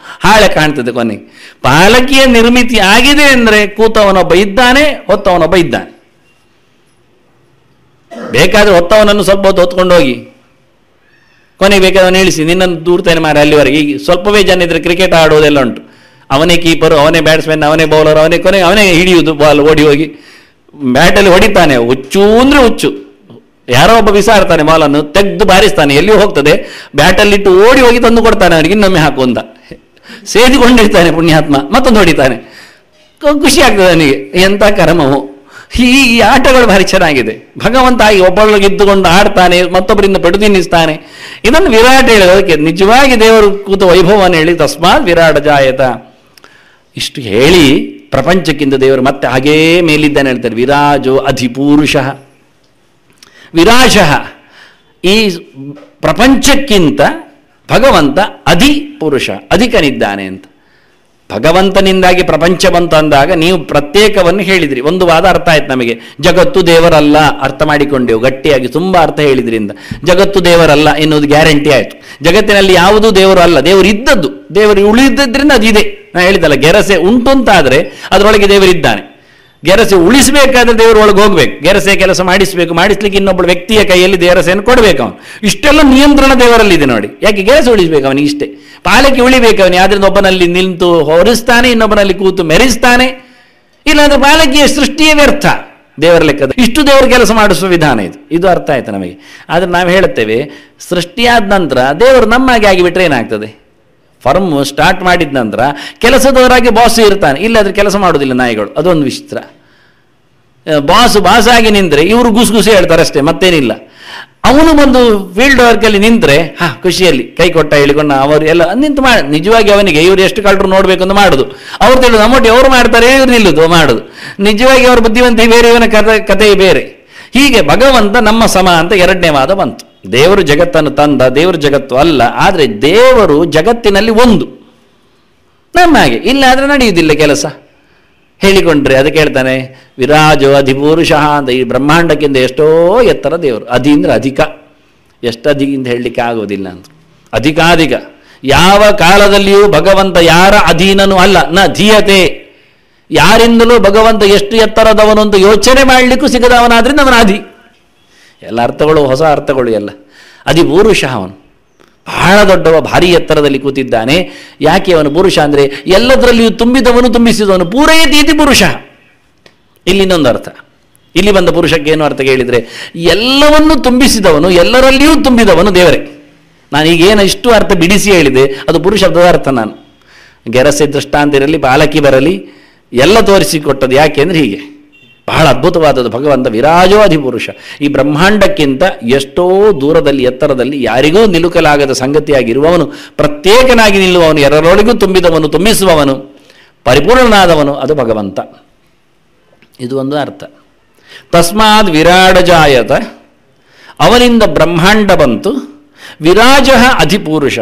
ಹಾಳೆ ಕಾಣ್ತದೆ ಕೊನೆಗೆ. ಪಾಲಕಿಯ ನಿರ್ಮಿತಿ ಆಗಿದೆ ಅಂದರೆ ಕೂತವನೊಬ್ಬ ಇದ್ದಾನೆ, ಹೊತ್ತವನೊಬ್ಬ ಇದ್ದಾನೆ. ಬೇಕಾದರೆ ಹೊತ್ತವನನ್ನು ಸ್ವಲ್ಪ ಹೊತ್ತು ಹೊತ್ಕೊಂಡು ಹೋಗಿ, ಕೊನೆಗೆ ಬೇಕಾದವನು ಇಳಿಸಿ, ನಿನ್ನನ್ನು ದೂಡ್ತಾನೆ ಮಾರ ಅಲ್ಲಿವರೆಗೆ. ಈಗ ಸ್ವಲ್ಪವೇ ಜನ ಇದ್ದರೆ ಕ್ರಿಕೆಟ್ ಆಡೋದೆಲ್ಲ ಉಂಟು. ಅವನೇ ಕೀಪರು, ಅವನೇ ಬ್ಯಾಟ್ಸ್ಮನ್, ಅವನೇ ಬೌಲರ್, ಅವನೇ ಹಿಡಿಯುವುದು ಬಾಲ್, ಓಡಿ ಹೋಗಿ ಬ್ಯಾಟಲ್ಲಿ ಹೊಡಿತಾನೆ. ಹುಚ್ಚು ಅಂದರೆ ಹುಚ್ಚು. ಯಾರೋ ಒಬ್ಬ ಬಿಸಾಡ್ತಾನೆ ಬಾಲನ್ನು, ತೆಗೆದು ಬಾರಿಸ್ತಾನೆ, ಎಲ್ಲಿಯೂ ಹೋಗ್ತದೆ, ಬ್ಯಾಟಲ್ಲಿಟ್ಟು ಓಡಿ ಹೋಗಿ ತಂದು ಕೊಡ್ತಾನೆ ಅವನಿಗೆ, ಇನ್ನೊಮ್ಮೆ ಹಾಕು ಅಂತ ಸೇದಿಕೊಂಡಿರ್ತಾನೆ ಪುಣ್ಯಾತ್ಮ, ಮತ್ತೊಂದು ಹೊಡಿತಾನೆ. ಖುಷಿ ಆಗ್ತದೆ ಅವನಿಗೆ. ಎಂಥ ಕರ್ಮವು. ಈ ಆಟಗಳು ಭಾರಿ ಚೆನ್ನಾಗಿದೆ. ಭಗವಂತ ಆಗಿ ಒಬ್ಬೊಳಗೆ ಇದ್ದುಕೊಂಡು ಆಡ್ತಾನೆ, ಮತ್ತೊಬ್ಬರಿಂದ ಪೆಡು ತಿನ್ನಿಸ್ತಾನೆ. ಇದನ್ನು ವಿರಾಟ್ ಹೇಳಿದ. ಅದಕ್ಕೆ ನಿಜವಾಗಿ ದೇವರು ಕೂತ ವೈಭವವನ್ನು ಹೇಳಿ ತಸ್ಮಾತ್ ವಿರಾಟ ಜಾಯತ. ಇಷ್ಟು ಹೇಳಿ ಪ್ರಪಂಚಕ್ಕಿಂತ ದೇವರು ಮತ್ತೆ ಹಾಗೇ ಮೇಲಿದ್ದಾನೆ ಹೇಳ್ತಾರೆ. ವಿರಾಜೋ ಅಧಿಪೂರುಷಃ. ವಿರಾಜಃ ಈ ಪ್ರಪಂಚಕ್ಕಿಂತ ಭಗವಂತ ಅಧಿಪುರುಷ, ಅಧಿಕನಿದ್ದಾನೆ ಅಂತ. ಭಗವಂತನಿಂದಾಗಿ ಪ್ರಪಂಚ ಬಂತು ಅಂದಾಗ ನೀವು ಪ್ರತ್ಯೇಕವನ್ನು ಹೇಳಿದ್ರಿ. ಒಂದು ವಾದ ಅರ್ಥ ಆಯ್ತು ನಮಗೆ. ಜಗತ್ತು ದೇವರಲ್ಲ ಅರ್ಥ ಮಾಡಿಕೊಂಡೆವು ಗಟ್ಟಿಯಾಗಿ, ತುಂಬ ಅರ್ಥ ಹೇಳಿದ್ರಿಂದ. ಜಗತ್ತು ದೇವರಲ್ಲ ಎನ್ನುವುದು ಗ್ಯಾರಂಟಿ ಆಯಿತು. ಜಗತ್ತಿನಲ್ಲಿ ಯಾವುದೂ ದೇವರು ಅಲ್ಲ, ದೇವರು ಇದ್ದದ್ದು, ದೇವರು ಉಳಿದಿದ್ದರಿಂದ ಅದಿದೆ. ನಾನು ಹೇಳಿದಲ್ಲ, ಗೆರಸೆ ಉಂಟು ಅಂತಾದರೆ ಅದರೊಳಗೆ ದೇವರಿದ್ದಾನೆ. ಗೆರಸೆ ಉಳಿಸಬೇಕಾದ್ರೆ ದೇವರು ಒಳಗೆ ಹೋಗ್ಬೇಕು, ಗೆರಸೆ ಕೆಲಸ ಮಾಡಿಸಬೇಕು, ಮಾಡಿಸ್ಲಿಕ್ಕೆ ಇನ್ನೊಬ್ಬಳು ವ್ಯಕ್ತಿಯ ಕೈಯಲ್ಲಿ ಗೆರಸೆಯನ್ನು ಕೊಡಬೇಕು ಅವನು. ಇಷ್ಟೆಲ್ಲ ನಿಯಂತ್ರಣ ದೇವರಲ್ಲಿದೆ ನೋಡಿ. ಯಾಕೆ ಗೆರಸೆ ಉಳಿಸ್ಬೇಕು ಅವನಿಗೆ, ಇಷ್ಟೇ. ಪಾಲಕಿ ಉಳಿಬೇಕು ಅವನಿಗೆ. ಆದ್ರಿಂದ ಒಬ್ಬನಲ್ಲಿ ನಿಂತು ಹೊರಿಸ್ತಾನೆ, ಇನ್ನೊಬ್ಬನಲ್ಲಿ ಕೂತು ಮೆರೆಸ್ತಾನೆ. ಇಲ್ಲಾಂದ್ರೆ ಪಾಲಕಿಯ ಸೃಷ್ಟಿಯೇ ವ್ಯರ್ಥ ದೇವರ ಲೆಕ್ಕದ. ಇಷ್ಟು ದೇವರು ಕೆಲಸ ಮಾಡಿಸುವ ವಿಧಾನ ಇದು. ಇದು ಅರ್ಥ ಆಯ್ತು ನಮಗೆ. ಆದರೆ ನಾವು ಹೇಳುತ್ತೇವೆ, ಸೃಷ್ಟಿಯಾದ ನಂತರ ದೇವರು ನಮ್ಮಾಗಿ ಆಗಿಬಿಟ್ರೆ ಏನಾಗ್ತದೆ? ಫರ್ಮ್ ಸ್ಟಾರ್ಟ್ ಮಾಡಿದ ನಂತರ ಕೆಲಸದವರಾಗಿ ಬಾಸ್ ಇರ್ತಾನೆ, ಇಲ್ಲಾದ್ರೆ ಕೆಲಸ ಮಾಡೋದಿಲ್ಲ ನಾಯಿಗಳು. ಅದೊಂದು ವಿಚಿತ್ರ. ಬಾಸ್ ಆಗಿ ನಿಂತರೆ ಇವರು ಗುಸುಗುಸು ಹೇಳ್ತಾರೆ ಅಷ್ಟೇ, ಮತ್ತೇನಿಲ್ಲ. ಅವನು ಬಂದು ಫೀಲ್ಡ್ ವರ್ಕಲ್ಲಿ ನಿಂತರೆ ಖುಷಿಯಲ್ಲಿ ಕೈ ಕೊಟ್ಟ ಹೇಳಿಕೊಂಡು ಅವರು ಎಲ್ಲ ನಿಂತು ಮಾಡಿ, ನಿಜವಾಗಿ ಅವನಿಗೆ ಇವರು ಎಷ್ಟು ಕಳ್ಳರು ನೋಡಬೇಕು ಅಂತ ಮಾಡೋದು. ಅವ್ರು ತಿಳಿದು ನಮ್ಮೊಟ್ಟಿಗೆ ಅವ್ರು ಮಾಡ್ತಾರೆ, ಇವ್ರು ನಿಲ್ಲುದು ಮಾಡೋದು. ನಿಜವಾಗಿ ಅವರ ಬುದ್ಧಿವಂತ ಬೇರೆ, ಇವನ ಕಥೆ ಬೇರೆ. ಹೀಗೆ ಭಗವಂತ ನಮ್ಮ ಸಮ ಅಂತ ಎರಡನೇ ವಾದ ಬಂತು. ದೇವರು ಜಗತ್ತನ್ನು ತಂದ, ದೇವರು ಜಗತ್ತು ಅಲ್ಲ. ಆದರೆ ದೇವರು ಜಗತ್ತಿನಲ್ಲಿ ಒಂದು, ನಮ್ಮ ಹಾಗೆ. ಇಲ್ಲಾದರೆ ನಡೆಯುವುದಿಲ್ಲ ಕೆಲಸ. ಹೇಳಿಕೊಂಡ್ರೆ ಅದಕ್ಕೆ ಹೇಳ್ತಾನೆ ವಿರಾಜೋ ಅಧಿಪುರುಷಃ ಅಂತ. ಈ ಬ್ರಹ್ಮಾಂಡಕ್ಕಿಂತ ಎಷ್ಟೋ ಎತ್ತರ ದೇವರು. ಅಧಿ ಅಂದರೆ ಅಧಿಕ, ಎಷ್ಟು ಅಧಿಗಿಂತ ಹೇಳಲಿಕ್ಕೆ ಆಗೋದಿಲ್ಲ ಅಂತ. ಅಧಿಕಾಧಿಕ. ಯಾವ ಕಾಲದಲ್ಲಿಯೂ ಭಗವಂತ ಯಾರ ಅಧೀನನೂ ಅಲ್ಲ. ನ ಧೀಯತೆ. ಯಾರಿಂದಲೂ ಭಗವಂತ ಎಷ್ಟು ಎತ್ತರದವನು ಅಂತ ಯೋಚನೆ ಮಾಡಲಿಕ್ಕೂ ಸಿಗದವನಾದ್ರಿಂದ ಅವನ ಅಧಿ. ಎಲ್ಲ ಅರ್ಥಗಳು ಹೊಸ ಅರ್ಥಗಳು ಎಲ್ಲ. ಅಧಿಪುರುಷ ಅವನು ಬಹಳ ದೊಡ್ಡವ, ಭಾರಿ ಎತ್ತರದಲ್ಲಿ ಕೂತಿದ್ದಾನೆ. ಯಾಕೆ ಅವನು ಪುರುಷ ಅಂದರೆ ಎಲ್ಲದರಲ್ಲಿಯೂ ತುಂಬಿದವನು, ತುಂಬಿಸಿದವನು. ಪೂರೈತೀತಿ ಪುರುಷ. ಇಲ್ಲಿ ಇನ್ನೊಂದು ಅರ್ಥ. ಇಲ್ಲಿ ಬಂದ ಪುರುಷಕ್ಕೆ ಏನು ಅರ್ಥ ಕೇಳಿದರೆ, ಎಲ್ಲವನ್ನೂ ತುಂಬಿಸಿದವನು, ಎಲ್ಲರಲ್ಲಿಯೂ ತುಂಬಿದವನು ದೇವರೇ. ನಾನು ಈಗೇನು ಇಷ್ಟು ಅರ್ಥ ಬಿಡಿಸಿ ಹೇಳಿದೆ ಅದು ಪುರುಷ ಶಬ್ದದ ಅರ್ಥ. ನಾನು ಗೆರಸೆ ದೃಷ್ಟಾಂತ ಇರಲಿ, ಪಾಲಕಿ ಬರಲಿ, ಎಲ್ಲ ತೋರಿಸಿಕೊಟ್ಟದ್ದು. ಯಾಕೆ ಅಂದರೆ ಹೀಗೆ ಬಹಳ ಅದ್ಭುತವಾದದ್ದು. ಭಗವಂತ ವಿರಾಜೋ ಅಧಿಪುರುಷ. ಈ ಬ್ರಹ್ಮಾಂಡಕ್ಕಿಂತ ಎಷ್ಟೋ ದೂರದಲ್ಲಿ, ಎತ್ತರದಲ್ಲಿ, ಯಾರಿಗೂ ನಿಲುಕಲಾಗದ ಸಂಗತಿಯಾಗಿರುವವನು, ಪ್ರತ್ಯೇಕನಾಗಿ ನಿಲ್ಲುವವನು, ಎಲ್ಲರೊಳಗೂ ತುಂಬಿದವನು, ತುಂಬಿಸುವವನು, ಪರಿಪೂರ್ಣನಾದವನು, ಅದು ಭಗವಂತ. ಇದು ಒಂದು ಅರ್ಥ. ತಸ್ಮಾದ್ ವಿರಾಡ ಜಾಯತ. ಅವನಿಂದ ಬ್ರಹ್ಮಾಂಡ ಬಂತು. ವಿರಾಜ ಅಧಿಪುರುಷ.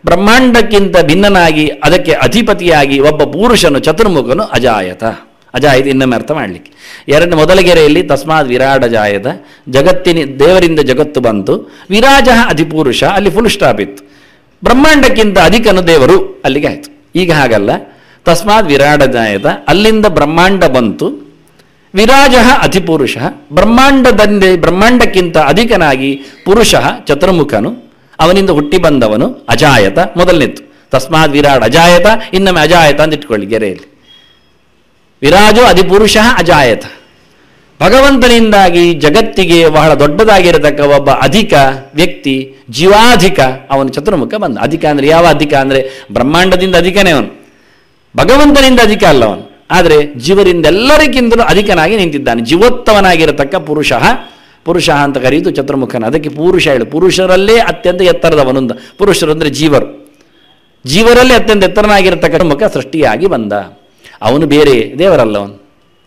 ಬ್ರಹ್ಮಾಂಡಕ್ಕಿಂತ ಭಿನ್ನನಾಗಿ ಅದಕ್ಕೆ ಅಧಿಪತಿಯಾಗಿ ಒಬ್ಬ ಪುರುಷನು, ಚತುರ್ಮುಖನು ಅಜಾಯತ. ಅಜಾಯತ ಇನ್ನೊಮ್ಮೆ ಅರ್ಥ ಮಾಡಲಿಕ್ಕೆ. ಮೊದಲ ಗೆರೆಯಲ್ಲಿ ತಸ್ಮಾತ್ ವಿರಾಟ ಜಾಯತ, ದೇವರಿಂದ ಜಗತ್ತು ಬಂತು. ವಿರಾಜ ಅಧಿಪುರುಷ, ಅಲ್ಲಿ ಫುಲ್ ಸ್ಟಾಪ್ ಇತ್ತು. ಬ್ರಹ್ಮಾಂಡಕ್ಕಿಂತ ಅಧಿಕನು ದೇವರು, ಅಲ್ಲಿಗೆ ಆಯಿತು. ಈಗ ಹಾಗಲ್ಲ. ತಸ್ಮಾತ್ ವಿರಾಟ ಜಾಯತ, ಅಲ್ಲಿಂದ ಬ್ರಹ್ಮಾಂಡ ಬಂತು. ವಿರಾಜ ಅಧಿಪುರುಷ, ಬ್ರಹ್ಮಾಂಡಕ್ಕಿಂತ ಅಧಿಕನಾಗಿ ಪುರುಷ ಚತುರ್ಮುಖನು, ಅವನಿಂದ ಹುಟ್ಟಿ ಬಂದವನು. ಅಜಾಯತ ಮೊದಲನೇತ್ತು. ತಸ್ಮಾತ್ ವಿರಾಟ್ ಅಜಾಯತ, ಇನ್ನೊಮ್ಮೆ ಅಜಾಯತ ಅಂತ ಇಟ್ಕೊಳ್ಳಿ ಗೆರೆಯಲ್ಲಿ. ವಿರಾಜೋ ಅಧಿಪುರುಷ ಅಜಾಯತ. ಭಗವಂತನಿಂದಾಗಿ ಜಗತ್ತಿಗೆ ಬಹಳ ದೊಡ್ಡದಾಗಿರತಕ್ಕ ಒಬ್ಬ ಅಧಿಕ ವ್ಯಕ್ತಿ, ಜೀವಾಧಿಕ, ಅವನು ಚತುರ್ಮುಖ ಬಂದ. ಅಧಿಕ ಅಂದರೆ ಯಾವ ಅಧಿಕ ಅಂದರೆ ಬ್ರಹ್ಮಾಂಡದಿಂದ ಅಧಿಕನೇ ಅವನು, ಭಗವಂತನಿಂದ ಅಧಿಕ ಅಲ್ಲ ಅವನು. ಆದರೆ ಜೀವರಿಂದೆಲ್ಲರಿಗಿಂತಲೂ ಅಧಿಕನಾಗಿ ನಿಂತಿದ್ದಾನೆ. ಜೀವೋತ್ತಮನಾಗಿರತಕ್ಕ ಪುರುಷ ಅಂತ ಕರೆಯುವುದು ಚತುರ್ಮುಖನ. ಅದಕ್ಕೆ ಪುರುಷ ಹೇಳು. ಪುರುಷರಲ್ಲೇ ಅತ್ಯಂತ ಎತ್ತರದವನೊಂದ. ಪುರುಷರು ಅಂದರೆ ಜೀವರಲ್ಲೇ ಅತ್ಯಂತ ಎತ್ತರನಾಗಿರತಕ್ಕ ಮುಖ ಸೃಷ್ಟಿಯಾಗಿ ಬಂದ. ಅವನು ಬೇರೆ, ದೇವರಲ್ಲ ಅವನು.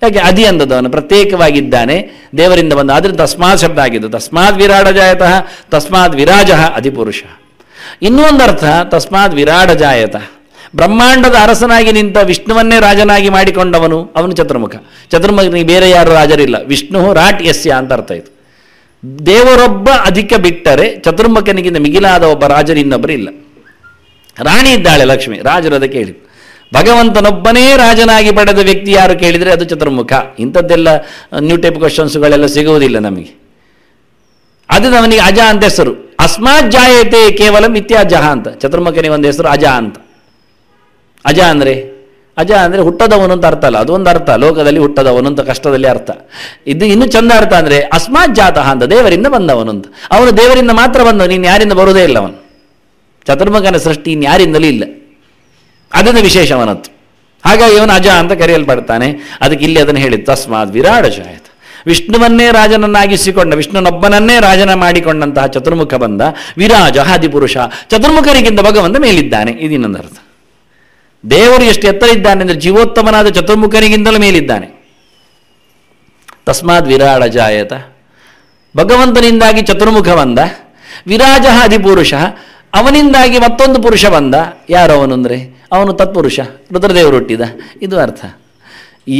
ಯಾಕೆ ಅಧಿ ಅಂದದವನು ಪ್ರತ್ಯೇಕವಾಗಿದ್ದಾನೆ, ದೇವರಿಂದ ಬಂದ. ಆದ್ದರಿಂದ ತಸ್ಮಾತ್ ಶಬ್ದ ಆಗಿದ್ದು. ತಸ್ಮಾತ್ ವಿರಾಟ ಜಾಯತಃ, ತಸ್ಮಾತ್ ವಿರಾಜ ಅಧಿಪುರುಷ. ಇನ್ನೊಂದು ಅರ್ಥ ತಸ್ಮಾತ್ ವಿರಾಟ ಜಾಯತ, ಬ್ರಹ್ಮಾಂಡದ ಅರಸನಾಗಿ ನಿಂತ ವಿಷ್ಣುವನ್ನೇ ರಾಜನಾಗಿ ಮಾಡಿಕೊಂಡವನು ಅವನು ಚತುರ್ಮುಖ. ಚತುರ್ಮುಖನಿಗೆ ಬೇರೆ ಯಾರು ರಾಜರಿಲ್ಲ. ವಿಷ್ಣು ರಾಟ್ ಯಸ್ಯ ಅಂತ ಅರ್ಥ ಆಯಿತು. ದೇವರೊಬ್ಬ ಅಧಿಕ ಬಿಟ್ಟರೆ ಚತುರ್ಮುಖನಿಗಿಂತ ಮಿಗಿಲಾದ ಒಬ್ಬ ರಾಜರು ಇನ್ನೊಬ್ಬರು ಇಲ್ಲ. ರಾಣಿ ಇದ್ದಾಳೆ ಲಕ್ಷ್ಮಿ, ರಾಜರು ಅದಕ್ಕೆ ಹೇಳಿ. ಭಗವಂತನೊಬ್ಬನೇ ರಾಜನಾಗಿ ಪಡೆದ ವ್ಯಕ್ತಿ ಯಾರು ಕೇಳಿದರೆ ಅದು ಚತುರ್ಮುಖ. ಇಂಥದ್ದೆಲ್ಲ ನ್ಯೂ ಟೈಪ್ ಕ್ವಶನ್ಸ್ಗಳೆಲ್ಲ ಸಿಗುವುದಿಲ್ಲ ನಮಗೆ. ಅದು ಅವನಿಗೆ ಅಜ ಅಂತ ಹೆಸರು. ಅಸ್ಮಾತ್ ಜಾಯತೆ ಕೇವಲ ಇತ್ಯಾಜಃ ಅಂತ. ಚತುರ್ಮುಖನಿಗೆ ಒಂದು ಹೆಸರು ಅಜ ಅಂತ. ಅಜ ಅಂದರೆ ಹುಟ್ಟದವನು ಅಂತ ಅರ್ಥ ಅಲ್ಲ, ಅದೊಂದು ಅರ್ಥ. ಲೋಕದಲ್ಲಿ ಹುಟ್ಟದವನು ಅಂತ ಕಷ್ಟದಲ್ಲಿ ಅರ್ಥ. ಇದು ಇನ್ನೂ ಚಂದ ಅರ್ಥ ಅಂದರೆ ಅಸ್ಮಾತ್ ಜಾತಃ ಅಂತ, ದೇವರಿಂದ ಬಂದವನು ಅಂತ. ಅವನು ದೇವರಿಂದ ಮಾತ್ರ ಬಂದವನು, ನೀನು ಯಾರಿಂದ ಬರುವುದೇ ಇಲ್ಲ ಅವನು. ಚತುರ್ಮುಖನ ಸೃಷ್ಟಿ ಇನ್ಯಾರಿಂದಲೂ ಇಲ್ಲ, ಅದನ್ನು ವಿಶೇಷವನತ್ತು. ಹಾಗಾಗಿ ಅವನು ಅಜ ಅಂತ ಕರೆಯಲ್ಪಡ್ತಾನೆ. ಅದಕ್ಕೆ ಇಲ್ಲಿ ಅದನ್ನು ಹೇಳಿದ್ದು ತಸ್ಮಾತ್ ವಿರಾಡ ಜಾಯತ. ವಿಷ್ಣುವನ್ನೇ ರಾಜನನ್ನಾಗಿಸಿಕೊಂಡ, ವಿಷ್ಣುನೊಬ್ಬನನ್ನೇ ರಾಜನ ಮಾಡಿಕೊಂಡಂತಹ ಚತುರ್ಮುಖ ಬಂದ. ವಿರಾಜ ಆದಿಪುರುಷ, ಚತುರ್ಮುಖನಿಗಿಂತ ಭಗವಂತ ಮೇಲಿದ್ದಾನೆ. ಇದು ಇನ್ನೊಂದು ಅರ್ಥ. ದೇವರು ಎಷ್ಟು ಎತ್ತರ ಇದ್ದಾನೆ ಅಂದರೆ ಜೀವೋತ್ತಮನಾದ ಚತುರ್ಮುಖನಿಗಿಂತಲೂ ಮೇಲಿದ್ದಾನೆ. ತಸ್ಮಾತ್ ವಿರಾಡ ಜಾಯತ, ಭಗವಂತನಿಂದಾಗಿ ಚತುರ್ಮುಖ ಬಂದ. ವಿರಾಜ ಆದಿಪುರುಷ, ಅವನಿಂದಾಗಿ ಮತ್ತೊಂದು ಪುರುಷ ಬಂದ. ಯಾರು ಅವನು ಅಂದರೆ ಅವನು ತತ್ಪುರುಷ, ರುದ್ರದೇವರು ಹುಟ್ಟಿದ. ಇದು ಅರ್ಥ.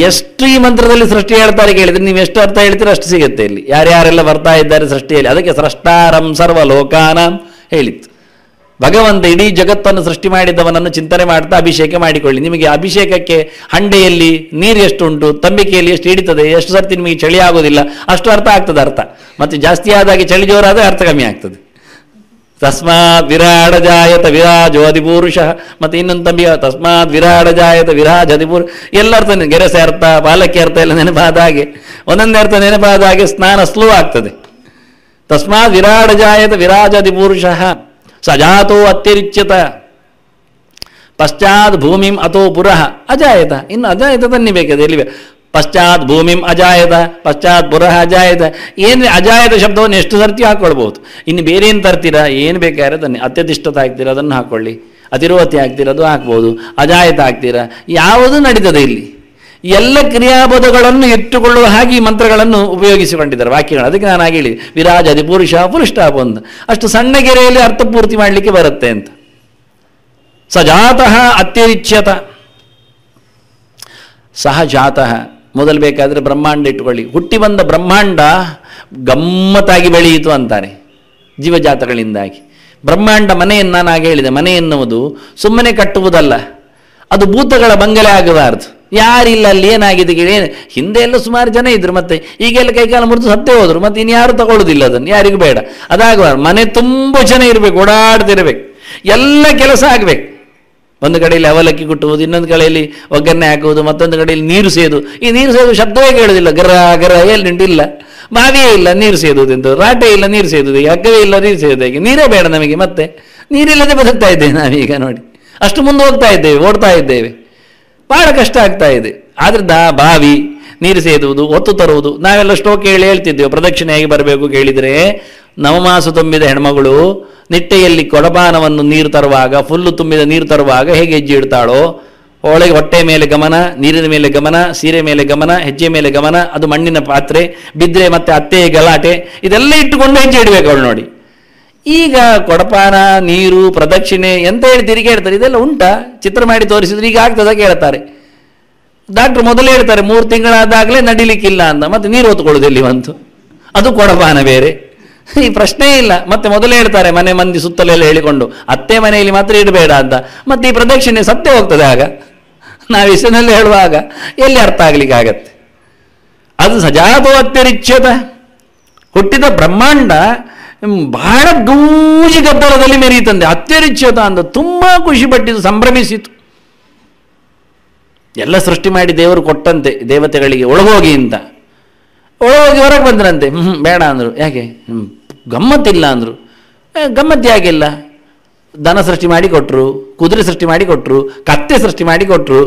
ಎಷ್ಟು ಈ ಮಂತ್ರದಲ್ಲಿ ಸೃಷ್ಟಿ ಹೇಳ್ತಾರೆ ಕೇಳಿದ್ರೆ ನೀವು ಎಷ್ಟು ಅರ್ಥ ಹೇಳ್ತೀರೋ ಅಷ್ಟು ಸಿಗುತ್ತೆ ಇಲ್ಲಿ. ಯಾರ್ಯಾರೆಲ್ಲ ಬರ್ತಾ ಇದ್ದಾರೆ ಸೃಷ್ಟಿಯಲ್ಲಿ. ಅದಕ್ಕೆ ಸ್ರಷ್ಟಾರಂ ಸರ್ವಲೋಕಾನಾಂ ಹೇಳಿತ್ತು. ಭಗವಂತ ಇಡೀ ಜಗತ್ತನ್ನು ಸೃಷ್ಟಿ ಮಾಡಿದವನನ್ನು ಚಿಂತನೆ ಮಾಡ್ತಾ ಅಭಿಷೇಕ ಮಾಡಿಕೊಳ್ಳಿ. ನಿಮಗೆ ಅಭಿಷೇಕಕ್ಕೆ ಹಂಡೆಯಲ್ಲಿ ನೀರು ಎಷ್ಟು ಉಂಟು, ತಂಬಿಕೆಯಲ್ಲಿ ಎಷ್ಟು ಹಿಡಿತದೆ, ಎಷ್ಟು ಸರ್ತಿ ನಿಮಗೆ ಚಳಿ ಆಗೋದಿಲ್ಲ, ಅಷ್ಟು ಅರ್ಥ ಆಗ್ತದೆ ಅರ್ಥ. ಮತ್ತು ಜಾಸ್ತಿ ಆದಾಗೆ ಚಳಿ ಜೋರಾದರೆ ಅರ್ಥ ಕಮ್ಮಿ ಆಗ್ತದೆ. ತಸ್ಮಾತ್ ವಿರಾಡ ಜಾಯತ ವಿರಾಜೋ ಅಧಿಪುರುಷ. ಮತ್ತು ಇನ್ನೊಂದು ತಂಬಿ ತಸ್ಮಾತ್ ವಿರಾಡ ಜಾಯತ ವಿರಾಜ ಅಧಿಪುರುಷ. ಎಲ್ಲ ಅರ್ಥ ಗೆರಸೆ ಅರ್ಥ, ಬಾಲಕಿ ಅರ್ಥ ಎಲ್ಲ ನೆನಪಾದ ಹಾಗೆ, ಒಂದೊಂದೇ ಅರ್ಥ ನೆನಪಾದ ಹಾಗೆ ಸ್ನಾನ ಸ್ಲೋ ಆಗ್ತದೆ. ತಸ್ಮಾತ್ ವಿರಾಡ ಜಾಯತ ವಿರಾಜ ಅಧಿಪುರುಷ ಸಜಾತೋ ಅತ್ಯರಿಚ್ಯತ ಪಶ್ಚಾತ್ ಭೂಮಿಂ ಅಥೋ ಪುರಃ ಅಜಾಯತ. ಇನ್ನು ಅಜಾಯತ ತನ್ನಿಬೇಕದು ಎಲ್ಲಿ ಪಶ್ಚಾತ್ ಭೂಮಿಂ ಅಜಾಯತ ಪಶ್ಚಾತ್ ಪುರಃ ಅಜಾಯತ. ಏನು ಅಜಾಯತ ಶಬ್ದವನ್ನು ಎಷ್ಟು ಸರ್ತಿ ಹಾಕ್ಕೊಳ್ಬಹುದು. ಇನ್ನು ಬೇರೆ ಏನು ತರ್ತೀರಾ, ಏನು ಬೇಕಾದ್ರೆ ತನ್ನಿ. ಅತ್ಯಧಿಷ್ಠತ ಹಾಕ್ತೀರಾ ಅದನ್ನು ಹಾಕ್ಕೊಳ್ಳಿ, ಅತಿರೋತಿ ಹಾಕ್ತೀರಾ ಅದು ಹಾಕ್ಬೋದು, ಅಜಾಯತ ಹಾಕ್ತೀರಾ, ಯಾವುದು ನಡೀತದೆ ಇಲ್ಲಿ. ಎಲ್ಲ ಕ್ರಿಯಾಪದಗಳನ್ನು ಇಟ್ಟುಕೊಳ್ಳುವ ಹಾಗೆ ಈ ಮಂತ್ರಗಳನ್ನು ಉಪಯೋಗಿಸಿಕೊಂಡಿದ್ದಾರೆ ವಾಕ್ಯಗಳು. ಅದಕ್ಕೆ ನಾನು ಹಾಗೆ ಹೇಳಿದೆ ವಿರಾಜ ಅಧಿಪುರುಷ ಪುರುಷ್ಟಾಪ ಅಂತ. ಅಷ್ಟು ಸಣ್ಣ ಗೆರೆಯಲ್ಲಿ ಅರ್ಥಪೂರ್ತಿ ಮಾಡಲಿಕ್ಕೆ ಬರುತ್ತೆ ಅಂತ. ಸಜಾತಃ ಅತ್ಯರಿಚ್ಯತ ಸಹ ಜಾತಃ. ಮೊದಲು ಬೇಕಾದರೆ ಬ್ರಹ್ಮಾಂಡ ಇಟ್ಟುಕೊಳ್ಳಿ. ಹುಟ್ಟಿ ಬಂದ ಬ್ರಹ್ಮಾಂಡ ಗಮ್ಮತ್ತಾಗಿ ಬೆಳೆಯಿತು ಅಂತಾನೆ ಜೀವಜಾತಗಳಿಂದಾಗಿ. ಬ್ರಹ್ಮಾಂಡ ಮನೆಯನ್ನು ನಾನು ಹಾಗೆ ಹೇಳಿದೆ, ಮನೆ ಎನ್ನುವುದು ಸುಮ್ಮನೆ ಕಟ್ಟುವುದಲ್ಲ, ಅದು ಭೂತಗಳ ಬಂಗಲೆ ಆಗಬಾರ್ದು. ಯಾರಿಲ್ಲ ಅಲ್ಲಿ ಏನಾಗಿದೆ ಏನು. ಹಿಂದೆ ಎಲ್ಲ ಸುಮಾರು ಜನ ಇದ್ರು, ಮತ್ತೆ ಈಗೆಲ್ಲ ಕೈಕಾಲ ಮುರಿದು ಸತ್ತೇ ಹೋದ್ರು, ಮತ್ತೆ ಇನ್ಯಾರು ತಗೊಳ್ಳೋದಿಲ್ಲ ಅದನ್ನು, ಯಾರಿಗೂ ಬೇಡ. ಅದಾಗಬಾರ್ದು. ಮನೆ ತುಂಬ ಜನ ಇರಬೇಕು, ಓಡಾಡ್ತಿರ್ಬೇಕು, ಎಲ್ಲ ಕೆಲಸ ಆಗಬೇಕು. ಒಂದು ಕಡೆಯಲ್ಲಿ ಅವಲಕ್ಕಿ ಕುಟ್ಟುವುದು, ಇನ್ನೊಂದು ಕಡೆಯಲ್ಲಿ ಒಗ್ಗರಣೆ ಹಾಕುವುದು, ಮತ್ತೊಂದು ಕಡೆಯಲ್ಲಿ ನೀರು ಸೇದು. ಈ ನೀರು ಸೇದು ಶಬ್ದವೇ ಕೇಳೋದಿಲ್ಲ, ಗರ ಗರ ಎಲ್ಲಿಂಟಿಲ್ಲ, ಬಾವಿಯೇ ಇಲ್ಲ ನೀರು ಸೇದುವುದೆಂದು, ರಾಟೆ ಇಲ್ಲ ನೀರು ಸೇದುವುದು, ಹಗ್ಗವೇ ಇಲ್ಲ ನೀರು ಸೇದುವುದು. ಹೇಗೆ ನೀರೇ ಬೇಡ ನಮಗೆ, ಮತ್ತೆ ನೀರಿಲ್ಲದೆ ಬದುಕ್ತಾ ಇದ್ದೇವೆ ನಾವೀಗ ನೋಡಿ. ಅಷ್ಟು ಮುಂದೆ ಹೋಗ್ತಾ ಇದ್ದೇವೆ, ಓಡ್ತಾ ಇದ್ದೇವೆ, ಭಾಳ ಕಷ್ಟ ಆಗ್ತಾ ಇದೆ. ಆದರೆ ಬಾವಿ ನೀರು ಸೇದುವುದು, ಹೊತ್ತು ತರುವುದು, ನಾವೆಲ್ಲ ಸ್ಟೋಕ್ ಹೇಳ್ತಿದ್ದೇವೆ ಪ್ರದಕ್ಷಿಣೆಯಾಗಿ ಬರಬೇಕು ಕೇಳಿದರೆ. ನವಮಾಸ ತುಂಬಿದ ಹೆಣ್ಮಗಳು ನಿಟ್ಟೆಯಲ್ಲಿ ಕೊಡಪಾನವನ್ನು ನೀರು ತರುವಾಗ, ಫುಲ್ಲು ತುಂಬಿದ ನೀರು ತರುವಾಗ ಹೇಗೆ ಹೆಜ್ಜೆ ಇಡ್ತಾಳೋ, ಒಳಗೆ ಹೊಟ್ಟೆ ಮೇಲೆ ಗಮನ, ನೀರಿನ ಮೇಲೆ ಗಮನ, ಸೀರೆ ಮೇಲೆ ಗಮನ, ಹೆಜ್ಜೆ ಮೇಲೆ ಗಮನ, ಅದು ಮಣ್ಣಿನ ಪಾತ್ರೆ ಬಿದ್ದರೆ ಮತ್ತೆ ಅತ್ತೆ ಗಲಾಟೆ, ಇದೆಲ್ಲ ಇಟ್ಟುಕೊಂಡು ಹೆಜ್ಜೆ ಇಡಬೇಕು ಅವಳು ನೋಡಿ. ಈಗ ಕೊಡಪಾನ, ನೀರು, ಪ್ರದಕ್ಷಿಣೆ ಎಂತ ಹೇಳ್ತೀರಿ ಕೇಳ್ತಾರೆ. ಇದೆಲ್ಲ ಉಂಟಾ? ಚಿತ್ರ ಮಾಡಿ ತೋರಿಸಿದ್ರೆ ಈಗ ಆಗ್ತದ ಕೇಳ್ತಾರೆ. ಡಾಕ್ಟ್ರು ಮೊದಲೇ ಹೇಳ್ತಾರೆ 3 ತಿಂಗಳಾದಾಗಲೇ ನಡಿಲಿಕ್ಕಿಲ್ಲ ಅಂತ, ಮತ್ತೆ ನೀರು ಹೊತ್ಕೊಳ್ಳೋದು ಎಲ್ಲಿ ಬಂತು? ಅದು ಕೊಡಪಾನ ಬೇರೆ, ಈ ಪ್ರಶ್ನೆ ಇಲ್ಲ. ಮತ್ತೆ ಮೊದಲೇ ಹೇಳ್ತಾರೆ ಮನೆ ಮಂದಿ ಸುತ್ತಲೆಲ್ಲ ಹೇಳಿಕೊಂಡು ಅತ್ತೆ ಮನೆಯಲ್ಲಿ ಮಾತ್ರ ಇಡಬೇಡ ಅಂತ. ಮತ್ತೆ ಈ ಪ್ರದಕ್ಷಿಣೆ ಸತ್ತೇ ಹೋಗ್ತದೆ. ಆಗ ನಾವು ಹೆಸರಿನಲ್ಲಿ ಹೇಳುವಾಗ ಎಲ್ಲಿ ಅರ್ಥ ಆಗ್ಲಿಕ್ಕೆ ಆಗತ್ತೆ? ಅದು ಸಜಾತೋ ಅತ್ಯರಿಚ್ಯತ. ಹುಟ್ಟಿದ ಬ್ರಹ್ಮಾಂಡ ಬಹಳ ಗೂಜಿ ಗದ್ದಲದಲ್ಲಿ ಮೆರೀತಂದೆ. ಅತ್ಯರಿಚ್ಯತ ಅಂತ ತುಂಬ ಖುಷಿ ಪಟ್ಟಿತು, ಸಂಭ್ರಮಿಸಿತು. ಎಲ್ಲ ಸೃಷ್ಟಿ ಮಾಡಿ ದೇವರು ಕೊಟ್ಟಂತೆ ದೇವತೆಗಳಿಗೆ ಒಳಗೋಗಿ ಅಂತ. ಒಳಗೋಗಿ ಹೊರಗೆ ಬಂದ್ರಂತೆ. ಬೇಡ ಅಂದರು. ಯಾಕೆ? ಗಮ್ಮತ್ತಿಲ್ಲ ಅಂದರು. ಗಮ್ಮತ್ತು ಯಾಕಿಲ್ಲ? ದನ ಸೃಷ್ಟಿ ಮಾಡಿ ಕೊಟ್ಟರು, ಕುದುರೆ ಸೃಷ್ಟಿ ಮಾಡಿ ಕೊಟ್ಟರು, ಕತ್ತೆ ಸೃಷ್ಟಿ ಮಾಡಿ ಕೊಟ್ಟರು,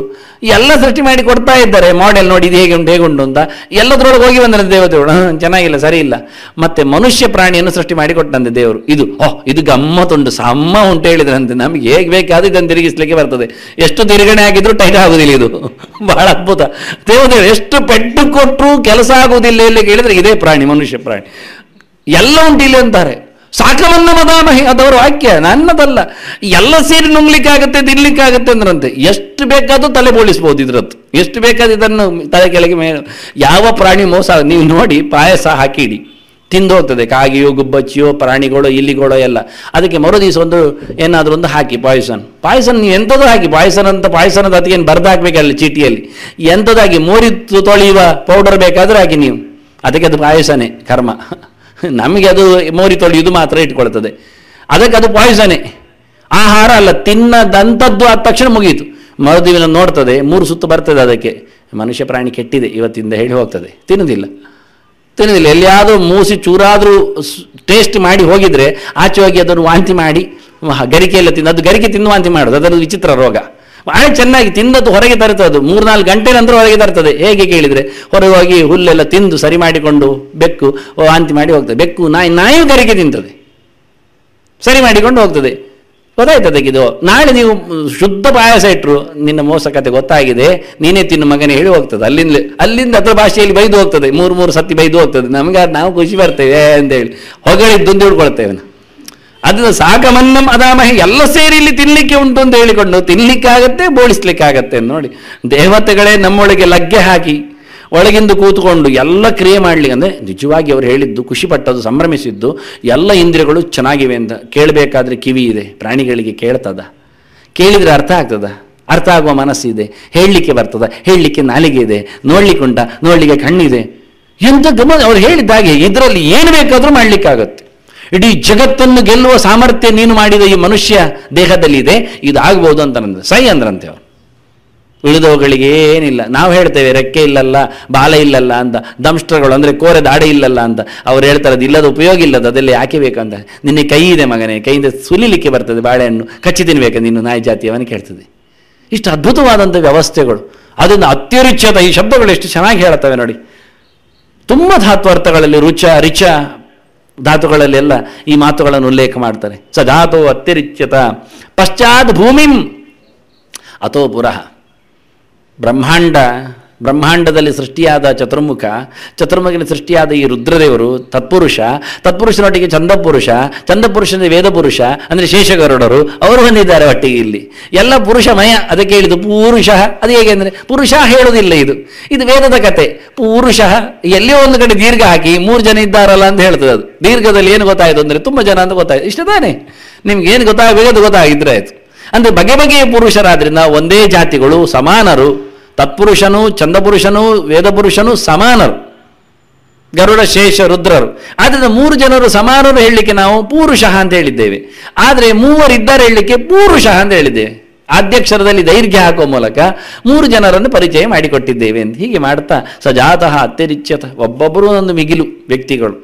ಎಲ್ಲ ಸೃಷ್ಟಿ ಮಾಡಿ ಕೊಡ್ತಾ ಇದ್ದಾರೆ. ಮಾಡೆಲ್ ನೋಡಿ ಇದು ಹೇಗೆ ಉಂಟು ಹೇಗುಂಟು ಅಂತ. ಎಲ್ಲದರೊಳಗೆ ಹೋಗಿ ಬಂದ್ರಂತೆ ದೇವತೆಗಳು. ಚೆನ್ನಾಗಿಲ್ಲ, ಸರಿ ಇಲ್ಲ. ಮತ್ತೆ ಮನುಷ್ಯ ಪ್ರಾಣಿಯನ್ನು ಸೃಷ್ಟಿ ಮಾಡಿ ಕೊಟ್ಟಂತೆ ದೇವರು. ಇದು ಗಮ್ಮತ್ತುಂಟು, ಸಮ್ಮ ಉಂಟು ಹೇಳಿದ್ರಂತೆ. ನಮಗೆ ಹೇಗೆ ಬೇಕಾದ್ರೆ ಇದನ್ನು ತಿರುಗಿಸ್ಲಿಕ್ಕೆ ಬರ್ತದೆ. ಎಷ್ಟು ತಿರುಗಣೆ ಆಗಿದ್ರು ಟೈಟ್ ಆಗುದಿಲ್ಲ. ಇದು ಬಹಳ ಅದ್ಭುತ. ದೇವತೆಗಳು ಎಷ್ಟು ಪೆಟ್ಟು ಕೊಟ್ಟರು ಕೆಲಸ ಆಗುವುದಿಲ್ಲ ಇಲ್ಲಿ ಕೇಳಿದ್ರೆ ಇದೇ ಪ್ರಾಣಿ, ಮನುಷ್ಯ ಪ್ರಾಣಿ ಎಲ್ಲ ಉಂಟು ಇಲ್ಲಿ ಅಂತಾರೆ. ಸಾಕವನ್ನ ಮದಾಮಹಿ ಅದವರ ವಾಕ್ಯ, ನನ್ನದಲ್ಲ. ಎಲ್ಲ ಸೇರಿ ನುಂಗ್ಲಿಕ್ಕಾಗತ್ತೆ, ತಿನ್ಲಿಕ್ಕಾಗತ್ತೆ ಅಂದ್ರಂತೆ. ಎಷ್ಟು ಬೇಕಾದ್ರೂ ತಲೆ ಬೋಳಿಸ್ಬೋದು ಇದ್ರದ್ದು, ಎಷ್ಟು ಬೇಕಾದ್ರೂ ಇದನ್ನು ತಲೆ ಕೆಳಗೆ ಯಾವ ಪ್ರಾಣಿ ಮೋಸ. ನೀವು ನೋಡಿ, ಪಾಯಸ ಹಾಕಿಡಿ, ತಿಂದು ಹೋಗ್ತದೆ. ಕಾಗಿಯೋ ಗುಬ್ಬಚ್ಚಿಯೋ ಪ್ರಾಣಿಗಳೋ ಇಲಿಗಳೋ ಎಲ್ಲ. ಅದಕ್ಕೆ ಮರುದಿವಸ ಏನಾದರೂ ಒಂದು ಹಾಕಿ ಪಾಯ್ಸನ್ ನೀವು ಎಂಥದ್ದು ಹಾಕಿ, ಪಾಯ್ಸನದ ಅದಕ್ಕೇನು ಬರ್ದು ಹಾಕಬೇಕಲ್ಲ ಚೀಟಿಯಲ್ಲಿ, ಎಂಥದ್ದಾಗಿ ಮೋರಿ ತೊಳೆಯುವ ಪೌಡರ್ ಬೇಕಾದರೂ ಹಾಕಿ ನೀವು, ಅದಕ್ಕೆ ಅದು ಪಾಯಸನೇ ಕರ್ಮ. ನಮಗೆ ಅದು ಮೋರಿ ತೊಳೆಯುವುದು ಮಾತ್ರ ಇಟ್ಕೊಳ್ತದೆ, ಅದಕ್ಕೆ ಅದು ಪಾಯ್ಸನೇ, ಆಹಾರ ಅಲ್ಲ. ತಿನ್ನದಂಥದ್ದು ಆದ ತಕ್ಷಣ ಮುಗಿಯಿತು. ಮರುದಿನ ನೋಡ್ತದೆ 3 ಸುತ್ತು ಬರ್ತದೆ, ಅದಕ್ಕೆ ಮನುಷ್ಯ ಪ್ರಾಣಿ ಕೆಟ್ಟಿದೆ ಇವತ್ತಿಂದ ಹೇಳಿ ಹೋಗ್ತದೆ. ತಿನ್ನುವುದಿಲ್ಲ. ಎಲ್ಲಿಯಾದರೂ ಮೂಸಿ ಚೂರಾದರೂ ಟೇಸ್ಟ್ ಮಾಡಿ ಹೋಗಿದ್ರೆ ಆಚೆ ಹೋಗಿ ಅದನ್ನು ವಾಂತಿ ಮಾಡಿ ಗರಿಕೆಯೆಲ್ಲ ತಿಂದು, ಅದು ಗರಿಕೆ ತಿಂದು ವಾಂತಿ ಮಾಡೋದು, ಅದರ ವಿಚಿತ್ರ ರೋಗ. ಭಾಳ ಚೆನ್ನಾಗಿ ತಿಂದದ್ದು ಹೊರಗೆ ತರ್ತದೆ, ಅದು 3-4 ಗಂಟೆ ನಂತರ ಹೊರಗೆ ತರ್ತದೆ. ಹೇಗೆ ಕೇಳಿದರೆ, ಹೊರಗೆ ಹೋಗಿ ಹುಲ್ಲೆಲ್ಲ ತಿಂದು ಸರಿ ಮಾಡಿಕೊಂಡು ಬೆಕ್ಕು ವಾಂತಿ ಮಾಡಿ ಹೋಗ್ತದೆ. ಬೆಕ್ಕು ನಾಯಿಯೂ ಗರಿಕೆ ತಿಂತದೆ, ಸರಿ ಮಾಡಿಕೊಂಡು ಹೋಗ್ತದೆ. ಗೊತ್ತಾಯ್ತದೆ ಇದು. ನಾಳೆ ನೀವು ಶುದ್ಧ ಪಾಯಸ ಇಟ್ಟರು ನಿನ್ನ ಮೋಸ ಕತೆ ಗೊತ್ತಾಗಿದೆ, ನೀನೇ ತಿನ್ನು ಮಗನೇ ಹೇಳಿ ಹೋಗ್ತದೆ. ಅಲ್ಲಿಂದ ಅದರ ಭಾಷೆಯಲ್ಲಿ ಬೈದು ಹೋಗ್ತದೆ, 3 ಸತಿ ಬೈದು ಹೋಗ್ತದೆ. ನಮಗೆ ನಾವು ಖುಷಿ ಬರ್ತೇವೆ ಅಂತೇಳಿ ಹೊಗಳಿದ್ದು ಹಿಡ್ಕೊಳ್ತೇವೆ. ಅದನ್ನು ಸಾಕಮನ್ನಂ ಅದಾಮಹಿ, ಎಲ್ಲ ಸೇರಿ ಇಲ್ಲಿ ತಿನ್ನಲಿಕ್ಕೆ ಉಂಟು ಅಂತ ಹೇಳಿಕೊಂಡು ತಿನ್ನಲಿಕ್ಕಾಗತ್ತೆ, ಬೋಳಿಸ್ಲಿಕ್ಕಾಗತ್ತೆ. ನೋಡಿ, ದೇವತೆಗಳೇ ನಮ್ಮೊಳಗೆ ಲಗ್ಗೆ ಹಾಕಿ ಒಳಗಿಂದು ಕೂತ್ಕೊಂಡು ಎಲ್ಲ ಕ್ರಿಯೆ ಮಾಡಲಿಕ್ಕೆ. ಅಂದರೆ ನಿಜವಾಗಿ ಅವರು ಹೇಳಿದ್ದು, ಖುಷಿಪಟ್ಟದ್ದು, ಸಂಭ್ರಮಿಸಿದ್ದು, ಎಲ್ಲ ಇಂದ್ರಿಯಗಳು ಚೆನ್ನಾಗಿವೆ ಅಂತ. ಕೇಳಬೇಕಾದ್ರೆ ಕಿವಿ ಇದೆ, ಪ್ರಾಣಿಗಳಿಗೆ ಕೇಳ್ತದ, ಕೇಳಿದರೆ ಅರ್ಥ ಆಗ್ತದ, ಅರ್ಥ ಆಗುವ ಮನಸ್ಸಿದೆ, ಹೇಳಲಿಕ್ಕೆ ಬರ್ತದ, ಹೇಳಲಿಕ್ಕೆ ನಾಲಿಗೆ ಇದೆ, ನೋಡಲಿಕ್ಕೆ ಕಣ್ಣಿದೆ. ಎಂಥ ಗಮನ ಅವ್ರು ಹೇಳಿದ್ದಾಗೆ ಇದರಲ್ಲಿ ಏನು ಬೇಕಾದರೂ ಮಾಡಲಿಕ್ಕಾಗತ್ತೆ. ಇಡೀ ಜಗತ್ತನ್ನು ಗೆಲ್ಲುವ ಸಾಮರ್ಥ್ಯ ನೀನು ಮಾಡಿದ ಈ ಮನುಷ್ಯ ದೇಹದಲ್ಲಿದೆ, ಇದು ಆಗ್ಬೋದು ಅಂತ ಸೈ ಅಂದ್ರಂತೆ ಅವರು. ಉಳಿದವುಗಳಿಗೆ ಏನಿಲ್ಲ. ನಾವು ಹೇಳ್ತೇವೆ ರೆಕ್ಕೆ ಇಲ್ಲಲ್ಲ, ಬಾಲ ಇಲ್ಲಲ್ಲ ಅಂತ, ದಂಷ್ಟ್ರಗಳು ಅಂದರೆ ಕೋರೆ ದಾಡೆ ಇಲ್ಲಲ್ಲ ಅಂತ. ಅವ್ರು ಹೇಳ್ತಾರೆ ಅದು ಇಲ್ಲದ ಉಪಯೋಗ ಇಲ್ಲದ, ಅದೆಲ್ಲ ಯಾಕೆ ಬೇಕಂತ. ನಿನ್ನೆ ಕೈ ಇದೆ ಮಗನೇ, ಕೈಯಿಂದ ಸುಲಿಲಿಕ್ಕೆ ಬರ್ತದೆ, ಬಾಳೆಹಣ್ಣು ಕಚ್ಚಿ ತಿನ್ಬೇಕು ನೀನು, ನಾಯಿ ಜಾತಿಯವನು ಕೇಳ್ತದೆ. ಇಷ್ಟು ಅದ್ಭುತವಾದಂಥ ವ್ಯವಸ್ಥೆಗಳು. ಅದನ್ನು ಅತ್ಯರಿಚ್ಯತ, ಈ ಶಬ್ದಗಳು ಎಷ್ಟು ಚೆನ್ನಾಗಿ ಹೇಳ್ತವೆ ನೋಡಿ. ತುಂಬ ಧಾತ್ವರ್ಥಗಳಲ್ಲಿ ರಿಚ ಧಾತುಗಳಲ್ಲೆಲ್ಲ ಈ ಮಾತುಗಳನ್ನು ಉಲ್ಲೇಖ ಮಾಡ್ತಾರೆ. ಸ ಧಾತೋ ಅತ್ಯರಿಚ್ಯತ ಪಶ್ಚಾತ್ ಭೂಮಿಂ ಅಥೋ ಪುರಃ. ಬ್ರಹ್ಮಾಂಡದಲ್ಲಿ ಸೃಷ್ಟಿಯಾದ ಚತುರ್ಮುಖನ ಸೃಷ್ಟಿಯಾದ ಈ ರುದ್ರದೇವರು ತತ್ಪುರುಷನೊಟ್ಟಿಗೆ ಚಂದಪುರುಷನ ವೇದಪುರುಷ ಅಂದರೆ ಶೇಷಗರುಡರು ಅವರು ಬಂದಿದ್ದಾರೆ ಒಟ್ಟಿಗೆ. ಇಲ್ಲಿ ಎಲ್ಲ ಪುರುಷಮಯ. ಅದಕ್ಕೆ ಹೇಳಿದ್ದು ಪೂರುಷ. ಅದು ಹೇಗೆ ಅಂದರೆ ಪುರುಷ ಹೇಳುವುದಿಲ್ಲ, ಇದು ವೇದದ ಕತೆ. ಪೂರುಷ ಎಲ್ಲಿಯೋ ಒಂದು ಕಡೆ ದೀರ್ಘ ಹಾಕಿ 3 ಜನ ಇದ್ದಾರಲ್ಲ ಅಂತ ಹೇಳ್ತದೆ. ಅದು ದೀರ್ಘದಲ್ಲಿ ಏನು ಗೊತ್ತಾಯಿತು ಅಂದರೆ ತುಂಬ ಜನ ಅಂತ ಗೊತ್ತಾಯ್ತು. ಇಷ್ಟ ತಾನೇ, ನಿಮ್ಗೆ ಏನು ಗೊತ್ತಾಗಬೇಕು ಅದು ಗೊತ್ತಾಗಿದ್ರೆ ಆಯಿತು. ಅಂದರೆ ಬಗೆಯ ಪುರುಷರಾದ್ರಿಂದ ಒಂದೇ ಜಾತಿಗಳು ಸಮಾನರು. ತತ್ಪುರುಷನು ಚಂದಪುರುಷನು ವೇದಪುರುಷನು ಸಮಾನರು, ಗರುಡ ಶೇಷ ರುದ್ರರು. ಆದ್ದರಿಂದ 3 ಜನರು ಸಮಾನರು ಹೇಳಲಿಕ್ಕೆ ನಾವು ಪೂರುಷ ಅಂತ ಹೇಳಿದ್ದೇವೆ. ಆದರೆ 3 ಇದ್ದಾರೆ ಹೇಳಲಿಕ್ಕೆ ಪೂರುಷ ಅಂತ ಹೇಳಿದ್ದೇವೆ. ಆದ್ಯಕ್ಷರದಲ್ಲಿ ದೈರ್ಘ್ಯ ಹಾಕುವ ಮೂಲಕ 3 ಜನರನ್ನು ಪರಿಚಯ ಮಾಡಿಕೊಟ್ಟಿದ್ದೇವೆ ಅಂತ. ಹೀಗೆ ಮಾಡ್ತಾ ಸಜಾತಃ ಅತ್ಯರಿಚ್ಯತ, ಒಬ್ಬೊಬ್ಬರು ಒಂದು ಮಿಗಿಲು ವ್ಯಕ್ತಿಗಳು.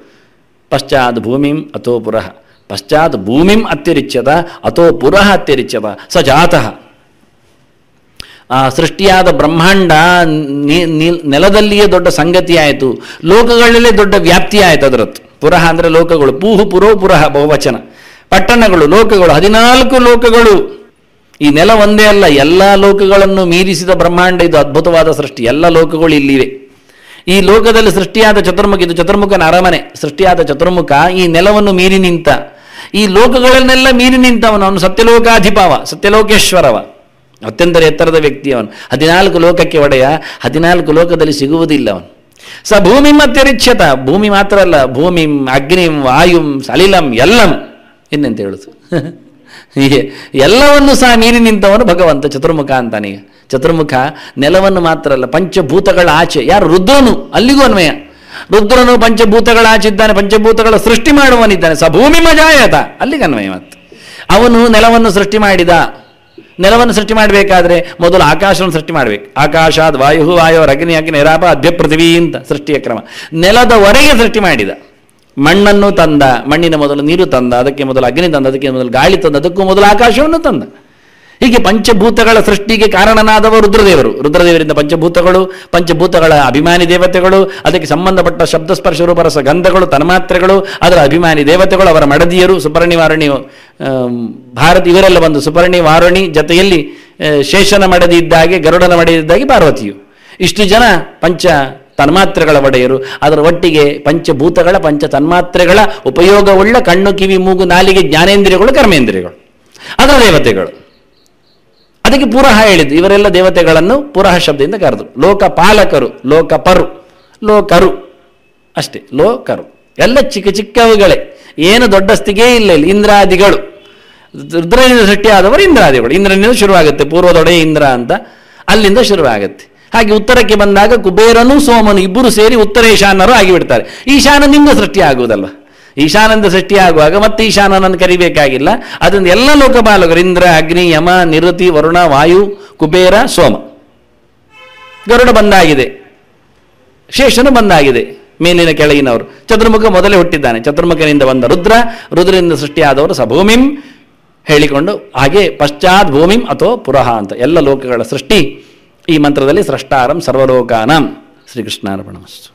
ಪಶ್ಚಾತ್ ಭೂಮಿಂ ಅಥೋ ಪುರಃ, ಪಶ್ಚಾತ್ ಭೂಮಿಂ ಅತ್ಯರಿಚ್ಯತ ಅಥೋ ಪುರಃ ಅತ್ಯರಿಚ್ಯತ ಸಜಾತಃ. ಸೃಷ್ಟಿಯಾದ ಬ್ರಹ್ಮಾಂಡ ನೆಲದಲ್ಲಿಯೇ ದೊಡ್ಡ ಸಂಗತಿ ಆಯಿತು, ಲೋಕಗಳಲ್ಲೇ ದೊಡ್ಡ ವ್ಯಾಪ್ತಿ ಆಯಿತು ಅದರದ್ದು. ಪುರಃ ಅಂದರೆ ಲೋಕಗಳು, ಪುರೋ ಪುರಃ ಬಹುವಚನ. ಪಟ್ಟಣಗಳು, ಲೋಕಗಳು, 14 ಲೋಕಗಳು. ಈ ನೆಲ ಒಂದೇ ಅಲ್ಲ, ಎಲ್ಲ ಲೋಕಗಳನ್ನು ಮೀರಿಸಿದ ಬ್ರಹ್ಮಾಂಡ ಇದು. ಅದ್ಭುತವಾದ ಸೃಷ್ಟಿ, ಎಲ್ಲ ಲೋಕಗಳು ಇಲ್ಲಿವೆ. ಈ ಲೋಕದಲ್ಲಿ ಸೃಷ್ಟಿಯಾದ ಚತುರ್ಮುಖ, ಇದು ಚತುರ್ಮುಖನ ಅರಮನೆ. ಸೃಷ್ಟಿಯಾದ ಚತುರ್ಮುಖ ಈ ನೆಲವನ್ನು ಮೀರಿ ನಿಂತ, ಈ ಲೋಕಗಳನ್ನೆಲ್ಲ ಮೀರಿ ನಿಂತವನು. ಅವನು ಸತ್ಯಲೋಕಾಧಿಪವ, ಸತ್ಯಲೋಕೇಶ್ವರವ, ಅತ್ಯಂತ ಎತ್ತರದ ವ್ಯಕ್ತಿ ಅವನು. 14 ಲೋಕಕ್ಕೆ ಒಡೆಯ, 14 ಲೋಕದಲ್ಲಿ ಸಿಗುವುದಿಲ್ಲ ಅವನು. ಸ ಭೂಮಿಂ ಅತ್ಯರಿಚ್ಯತ, ಭೂಮಿ ಮಾತ್ರ ಅಲ್ಲ, ಭೂಮಿಂ ಅಗ್ನಿಂ ವಾಯುಂ ಸಲಿಲಂ ಎಲ್ಲಂ, ಇನ್ನೆಂತ ಹೇಳುದು ಹೀಗೆ ಎಲ್ಲವನ್ನು ಸಹ ಮೀರಿ ನಿಂತವನು ಭಗವಂತ ಚತುರ್ಮುಖ ಅಂತಾನೀಗ. ಚತುರ್ಮುಖ ನೆಲವನ್ನು ಮಾತ್ರ ಅಲ್ಲ, ಪಂಚಭೂತಗಳ ಆಚೆ. ಯಾರು? ರುದ್ರನು. ಅಲ್ಲಿಗೂ ಅನ್ವಯ. ರುದ್ರನು ಪಂಚಭೂತಗಳ ಆಚೆ ಇದ್ದಾನೆ, ಪಂಚಭೂತಗಳ ಸೃಷ್ಟಿ ಮಾಡುವನಿದ್ದಾನೆ. ಸ ಭೂಮಿ ಮಜಾಯತ, ಅಲ್ಲಿಗೆ ಅನ್ವಯ. ಮತ್ತು ಅವನು ನೆಲವನ್ನು ಸೃಷ್ಟಿ ಮಾಡಿದ. ನೆಲವನ್ನು ಸೃಷ್ಟಿ ಮಾಡಬೇಕಾದ್ರೆ ಮೊದಲು ಆಕಾಶವನ್ನು ಸೃಷ್ಟಿ ಮಾಡಬೇಕು. ಆಕಾಶಾದ್ ವಾಯು ಅಗ್ನಿ ರಾಪ ಅದ್ಭ್ಯ ಪೃಥ್ವಿ ಅಂತ ಸೃಷ್ಟಿಯ ಕ್ರಮ. ನೆಲದವರೆಗೆ ಸೃಷ್ಟಿ ಮಾಡಿದ. ಮಣ್ಣನ್ನು ತಂದ, ಮಣ್ಣಿನ ಮೊದಲು ನೀರು ತಂದ, ಅದಕ್ಕೆ ಮೊದಲು ಅಗ್ನಿ ತಂದ, ಅದಕ್ಕೆ ಮೊದಲು ಗಾಳಿ ತಂದ, ಅದಕ್ಕೂ ಮೊದಲು ಆಕಾಶವನ್ನು ತಂದ. ಹೀಗೆ ಪಂಚಭೂತಗಳ ಸೃಷ್ಟಿಗೆ ಕಾರಣನಾದವ ರುದ್ರದೇವರು. ರುದ್ರದೇವರಿಂದ ಪಂಚಭೂತಗಳ ಅಭಿಮಾನಿ ದೇವತೆಗಳು, ಅದಕ್ಕೆ ಸಂಬಂಧಪಟ್ಟ ಶಬ್ದ ಸ್ಪರ್ಶ ರೂಪರಸ ಗಂಧಗಳು, ತನ್ಮಾತ್ರೆಗಳು, ಅದರ ಅಭಿಮಾನಿ ದೇವತೆಗಳು, ಅವರ ಮಡದಿಯರು, ಸುಪರ್ಣಿ ವಾರುಣಿ ಭಾರತಿ, ಇವರೆಲ್ಲ ಬಂದು ಸುಪರ್ಣಿ ವಾರುಣಿ ಜೊತೆಯಲ್ಲಿ ಶೇಷನ ಮಡದಿ ಇದ್ದಾಗೆ, ಗರುಡನ ಮಡದಿ ಇದ್ದಾಗೆ ಪಾರ್ವತಿಯು. ಇಷ್ಟು ಜನ ಪಂಚ ತನ್ಮಾತ್ರೆಗಳ ಒಡೆಯರು, ಅದರ ಒಟ್ಟಿಗೆ ಪಂಚಭೂತಗಳ ಪಂಚ ತನ್ಮಾತ್ರೆಗಳ ಉಪಯೋಗವುಳ್ಳ ಕಣ್ಣು ಕಿವಿ ಮೂಗು ನಾಲಿಗೆ ಜ್ಞಾನೇಂದ್ರಿಯಗಳು ಕರ್ಮೇಂದ್ರಿಯಗಳು, ಅದರ ದೇವತೆಗಳು. ಅದಕ್ಕೆ ಪುರಹ ಹೇಳಿದ್ದು. ಇವರೆಲ್ಲ ದೇವತೆಗಳನ್ನು ಪುರಹ ಶಬ್ದದಿಂದ ಕರೆದರು. ಲೋಕಪಾಲಕರು, ಲೋಕಪರು, ಲೋಕರು ಅಷ್ಟೇ, ಲೋಕರು ಎಲ್ಲ ಚಿಕ್ಕ ಚಿಕ್ಕವುಗಳೇ, ಏನು ದೊಡ್ಡಸ್ತಿಗೇ ಇಲ್ಲ. ಇಲ್ಲಿ ಇಂದ್ರಾದಿಗಳು, ರುದ್ರನಿಂದ ಸೃಷ್ಟಿಯಾದವರು ಇಂದ್ರಾದಿಗಳು. ಇಂದ್ರನಿಂದ ಶುರುವಾಗುತ್ತೆ, ಪೂರ್ವದೊಡೆಯ ಇಂದ್ರ ಅಂತ ಅಲ್ಲಿಂದ ಶುರುವಾಗುತ್ತೆ. ಹಾಗೆ ಉತ್ತರಕ್ಕೆ ಬಂದಾಗ ಕುಬೇರನು ಸೋಮನು ಇಬ್ಬರು ಸೇರಿ ಉತ್ತರ ಈಶಾನರು ಆಗಿಬಿಡ್ತಾರೆ. ಈಶಾನನಿಂದ ಸೃಷ್ಟಿಯಾಗುವುದಲ್ವ, ಈಶಾನಂದ ಸೃಷ್ಟಿಯಾಗುವಾಗ ಮತ್ತೆ ಈಶಾನನನ್ನು ಕರಿಬೇಕಾಗಿಲ್ಲ. ಅದರಿಂದ ಎಲ್ಲ ಲೋಕಪಾಲಕರು ಇಂದ್ರ, ಅಗ್ನಿ, ಯಮ, ನಿರುತಿ, ವರುಣ, ವಾಯು, ಕುಬೇರ, ಸೋಮ. ಗರುಡ ಬಂದಾಗಿದೆ, ಶೇಷನು ಬಂದಾಗಿದೆ, ಮೇಲಿನ ಕೆಳಗಿನವರು. ಚತುರ್ಮುಖ ಮೊದಲೇ ಹುಟ್ಟಿದ್ದಾನೆ, ಚತುರ್ಮುಖನಿಂದ ಬಂದ ರುದ್ರ, ರುದ್ರನಿಂದ ಸೃಷ್ಟಿಯಾದವರು ಸಭೂಮಿಂ ಹೇಳಿಕೊಂಡು ಹಾಗೆ ಪಶ್ಚಾತ್ ಭೂಮಿಂ ಅಥೋ ಪುರಃ ಅಂತ ಎಲ್ಲ ಲೋಕಗಳ ಸೃಷ್ಟಿ ಈ ಮಂತ್ರದಲ್ಲಿ. ಸ್ರಷ್ಟಾರಂ ಸರ್ವಲೋಕಾನಾಂ. ಶ್ರೀಕೃಷ್ಣಾರ್ಪಣಮಸ್ತು.